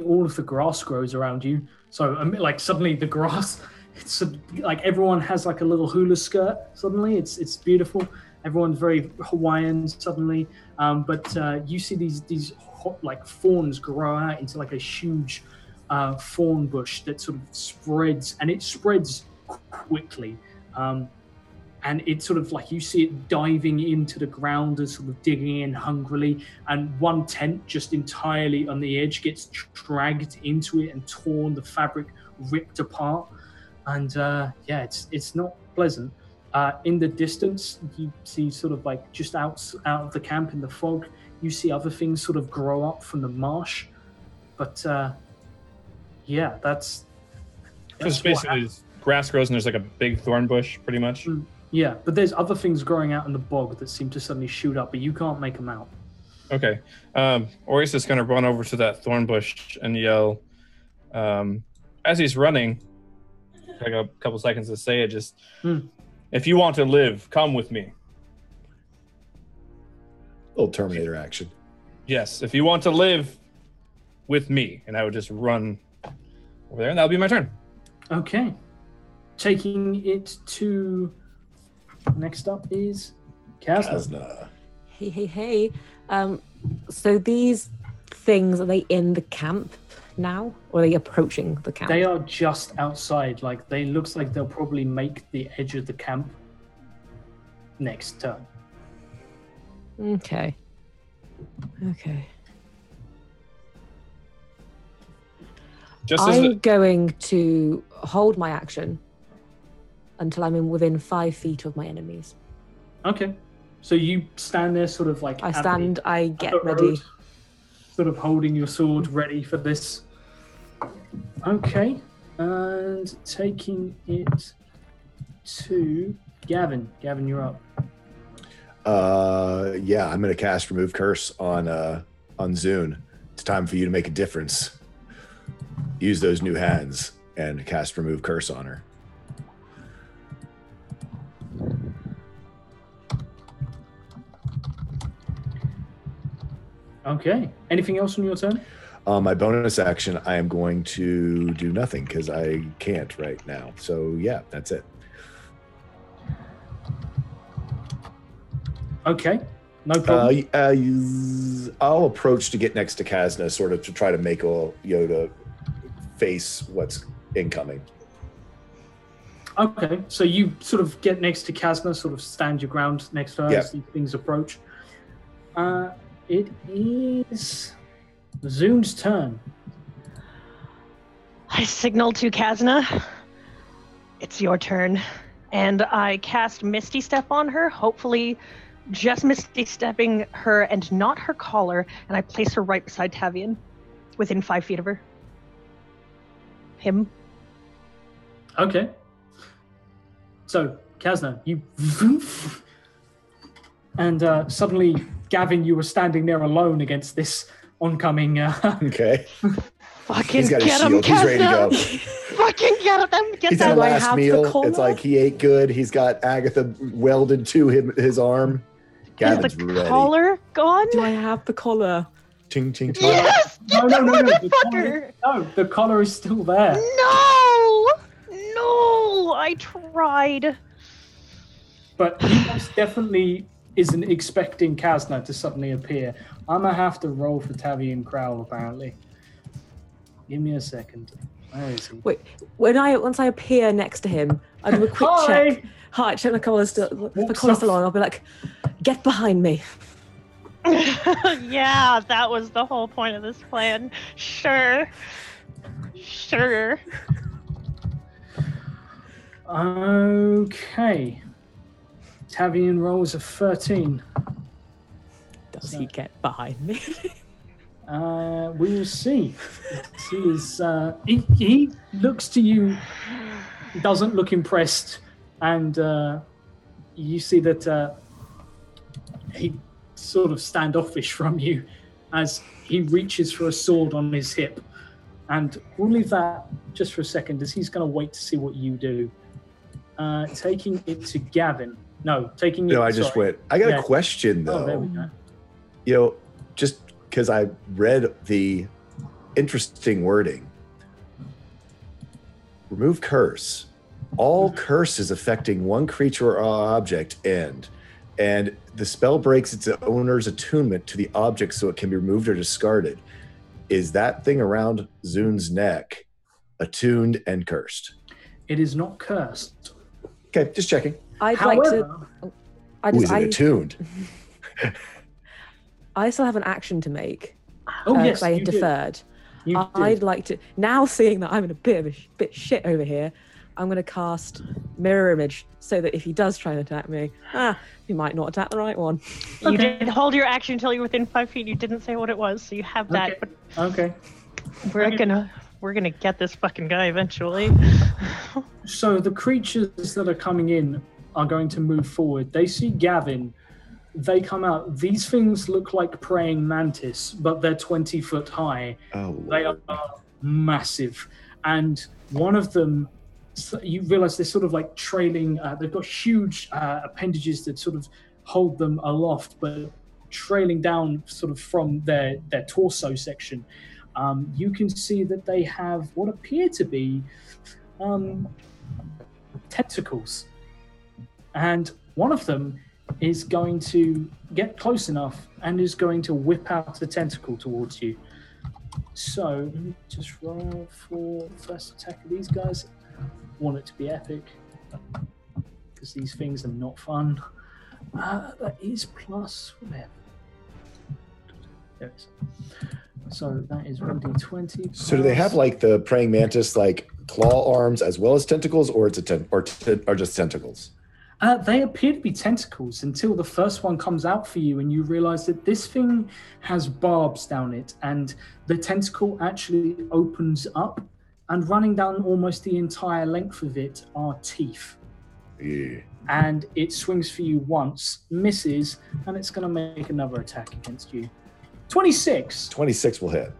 all of the grass grows around you. So, like, suddenly the grass, it's like everyone has like a little hula skirt. Suddenly, it's beautiful. Everyone's very Hawaiian suddenly, but you see these hot, like fawns grow out into like a huge fawn bush that sort of spreads, and it spreads quickly, and it's sort of like you see it diving into the ground and sort of digging in hungrily, and one tent just entirely on the edge gets dragged into it and torn, the fabric ripped apart, and it's not pleasant. In the distance, you see sort of like just out of the camp in the fog, you see other things sort of grow up from the marsh. But that's
basically grass grows and there's like a big thorn bush, pretty much.
Yeah, but there's other things growing out in the bog that seem to suddenly shoot up, but you can't make them out.
Okay. Orius is going to run over to that thorn bush and yell, as he's running, take a couple seconds to say it, just, if you want to live, come with me.
Little Terminator action.
Yes, if you want to live with me. And I would just run over there, and that'll be my turn.
Okay. Taking it to... Next up is Kazna.
Hey. So these things, are they in the camp now? Or are they approaching the camp?
They are just outside. Like, they looks like they'll probably make the edge of the camp next turn.
Okay. I'm going to hold my action until I'm within 5 feet of my enemies.
Okay. So you stand there sort of like...
I get ready.
Sort of holding your sword ready for this. Okay. And taking it to Gavin. Gavin, you're up.
Yeah, I'm going to cast Remove Curse on Zune. It's time for you to make a difference. Use those new hands and cast Remove Curse on her.
Okay. Anything else on your turn?
My bonus action, I am going to do nothing because I can't right now. So yeah, that's it.
Okay. No problem.
I'll approach to get next to Kazna, sort of to try to make to face what's incoming.
Okay, so you sort of get next to Kazna, sort of stand your ground next to her as these things approach. It is Zune's turn.
I signal to Kazna. It's your turn. And I cast Misty Step on her, hopefully just Misty Stepping her and not her collar, and I place her right beside Tavian, within 5 feet of her. Him.
Okay. So, Kazna, you... And suddenly, Gavin, you were standing there alone against this oncoming...
Okay.
Fucking
He's got
get
his
him,
shield. He's ready to go.
Fucking get them. Get
He's
that.
had a
Do I
last
have the
meal.
collar?
It's like he ate good. He's got Agatha welded to his arm. Gavin's
Is the
ready.
collar gone?
Do I have the collar?
Ting, ting, ting.
Yes!
No.
Motherfucker!
The collar is still there.
No, I tried.
But he most definitely isn't expecting Kazna to suddenly appear. I'm going to have to roll for Tavian Crowl, apparently. Give me a second. Where is he?
Wait, once I appear next to him, I do a quick check. Hi, check the collar's still. If the collar's still on, I'll be like, "Get behind me."
Yeah, that was the whole point of this plan. Sure.
Okay. Tavian rolls a 13.
Does he get behind me?
We will see. He looks to you, doesn't look impressed, and you see that he sort of standoffish from you as he reaches for a sword on his hip. And we'll leave that just for a second, as he's going to wait to see what you do. Taking it to Gavin. No, taking it...
No, I just went. I got a question, though.
Oh, there we go.
Just because I read the interesting wording. Remove curse. All curses affecting one creature or object end. And the spell breaks its owner's attunement to the object so it can be removed or discarded. Is that thing around Zune's neck attuned and cursed?
It is not cursed.
Okay, just checking.
However,
Is it attuned?
I still have an action to make.
Oh, yes,
I
you
deferred.
did.
I'd like to, now seeing that I'm in a bit shit over here, I'm going to cast Mirror Image so that if he does try and attack me, he might not attack the right one.
You did hold your action until you're within 5 feet. You didn't say what it was, so you have that.
Okay.
But
Okay.
we're gonna get this fucking guy eventually.
So the creatures that are coming in are going to move forward. They see Gavin they come out. These things look like praying mantis, but they're 20 foot high.
Oh,
They
Lord.
are massive. And one of them, you realize they're sort of like trailing, they've got huge appendages that sort of hold them aloft, but trailing down sort of from their torso section. You can see that they have what appear to be tentacles. And one of them is going to get close enough and is going to whip out the tentacle towards you. So, let me just roll for first attack of these guys. Want it to be epic, because these things are not fun. That is plus... There it is. So that is 1d20.
So do they have like the praying mantis like claw arms as well as tentacles, or it's or just tentacles?
They appear to be tentacles until the first one comes out for you, and you realize that this thing has barbs down it, and the tentacle actually opens up, and running down almost the entire length of it are teeth.
Yeah.
And it swings for you once, misses, and it's going to make another attack against you. 26.
26 will hit.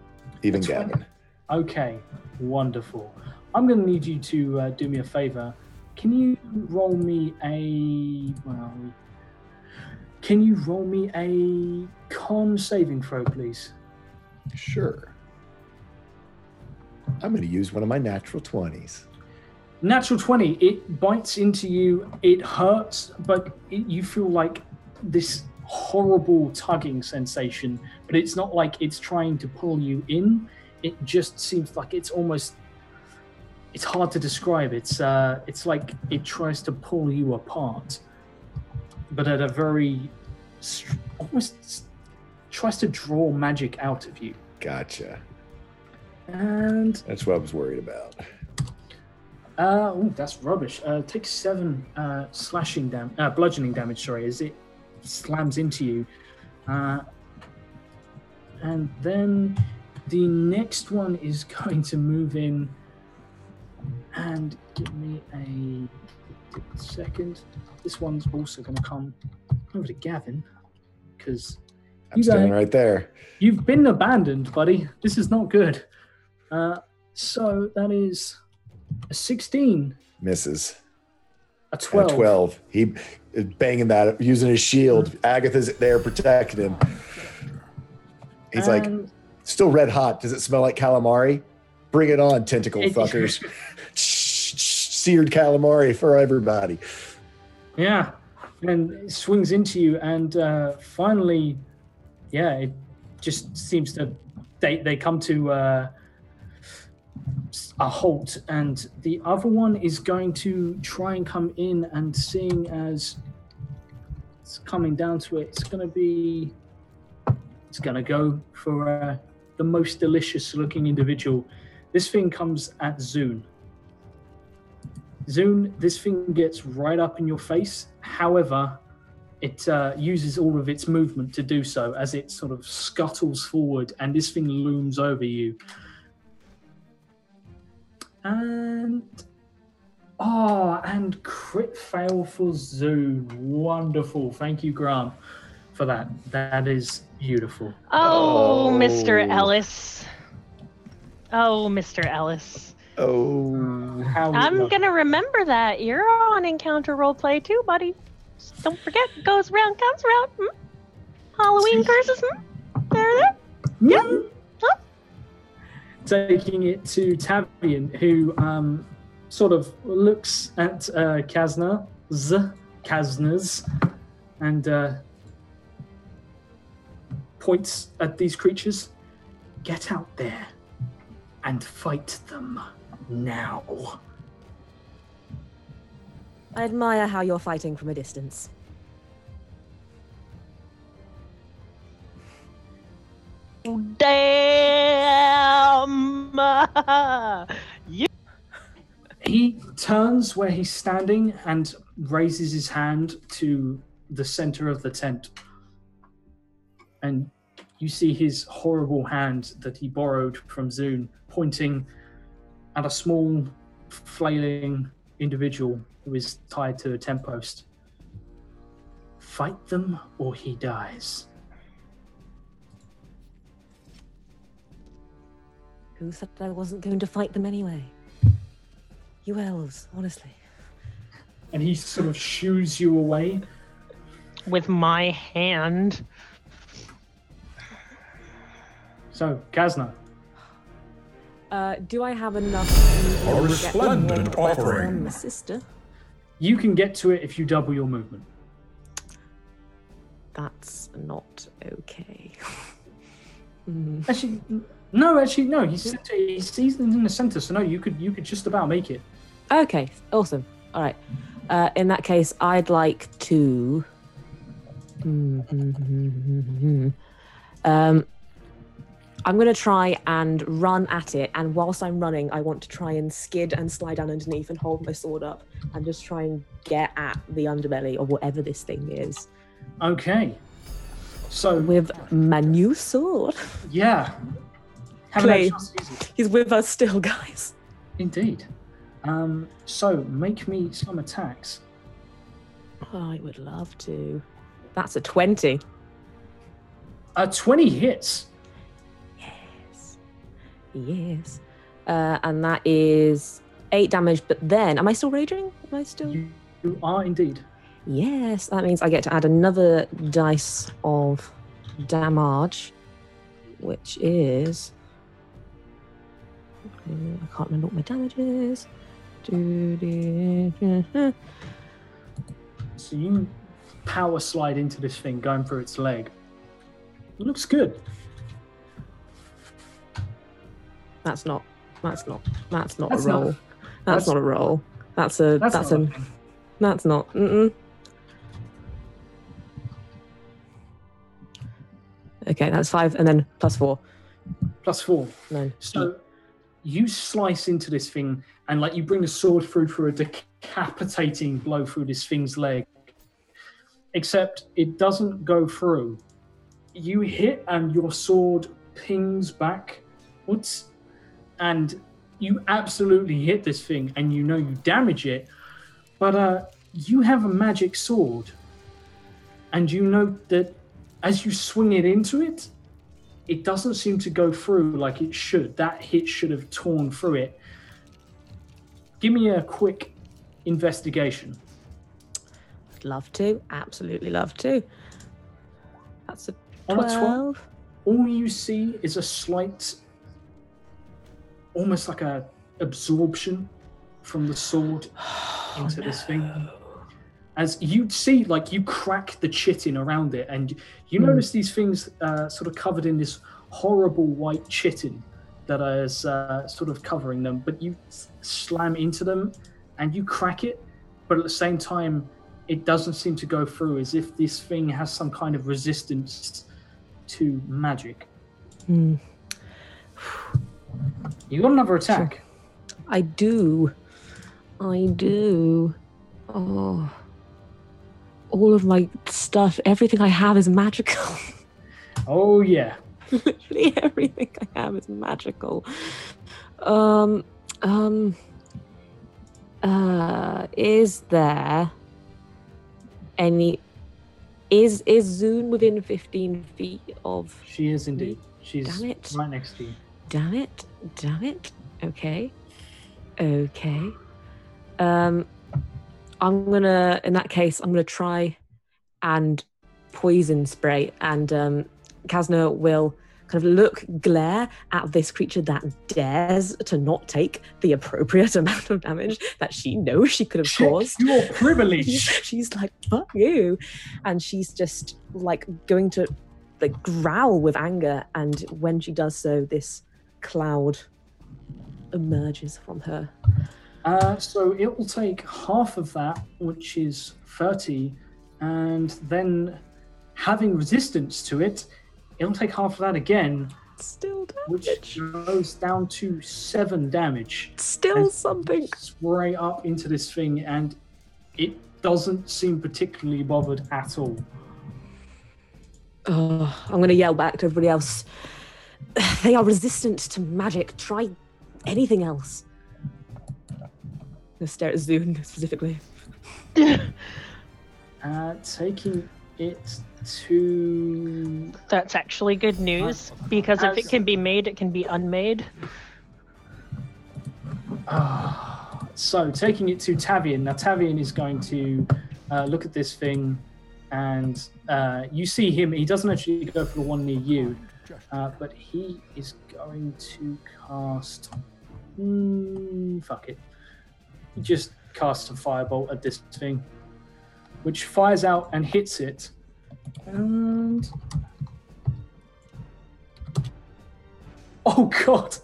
Even
20.
Gavin.
Okay, wonderful. I'm going to need you to do me a favor. Can you roll me a... Can you roll me a con saving throw, please?
Sure. I'm going to use one of my natural 20s.
Natural 20, it bites into you, it hurts, but you feel like this horrible tugging sensation, but it's not like it's trying to pull you in. It just seems like it's almost... It's hard to describe. It's like it tries to pull you apart, but at a very... almost tries to draw magic out of you.
Gotcha.
And...
That's what I was worried about.
That's rubbish. Take 7 bludgeoning damage, as it slams into you. And then the next one is going to move in and give me a second. This one's also going to come over to Gavin, because
I'm standing right there.
You've been abandoned, buddy. This is not good. So that is a 16.
Misses.
A 12.
A 12. He is banging that, using his shield. Agatha's there protecting him. He's like, still red hot. Does it smell like calamari? Bring it on, tentacle fuckers. Seared calamari for everybody.
Yeah. And it swings into you, and finally, it just seems to... They come to a halt, and the other one is going to try and come in, and seeing as it's coming down to it, it's going to go for the most delicious looking individual. This thing comes at Zune. Zune, this thing gets right up in your face. However, it uses all of its movement to do so as it sort of scuttles forward, and this thing looms over you. And crit fail for Zune. Wonderful. Thank you, Graham, for that. That is beautiful.
Oh, Mr. Ellis. Oh, Mr. Ellis.
Oh.
I'm going to remember that. You're on Encounter Roleplay too, buddy. Don't forget, goes around, comes around. Halloween curses. There. Yeah. Huh?
Taking it to Tavian, who sort of looks at Kazna's, and points at these creatures. Get out there and fight them now.
I admire how you're fighting from a distance.
Damn!
He turns where he's standing and raises his hand to the center of the tent. And you see his horrible hand that he borrowed from Zune pointing at a small, flailing individual who is tied to a tent post. Fight them or he dies.
Who said I wasn't going to fight them anyway? You elves, honestly.
And he sort of shoos you away.
With my hand.
So, Kazna.
Do I have enough
A
to
resplendent
get one
offering.
from my sister?
You can get to it if you double your movement.
That's not okay.
Actually, no. He's in the center, so no, you could just about make it.
Okay, awesome. All right. In that case, I'd like to. I'm going to try and run at it, and whilst I'm running, I want to try and skid and slide down underneath and hold my sword up and just try and get at the underbelly of whatever this thing is.
Okay. So
With my new sword.
yeah,
Clay.
Chance to use it.
He's with us still, guys.
Indeed. So make me some attacks.
Oh, I would love to. That's a 20.
20 hits.
Yes. And that is 8 damage, but then, am I still raging? Am I still?
You are indeed.
Yes, that means I get to add another dice of damage, which is... I can't remember what my damage is.
So you power slide into this thing going through its leg. It looks good.
That's not a
That's
roll.
not-
That's not a roll. That's not. That's not. Okay, that's 5, and then +4.
+4.
No.
So you slice into this thing, and like you bring the sword through for a decapitating blow through this thing's leg. Except it doesn't go through. You hit, and your sword pings backwards, and you absolutely hit this thing, and you know you damage it. But you have a magic sword, and you know that as you swing it into it, it doesn't seem to go through like it should. That hit should have torn through it. Give me a quick investigation.
I'd love to. Absolutely love to. That's a
On a
12.
All you see is a slight, almost like a absorption from the sword into this thing. As you'd see, like you crack the chitin around it, and you notice these things sort of covered in this horrible white chitin that is sort of covering them, but you slam into them and you crack it, but at the same time, it doesn't seem to go through, as if this thing has some kind of resistance to magic. You got another attack.
I do. Oh. All of my stuff, everything I have is magical.
Oh yeah.
Literally everything I have is magical. Is there any... Is Zune within 15 feet of...
She is indeed. She's
Damn it.
right next to you.
Damn it. Okay. I'm gonna, in that case, I'm gonna try and poison spray, and Kazna will kind of glare at this creature that dares to not take the appropriate amount of damage that she knows she could have caused.
Your privilege.
She's like, fuck you. And she's just like going to like growl with anger, and when she does so, this cloud emerges from her.
So it will take half of that, which is 30, and then having resistance to it, it'll take half of that again,
Still
which
damage.
goes down to 7 damage.
Still
And
something.
Spray up into this thing, and it doesn't seem particularly bothered at all.
Oh, I'm going to yell back to everybody else. They are resistant to magic. Try anything else. I'm going to stare at Zune specifically.
Taking it to...
That's actually good news, because if it can be made, it can be unmade.
So, taking it to Tavian. Now, Tavian is going to look at this thing, and you see him. He doesn't actually go for the one near you, but he is going to cast... fuck it. He just casts a firebolt at this thing, which fires out and hits it. And... oh, God.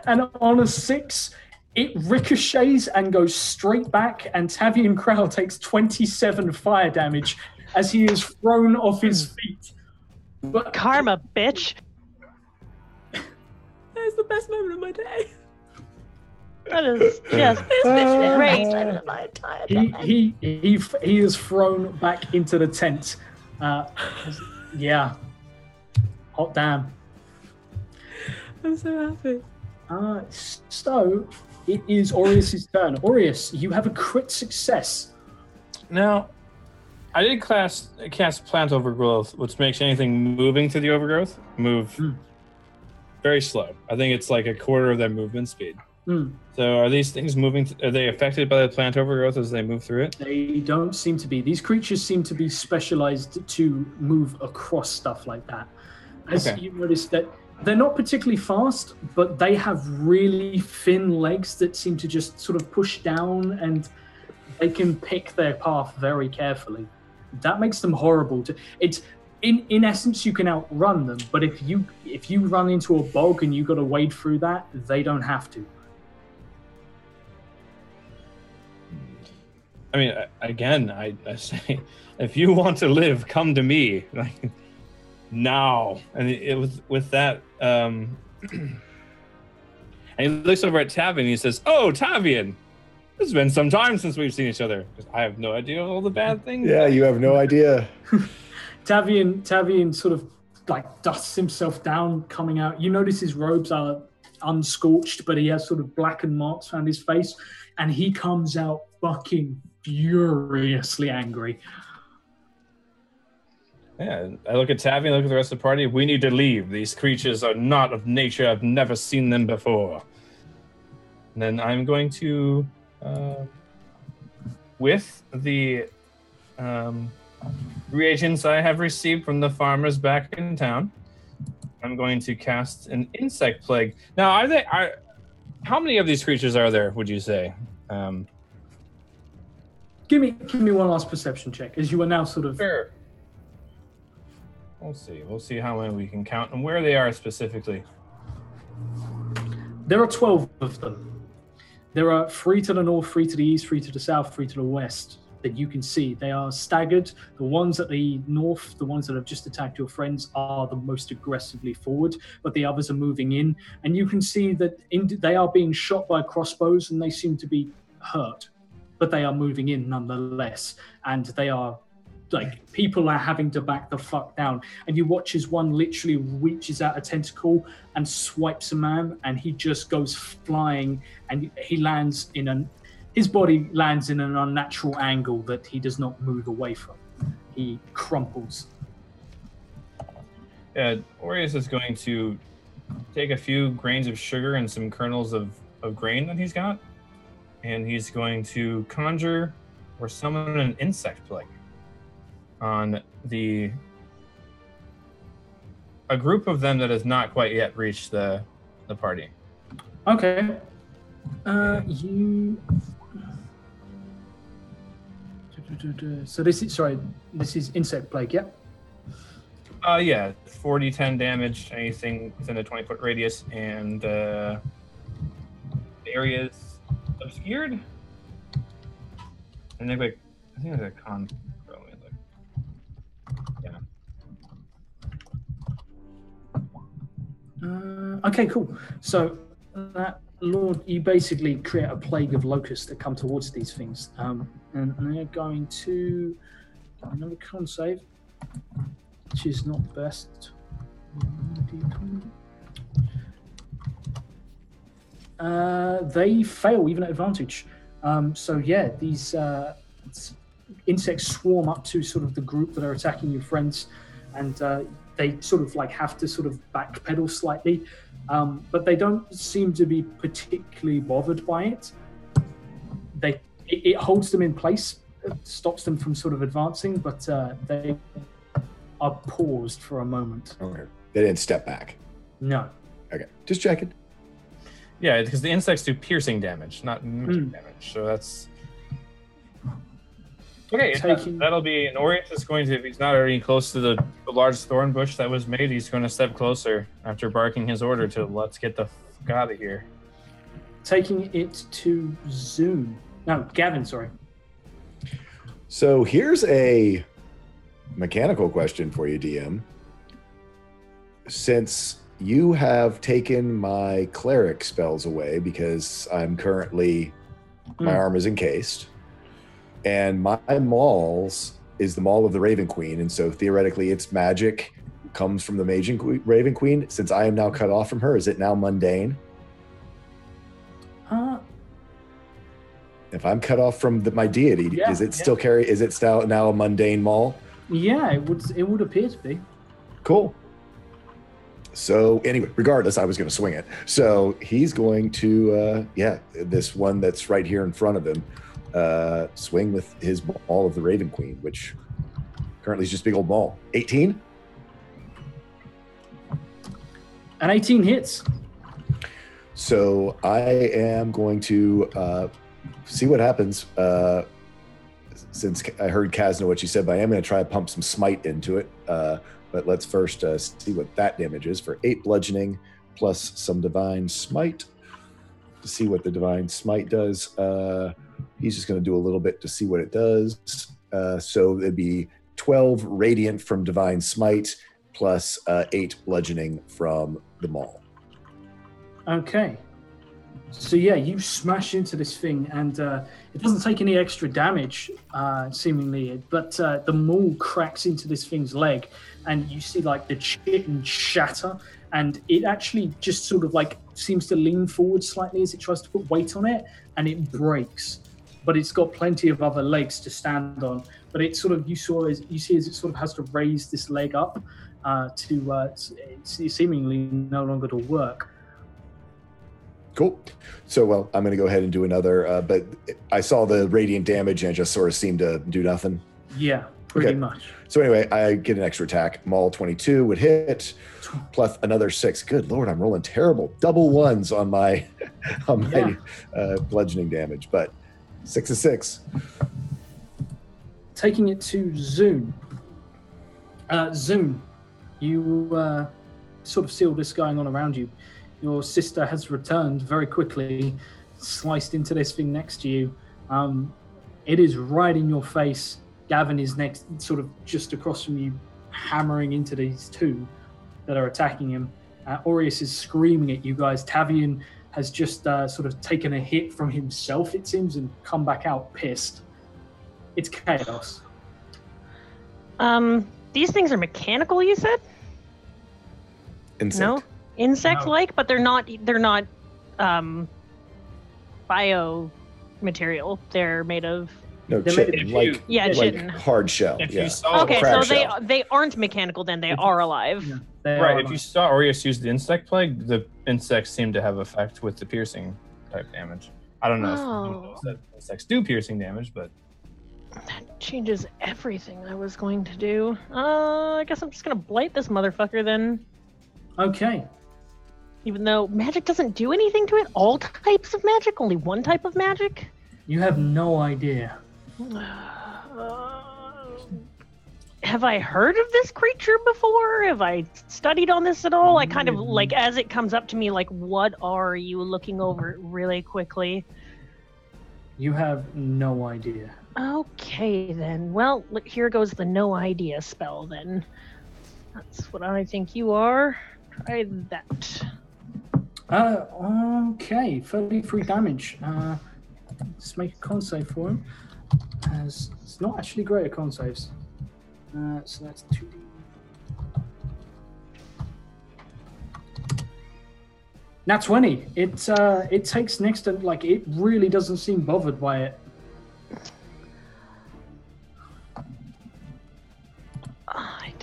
And on a 6... it ricochets and goes straight back, and Tavian Crowell takes 27 fire damage as he is thrown off his feet. But
Karma, bitch.
That's the best moment of my day.
That is just great.
My entire day.
he is thrown back into the tent. Yeah. Hot damn.
I'm so happy.
So it is Aureus' turn. Aureus, you have a crit success.
Now, I did cast plant overgrowth, which makes anything moving through the overgrowth move very slow. I think it's like a quarter of their movement speed. So are these things moving? Are they affected by the plant overgrowth as they move through it?
They don't seem to be. These creatures seem to be specialized to move across stuff like that. As you notice that they're not particularly fast, but they have really thin legs that seem to just sort of push down, and they can pick their path very carefully. That makes them horrible. In essence, you can outrun them, but if you run into a bog and you got to wade through that, they don't have to.
I mean, again, I say, if you want to live, come to me. Like, now. And it was with that. And he looks over at Tavian and he says, "Oh, Tavian, it's been some time since we've seen each other." I have no idea all the bad things.
Yeah, you have no idea.
Tavian sort of like dusts himself down, coming out. You notice his robes are unscorched, but he has sort of blackened marks around his face, and he comes out fucking furiously angry.
Yeah, I look at Tavian, look at the rest of the party. We need to leave. These creatures are not of nature. I've never seen them before. And then I'm going to, with the reagents I have received from the farmers back in town, I'm going to cast an insect plague. Now, how many of these creatures are there, would you say?
Give me one last perception check, as you are now sort of...
Sure. We'll see how many we can count and where they are specifically.
There are 12 of them. There are 3 to the north, 3 to the east, 3 to the south, 3 to the west that you can see. They are staggered. The ones at the north, the ones that have just attacked your friends, are the most aggressively forward, but the others are moving in. And you can see that they are being shot by crossbows, and they seem to be hurt, but they are moving in nonetheless. And they are like, people are having to back the fuck down. And you watch as one literally reaches out a tentacle and swipes a man, and he just goes flying, and he lands his body lands in an unnatural angle that he does not move away from. He crumples.
Yeah, Aureus is going to take a few grains of sugar and some kernels of grain that he's got, and he's going to conjure or summon an insect plague on a group of them that has not quite yet reached the party.
Okay. So this is insect plague, yeah?
Yeah, 40-10 damage, anything within a 20-foot radius, and the area is obscured. And I think there's a con.
Okay, cool. So that Lord, you basically create a plague of locusts that come towards these things, and they're going to another con save, which is not the best. They fail even at advantage. So yeah, these insects swarm up to sort of the group that are attacking your friends, and they sort of like have to sort of backpedal slightly, but they don't seem to be particularly bothered by it. It holds them in place, stops them from sort of advancing, but they are paused for a moment.
Okay. They didn't step back.
No.
Okay, just checking.
Yeah, because the insects do piercing damage, not magic damage. So that's okay. That'll be an Orient is going to, if he's not already close to the large thorn bush that was made, he's going to step closer after barking his order to let's get the fuck out of here.
Taking it to Zoom. No, Gavin, sorry.
So here's a mechanical question for you, DM. Since you have taken my cleric spells away because I'm currently, my arm is encased, and my mauls is the maul of the Raven Queen, and so theoretically its magic comes from the Raven Queen. Since I am now cut off from her, is it now mundane? If I'm cut off from my deity, is it still carry? Is it still now a mundane maul?
Yeah, it would appear to be.
Cool. So anyway, regardless, I was going to swing it. So he's going to, this one that's right here in front of him, swing with his maul of the Raven Queen, which currently is just big old maul. 18?
An 18 hits.
So I am going to see what happens. Since I heard Kaz know what she said, but I am going to try to pump some smite into it. But let's first see what that damage is for 8 bludgeoning plus some divine smite to see what the divine smite does. He's just going to do a little bit to see what it does. So it'd be 12 radiant from divine smite plus 8 bludgeoning from the maul.
Okay. So yeah, you smash into this thing, and it doesn't take any extra damage, seemingly, but the maul cracks into this thing's leg, and you see like the chitin shatter, and it actually just sort of like seems to lean forward slightly as it tries to put weight on it, and it breaks. But it's got plenty of other legs to stand on. But it sort of you see as it sort of has to raise this leg up to seemingly no longer to work.
Cool. So, well, I'm going to go ahead and do another, but I saw the radiant damage and it just sort of seemed to do nothing.
Yeah, pretty much.
So anyway, I get an extra attack. Maul 22 would hit, plus another 6. Good Lord, I'm rolling terrible. Double ones on my bludgeoning damage, but 6 is 6.
Taking it to Zoom. Zoom, you sort of see all this going on around you. Your sister has returned very quickly, sliced into this thing next to you. It is right in your face. Gavin is next, sort of just across from you, hammering into these two that are attacking him. Aureus is screaming at you guys. Tavian has just sort of taken a hit from himself, it seems, and come back out pissed. It's chaos.
These things are mechanical, you said?
Insect.
No? Insect-like, but they're not bio material. They're made of
chitin, like
chitin.
Hard shell.
If you saw
so
shell.
they aren't mechanical, then they are alive.
Yeah,
right. If you saw Aureus use the insect plague, the insects seem to have effect with the piercing type damage. I don't know if that insects do piercing damage, but
that changes everything I was going to do. I guess I'm just gonna blight this motherfucker then.
Okay.
Even though magic doesn't do anything to it, all types of magic, only one type of magic?
You have no idea.
Have I heard of this creature before? Have I studied on this at all? I kind of, like, as it comes up to me, like, what are you looking over it really quickly?
You have no idea.
Okay, then. Well, here goes the no idea spell, then. That's what I think you are. Try that.
Okay, 33 damage. Let's make a con save for him. As it's not actually great at con saves. So that's 2d. Nat 20. It takes next to, like, it really doesn't seem bothered by it.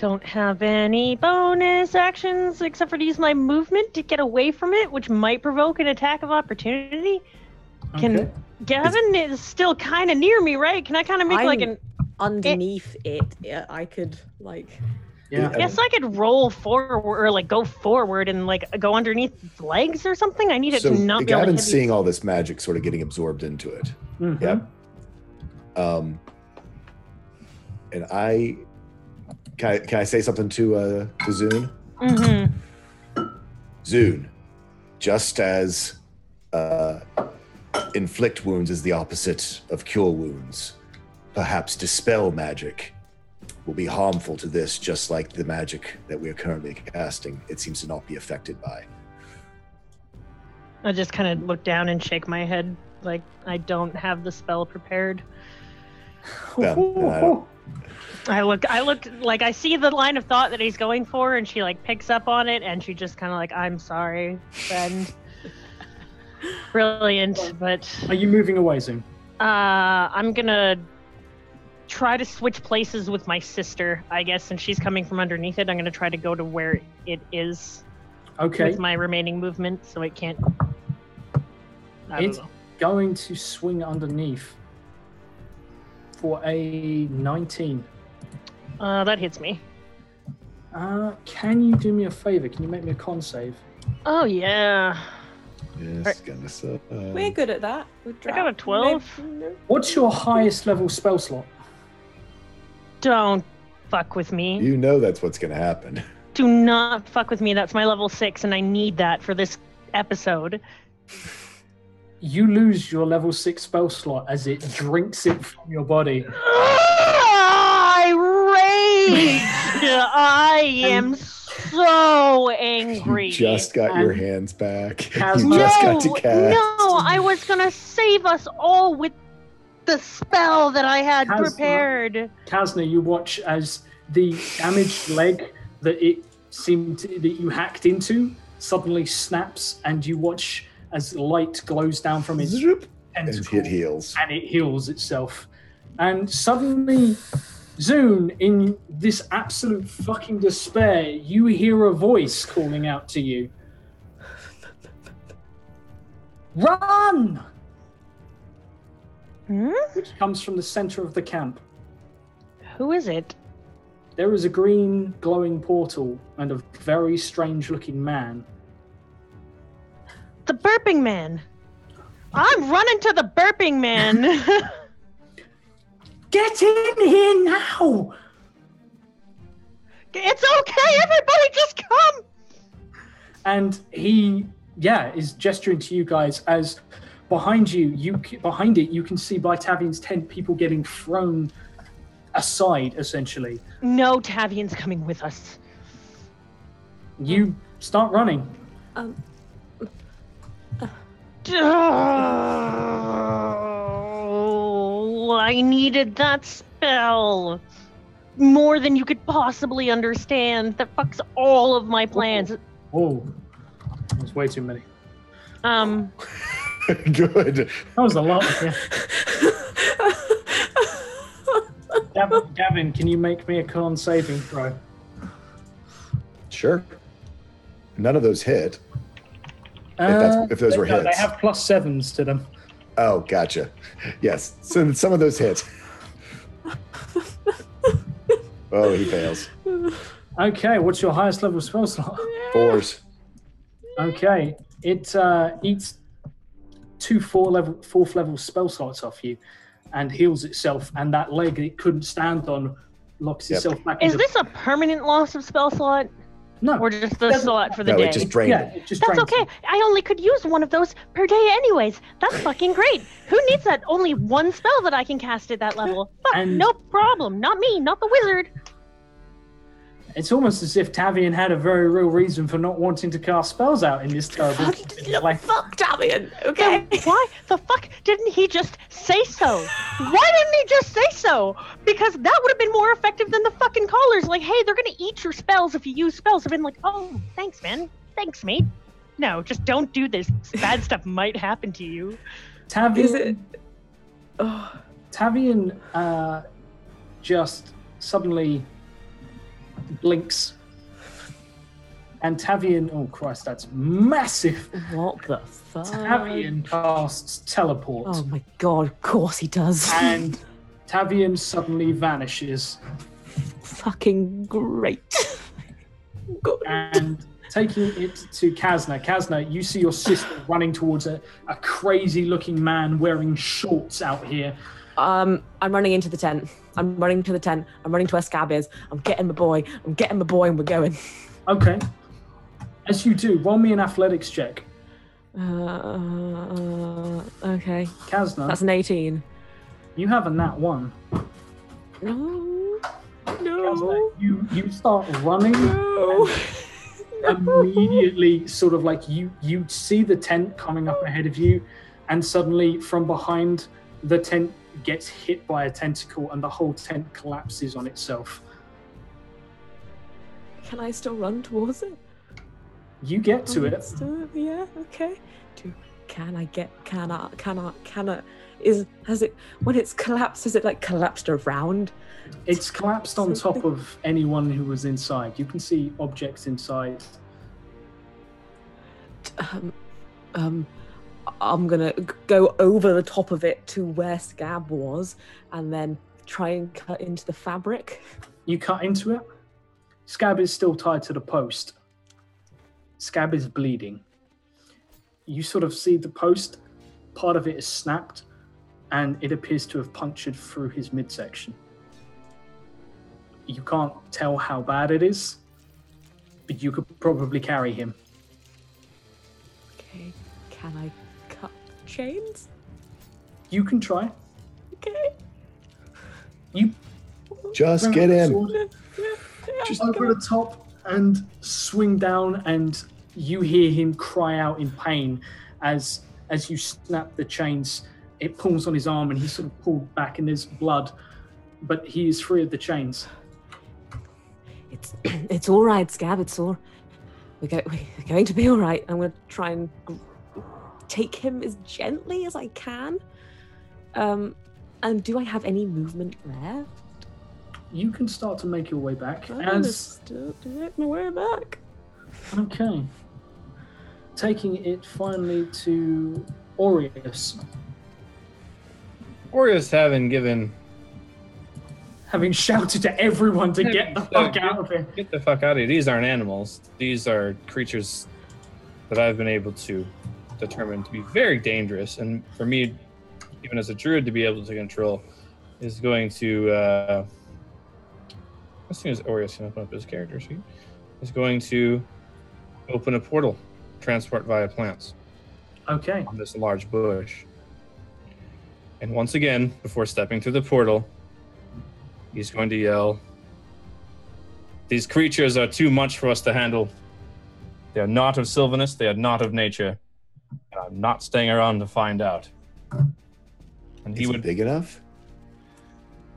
don't have any bonus actions except for to use my movement to get away from it, which might provoke an attack of opportunity.
Okay.
Gavin is still kind of near me, right? Can I kind of make like an...
underneath it? Yeah, I could
Yeah.
I guess I could roll forward or like go forward and like go underneath its legs or something. I need it to not be able to
Gavin's
hit
seeing all this magic sort of getting absorbed into it.
Mhm.
Yep. And can I say something to Zune?
Mm-hmm.
Zune, just as inflict wounds is the opposite of cure wounds, perhaps dispel magic will be harmful to this, just like the magic that we are currently casting. It seems to not be affected by.
I just kind of look down and shake my head like I don't have the spell prepared. I look like I see the line of thought that he's going for, and she like picks up on it, and she just kind of like, I'm sorry, friend. Brilliant, but...
Are you moving away, Zoom?
I'm gonna try to switch places with my sister, I guess, since she's coming from underneath it. I'm gonna try to go to where it is
Okay.
with my remaining movement, so it can't... I don't
It's
know.
going to swing underneath for a 19.
That hits me.
Can you do me a favor? Can you make me a con save?
Oh, yeah.
Yes, goodness.
We're good at that.
I got a 12.
What's your highest level spell slot?
Don't fuck with me.
You know that's what's going to happen.
Do not fuck with me. That's my level 6, and I need that for this episode.
You lose your level 6 spell slot as it drinks it from your body.
I rage! I am so angry.
You just got your hands back. You
Kazma-
just got to cast.
No, I was gonna save us all with the spell that I had
Kazma.
prepared.
Kazna, you watch as the damaged leg that you hacked into suddenly snaps, and you watch as light glows down from its
Zoop, and
tentacle,
it heals.
and it heals itself. And suddenly, Zune, in this absolute fucking despair, you hear a voice calling out to you. Run! Which comes from the center of the camp.
Who is it?
There is a green glowing portal and a very strange looking man.
The burping man. I'm running to the burping man.
Get in here now!
It's okay, everybody, just come.
And he, is gesturing to you guys as behind you can see by Tavian's tent people getting thrown aside, essentially.
No, Tavian's coming with us.
You start running.
Oh, I needed that spell more than you could possibly understand. That fucks all of my plans.
Whoa. There's way too many.
Good.
That was a lot. Yeah. Gavin, can you make me a con saving throw?
Sure. None of those hit. If those were hits.
They have +7s to them.
Oh, gotcha. Yes. So some of those hit. Oh, he fails.
Okay, what's your highest level spell slot?
4s.
Okay, it eats 2 4th level spell slots off you and heals itself, and that leg it couldn't stand on locks itself back
Is
into...
this a permanent loss of spell slot?
No.
Or just the slot for the
No,
day?
it just drained it.
It just
That's
drains
okay. I only could use one of those per day anyways. That's fucking great. Who needs that? Only one spell that I can cast at that level. Fuck,
And-
no problem. Not me, not the wizard.
It's almost as if Tavian had a very real reason for not wanting to cast spells out in this terrible way.
Fuck Tavian, okay?
Why the fuck didn't he just say so? Why didn't he just say so? Because that would have been more effective than the fucking callers. Like, hey, they're gonna eat your spells if you use spells. I've been like, oh, thanks, man. Thanks, mate. No, just don't do this. Bad stuff might happen to you.
Tavian,
Is it? Oh,
Tavian just suddenly blinks. And Tavian, oh Christ, that's massive.
What the fuck?
Tavian casts teleport.
Oh my god, of course he does.
And Tavian suddenly vanishes.
Fucking great. Good.
And taking it to Kazna. Kazna, you see your sister running towards a crazy looking man wearing shorts out here.
I'm running into the tent. I'm running to the tent. I'm running to where Scab is. I'm getting my boy, and we're going.
Okay. As you do, roll me an athletics check.
Okay.
Kazna.
That's an 18.
You have a nat 1.
No.
Kazna, you start running.
No.
Immediately, sort of like you see the tent coming up ahead of you, and suddenly from behind, the tent gets hit by a tentacle and the whole tent collapses on itself.
Can I still run towards it?
You get to it.
Yeah, okay. Can I, when it's collapsed, is it like collapsed around?
It's collapsed on top of anyone who was inside. You can see objects inside.
I'm gonna go over the top of it to where Scab was, and then try and cut into the fabric.
You cut into it. Scab is still tied to the post. Scab is bleeding. You sort of see the post, part of it is snapped, and it appears to have punctured through his midsection. You can't tell how bad it is, but you could probably carry him.
Okay, can I cut chains?
You can try.
Okay.
You
Just get him.
just over the top and swing down, and you hear him cry out in pain as you snap the chains. It pulls on his arm and he's sort of pulled back and there's blood, but he is free of the chains.
It's all right, Scab. It's all. We're going to be all right. I'm going to try and take him as gently as I can. And do I have any movement left?
You can start to make your way back.
I'm going to start to make my way back.
Okay. Taking it finally to Aureus.
Aureus
Having shouted to everyone to get the fuck out of here.
Get the fuck out of here. These aren't animals. These are creatures that I've been able to determine to be very dangerous. And for me, even as a druid, to be able to control is going to... as soon as Aureus can open up his character sheet, is going to open a portal, transport via plants.
Okay.
On this large bush. And once again, before stepping through the portal, he's going to yell, "These creatures are too much for us to handle. They are not of Sylvanus, they are not of nature. And I'm not staying around to find out." And he
Is
would
it big enough?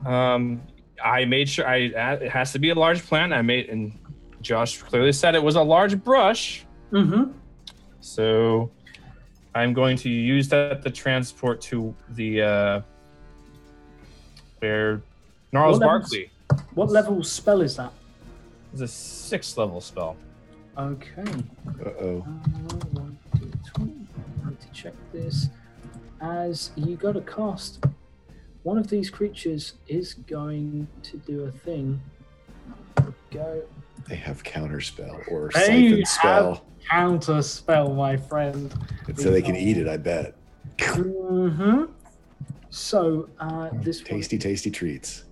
I made sure it has to be a large plant. And Josh clearly said it was a large brush.
Mm-hmm.
So I'm going to use that to transport to the where Gnarls Barkley.
What level spell is that?
It's a 6th level spell.
Okay.
Uh-oh.
1, 2, 20. I need to check this. As you go to cast, one of these creatures is going to do a thing. Go.
They have counter spell or
They
siphon spell.
have counter spell, my friend.
So they can eat it, I bet.
Mm-hmm. So this
Tasty, tasty treats.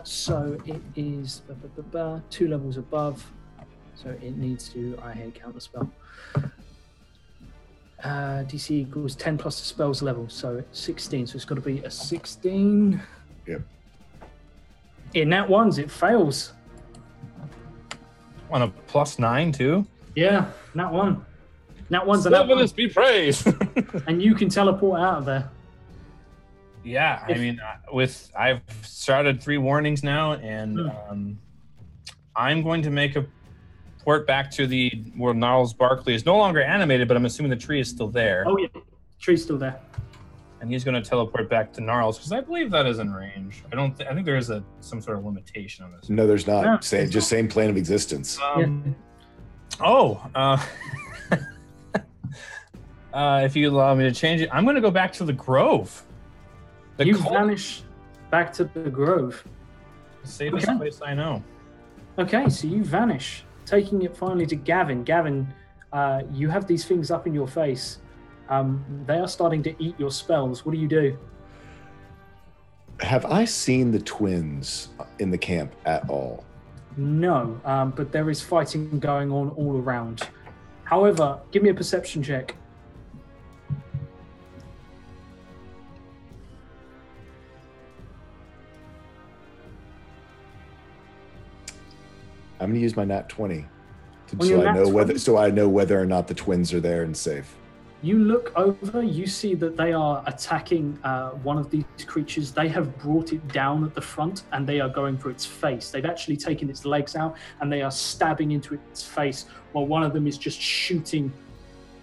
So it is 2 levels above. So it needs to, I hate counter spell. DC equals 10 plus the spell's level, so it's 16. So it's got to be a 16.
Yep.
In that ones, it fails.
On a +9 too?
Yeah, that one. That one's a nat one.
Sylvanus be praised.
And you can teleport out of there.
Yeah, I mean, I've started 3 warnings now, and I'm going to make a port back to where Gnarls Barkley is no longer animated, but I'm assuming the tree is still there.
Oh yeah, tree's still there.
and he's going to teleport back to Gnarls because I believe that is in range. I think there is some sort of limitation on this.
No, there's not.
No,
Same plane of existence.
If you allow me to change it, I'm going to go back to the Grove.
You vanish back to the Grove.
The safest place I know.
Okay, so you vanish, taking it finally to Gavin. Gavin, you have these things up in your face. They are starting to eat your spells. What do you do?
Have I seen the twins in the camp at all?
No, but there is fighting going on all around. However, give me a perception check.
I'm going to use my nat 20
On your
so I
nat
know
20?
whether or not the twins are there and safe.
You look over, you see that they are attacking one of these creatures. They have brought it down at the front and they are going for its face. They've actually taken its legs out and they are stabbing into its face while one of them is just shooting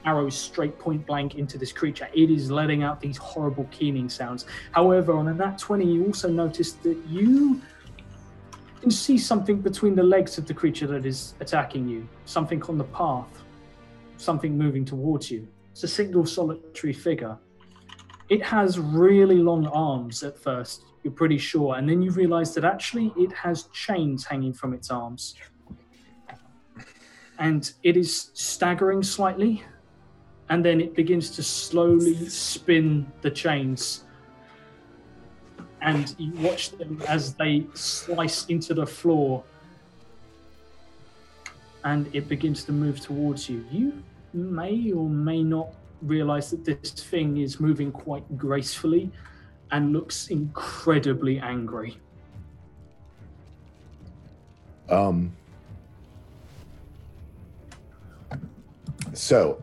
arrows straight point blank into this creature. It is letting out these horrible keening sounds. However, on a nat 20, you also notice that you can see something between the legs of the creature that is attacking you. Something on the path. Something moving towards you. It's a single solitary figure. It has really long arms at first, you're pretty sure, and then you realize that actually it has chains hanging from its arms. And it is staggering slightly, and then it begins to slowly spin the chains. And you watch them as they slice into the floor, and it begins to move towards you. You may or may not realize that this thing is moving quite gracefully and looks incredibly angry.
So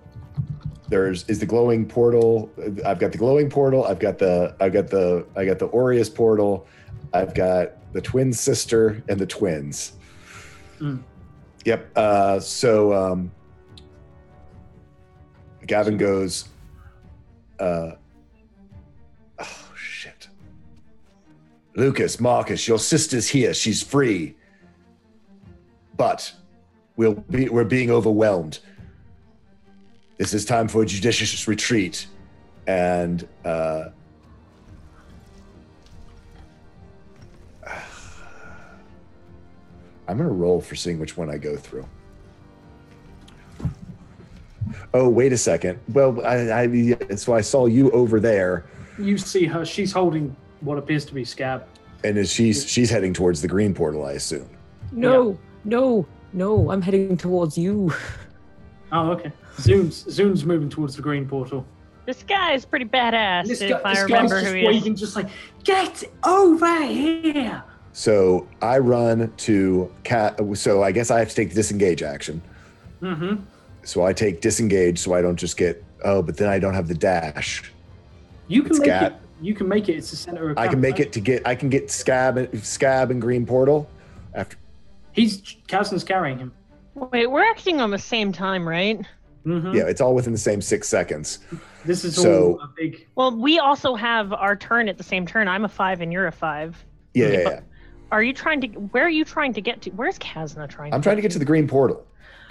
is the glowing portal. I've got the glowing portal. I got the Aureus portal. I've got the twin sister and the twins. Yep. So Gavin goes, oh shit. Lucas, Marcus, your sister's here. She's free. But we're being overwhelmed. This is time for a judicious retreat. And I'm going to roll for seeing which one I go through. Oh, wait a second. Well, so I saw you over there.
You see her. She's holding what appears to be Scab.
And she's heading towards the green portal, I assume.
No, I'm heading towards you.
Oh, okay. Zoom's moving towards the green portal.
This guy is pretty badass,
This
if
guy,
I
this
remember
guy's
who
just
he is.
waving, just like, get over here!
So I run to so I guess I have to take the disengage action.
Mm-hmm.
So I take disengage so I don't just get, but then I don't have the dash.
You can
It's
make
Gab.
it. You can make it. It's the center of.
I can make it I can get Scab and green portal after.
Kazan's carrying him.
Wait, we're acting on the same time, right?
Mm-hmm.
Yeah, it's all within the same 6 seconds.
This is
So-
all a big.
Well, we also have our turn at the same turn. I'm a 5 and you're a 5.
Yeah.
Are you trying to? Where are you trying to get to? Where's Kazna trying?
I'm trying to get to the green portal.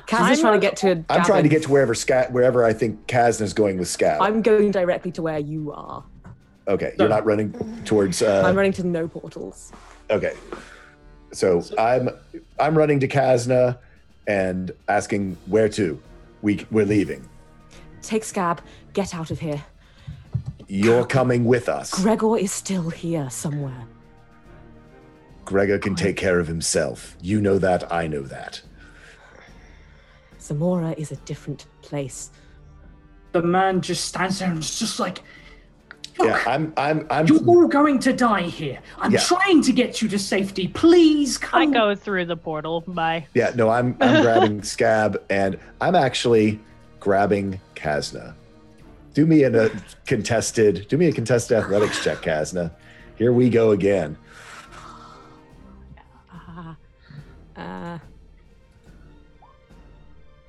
Kaz is trying to get to
I'm
Gavin.
trying to get to wherever I think Kazna's going with Scab.
I'm going directly to where you are.
Okay, you're not running towards.
I'm running to no portals.
Okay, so I'm running to Kazna and asking where to. We're leaving.
Take Scab. Get out of here.
You're coming with us.
Gregor is still here somewhere.
Gregor can take care of himself. You know that. I know that.
Zamora is a different place.
The man just stands there and is just like, look,
Yeah, I'm.
you're all going to die here. I'm
Yeah.
trying to get you to safety. Please come.
I go through the portal. Bye.
Yeah, no, I'm grabbing Scab and I'm actually grabbing Kazna. Do me a contested athletics check, Kazna. Here we go again.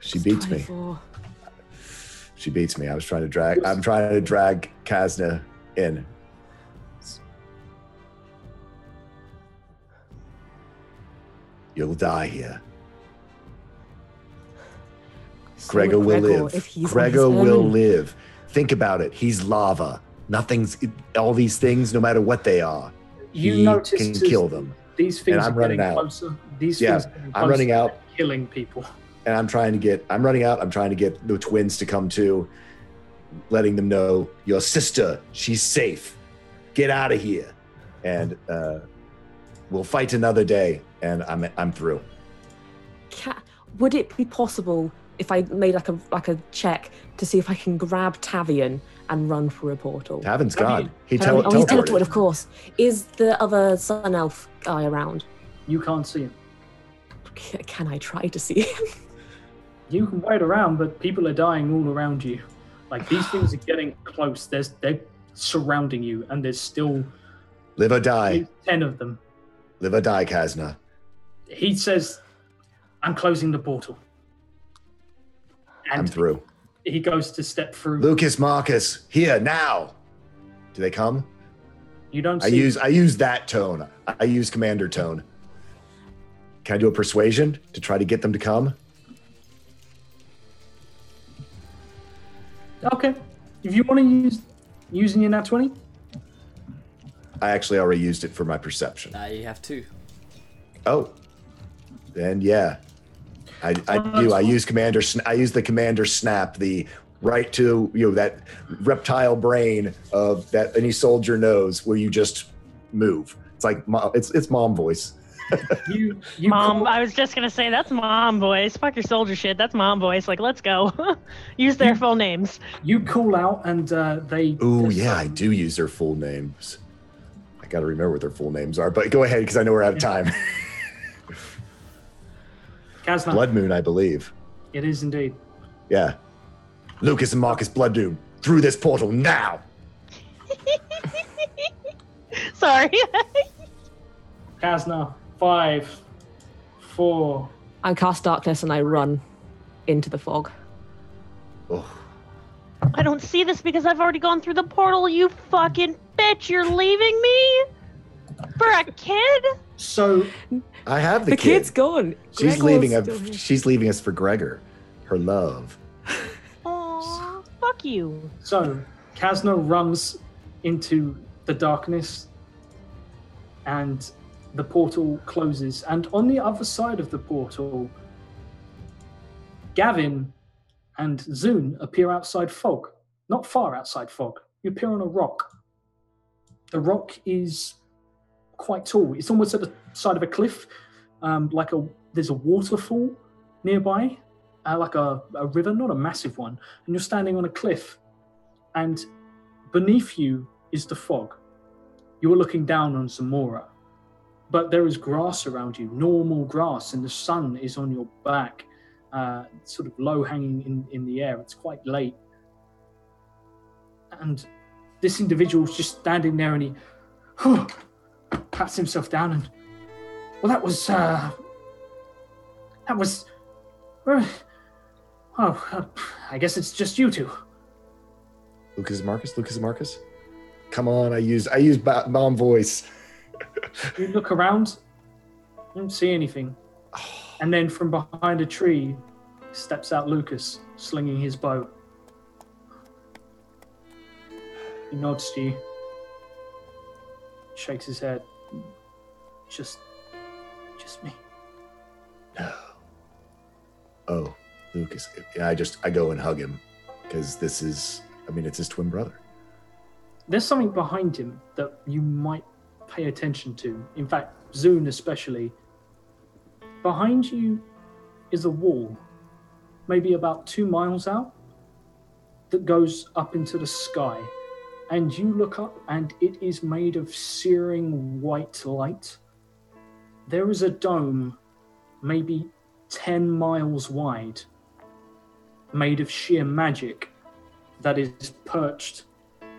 She beats me.
24.
She beats me. I'm trying to drag Kazna in. You'll die here.
So
Gregor
would
will
Gregor
live.
if he's on
Gregor
his
will
own.
live. Think about it. He's lava. Nothing's all these things, no matter what they are.
You
he
notice
can
as
kill them.
These things
I'm
are
running
getting
out.
closer. These
Yeah,
things are getting
I'm
closer
running out.
and killing people.
And I'm running out. I'm trying to get the twins to come too, letting them know your sister, she's safe. Get out of here. And we'll fight another day. And I'm through.
Would it be possible if I made like a check to see if I can grab Tavian and run through a portal?
Tavin's gone. He
He's
teleported.
teleported, of course. Is the other Sun Elf guy around?
You can't see him.
Can I try to see him?
You can wait around, but people are dying all around you. Like, these things are getting close. They're surrounding you, and there's still
Live or die.
10 of them.
Live or die, Kazna.
He says, I'm closing the portal.
I'm
And
through.
he goes to step through.
Lucas, Marcus, here, now. Do they come?
You don't
I
see.
use that tone. I use commander tone. Can I do a persuasion to try to get them to come?
Okay. If you want to use using your nat 20,
I actually already used it for my perception.
Now you have 2.
Oh, then yeah, I do. I use I use the commander snap, the right to that reptile brain of that any soldier knows where you just move. It's like it's mom voice.
you
Mom,
call-
I was just gonna say that's mom voice. Fuck your soldier shit. That's mom voice. Like, let's go. Use their full names.
you call out, and they.
Ooh,
there's
yeah, I
some-
do use their full names. I got to remember what their full names are. But go ahead, because I know we're out of time.
Kazna.
Blood Moon, I believe.
It is indeed.
Yeah. Lucas and Marcus Blood Moon through this portal now.
Sorry.
Kazna. 5, 4.
I cast darkness and I run into the fog.
Oh,
I don't see this because I've already gone through the portal. You fucking bitch! You're leaving me for a kid?
So
I have the
The
kid.
kid's gone.
She's
Gregor's
leaving.
still here.
She's leaving us for Gregor, her love.
Aw, fuck you.
Kazna runs into the darkness, and the portal closes. And on the other side of the portal, Gavin and Zune appear outside fog. Not far outside fog. You appear on a rock. The rock is quite tall. It's almost at the side of a cliff. There's a waterfall nearby, like a river, not a massive one. And you're standing on a cliff. And beneath you is the fog. You are looking down on Zamora. But there is grass around you, normal grass, and the sun is on your back, sort of low hanging in the air. It's quite late. And this individual's just standing there, and he pats himself down and, well, that was I guess it's just you two.
Lucas and Marcus. Come on, I use mom voice.
You look around, you don't see anything. And then from behind a tree steps out Lucas, slinging his bow. He nods to you, shakes his head. Just me.
No. Oh, Lucas. Yeah, I go and hug him because it's his twin brother.
There's something behind him that you might pay attention to. In fact, Zune especially. Behind you is a wall, maybe about 2 miles out, that goes up into the sky. And you look up and it is made of searing white light. There is a dome, maybe 10 miles wide, made of sheer magic, that is perched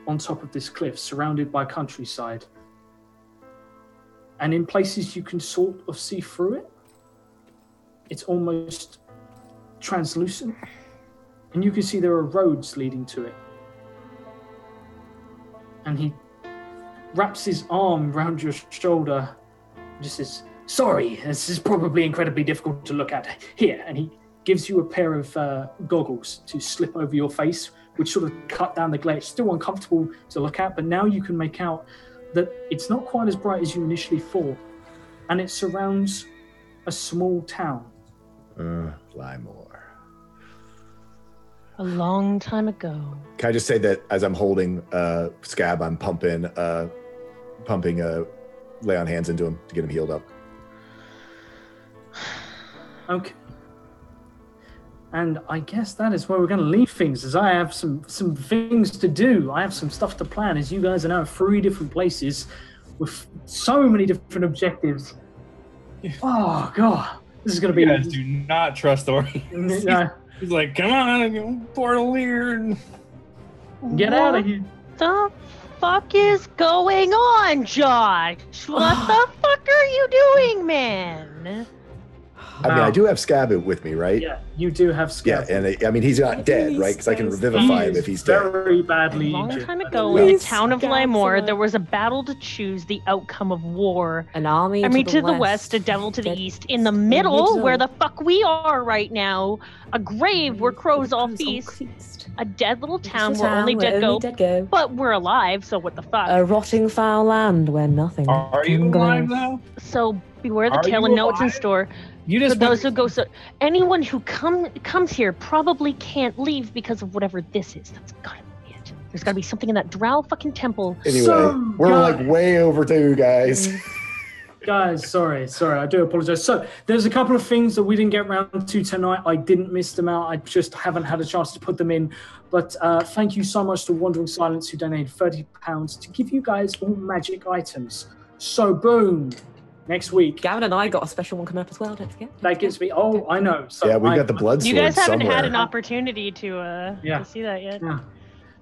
on top of this cliff, surrounded by countryside. And in places you can sort of see through it. It's almost translucent. And you can see there are roads leading to it. and he wraps his arm around your shoulder and just says, "Sorry, this is probably incredibly difficult to look at. Here," and he gives you a pair of goggles to slip over your face, which sort of cut down the glare. It's still uncomfortable to look at, but now you can make out that it's not quite as bright as you initially thought, and it surrounds a small town.
Lymore.
A long time ago.
Can I just say that as I'm holding Scab, I'm pumping lay on hands into him to get him healed up.
Okay. And I guess that is where we're going to leave things, as I have some things to do. I have some stuff to plan, as you guys are now at 3 different places with so many different objectives. Oh, God. This is going to be...
You guys do not trust Ori. He's like, come on, portal here.
Get out of here.
What the fuck is going on, Josh? What the fuck are you doing, man?
I mean, I do have Scab with me, right?
Yeah, you do have Scab.
Yeah, and I mean, he's not dead, right? Because I can revivify him if he's dead.
Very badly
A long
injured.
time ago, in the town of Lymore, there was a battle to choose the outcome of war.
An army
to the west, a devil to the east. In the middle, where the fuck we are right now, a grave where crows all feast. A dead little town where only dead go. But we're alive, so what the fuck?
A rotting foul land where nothing
Are you
can
alive
grow.
now?
So beware the
Are
tale
you
and know it's in
alive?
store.
You just
For those who go, so anyone who comes here probably can't leave because of whatever this is. That's gotta be it. There's gotta be something in that drow fucking temple.
Anyway,
So,
we're
guys-
like way overdue, guys.
Guys, sorry, I do apologize. So there's a couple of things that we didn't get around to tonight. I didn't miss them out. I just haven't had a chance to put them in. But thank you so much to Wandering Silence, who donated £30 to give you guys all magic items. So boom, next week.
Gavin and I got a special one coming up as well, don't forget.
That gives me, I know. So
Yeah, we've got the blood
You
sword
guys haven't
somewhere.
had an opportunity to see that yet.
Yeah.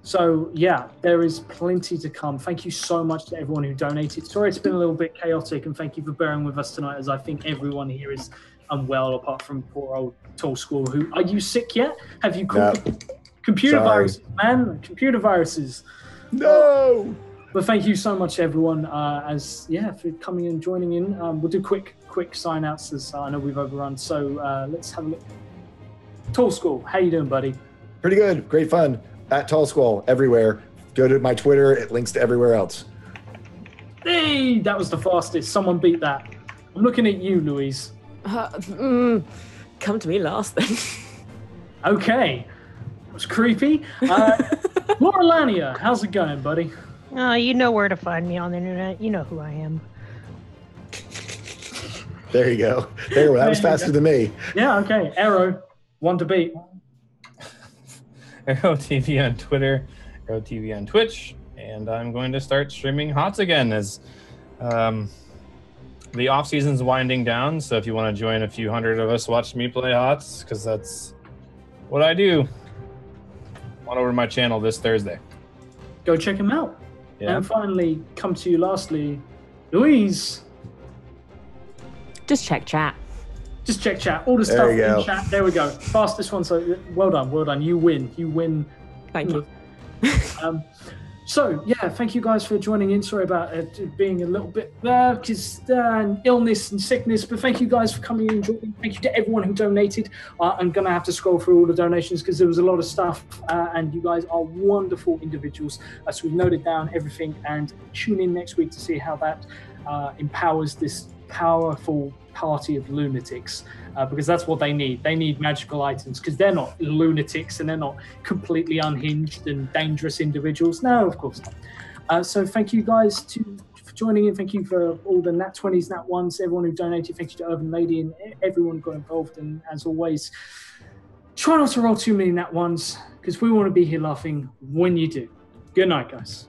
So, yeah, there is plenty to come. Thank you so much to everyone who donated. Sorry it's been a little bit chaotic, and thank you for bearing with us tonight, as I think everyone here is unwell, apart from poor old Tall School, who... Are you sick yet? Have you caught computer
Sorry.
viruses, man? Computer viruses.
No!
But thank you so much, everyone, for coming and joining in. We'll do quick sign-outs, as I know we've overrun. So let's have a look. Tall School, how you doing, buddy?
Pretty good. Great fun. At Tall Squall, everywhere. Go to my Twitter. It links to everywhere else.
Hey, that was the fastest. Someone beat that. I'm looking at you, Louise.
Come to me last then.
Okay. That was creepy. Laura Lania, how's it going, buddy?
Oh, you know where to find me on the internet. You know who I am.
There you go. There, that was faster than me.
Yeah, okay. Arrow, one to beat.
Arrow TV on Twitter, Arrow TV on Twitch, and I'm going to start streaming HOTS again as the off season's winding down. So if you want to join a few hundred of us watch me play HOTS, because that's what I do, on over to my channel this Thursday.
Go check him out.
Yeah.
And finally, come to you lastly, Louise.
Just check chat.
Just check chat. All the
There
stuff
you go.
in chat. There we go. Fastest one. So well done. You win.
Thank you.
So yeah, thank you guys for joining in. Sorry about it being a little bit because illness and sickness, but thank you guys for coming in and joining. Thank you to everyone who donated. I'm gonna have to scroll through all the donations because there was a lot of stuff, and you guys are wonderful individuals. So we've noted down everything, and tune in next week to see how that empowers this powerful party of lunatics, because that's what they need. They need magical items because they're not lunatics and they're not completely unhinged and dangerous individuals. No, of course not. So thank you guys for joining in. Thank you for all the Nat 20s, Nat 1s, everyone who donated. Thank you to Urban Lady and everyone who got involved. And as always, try not to roll too many Nat 1s because we want to be here laughing when you do. Good night, guys.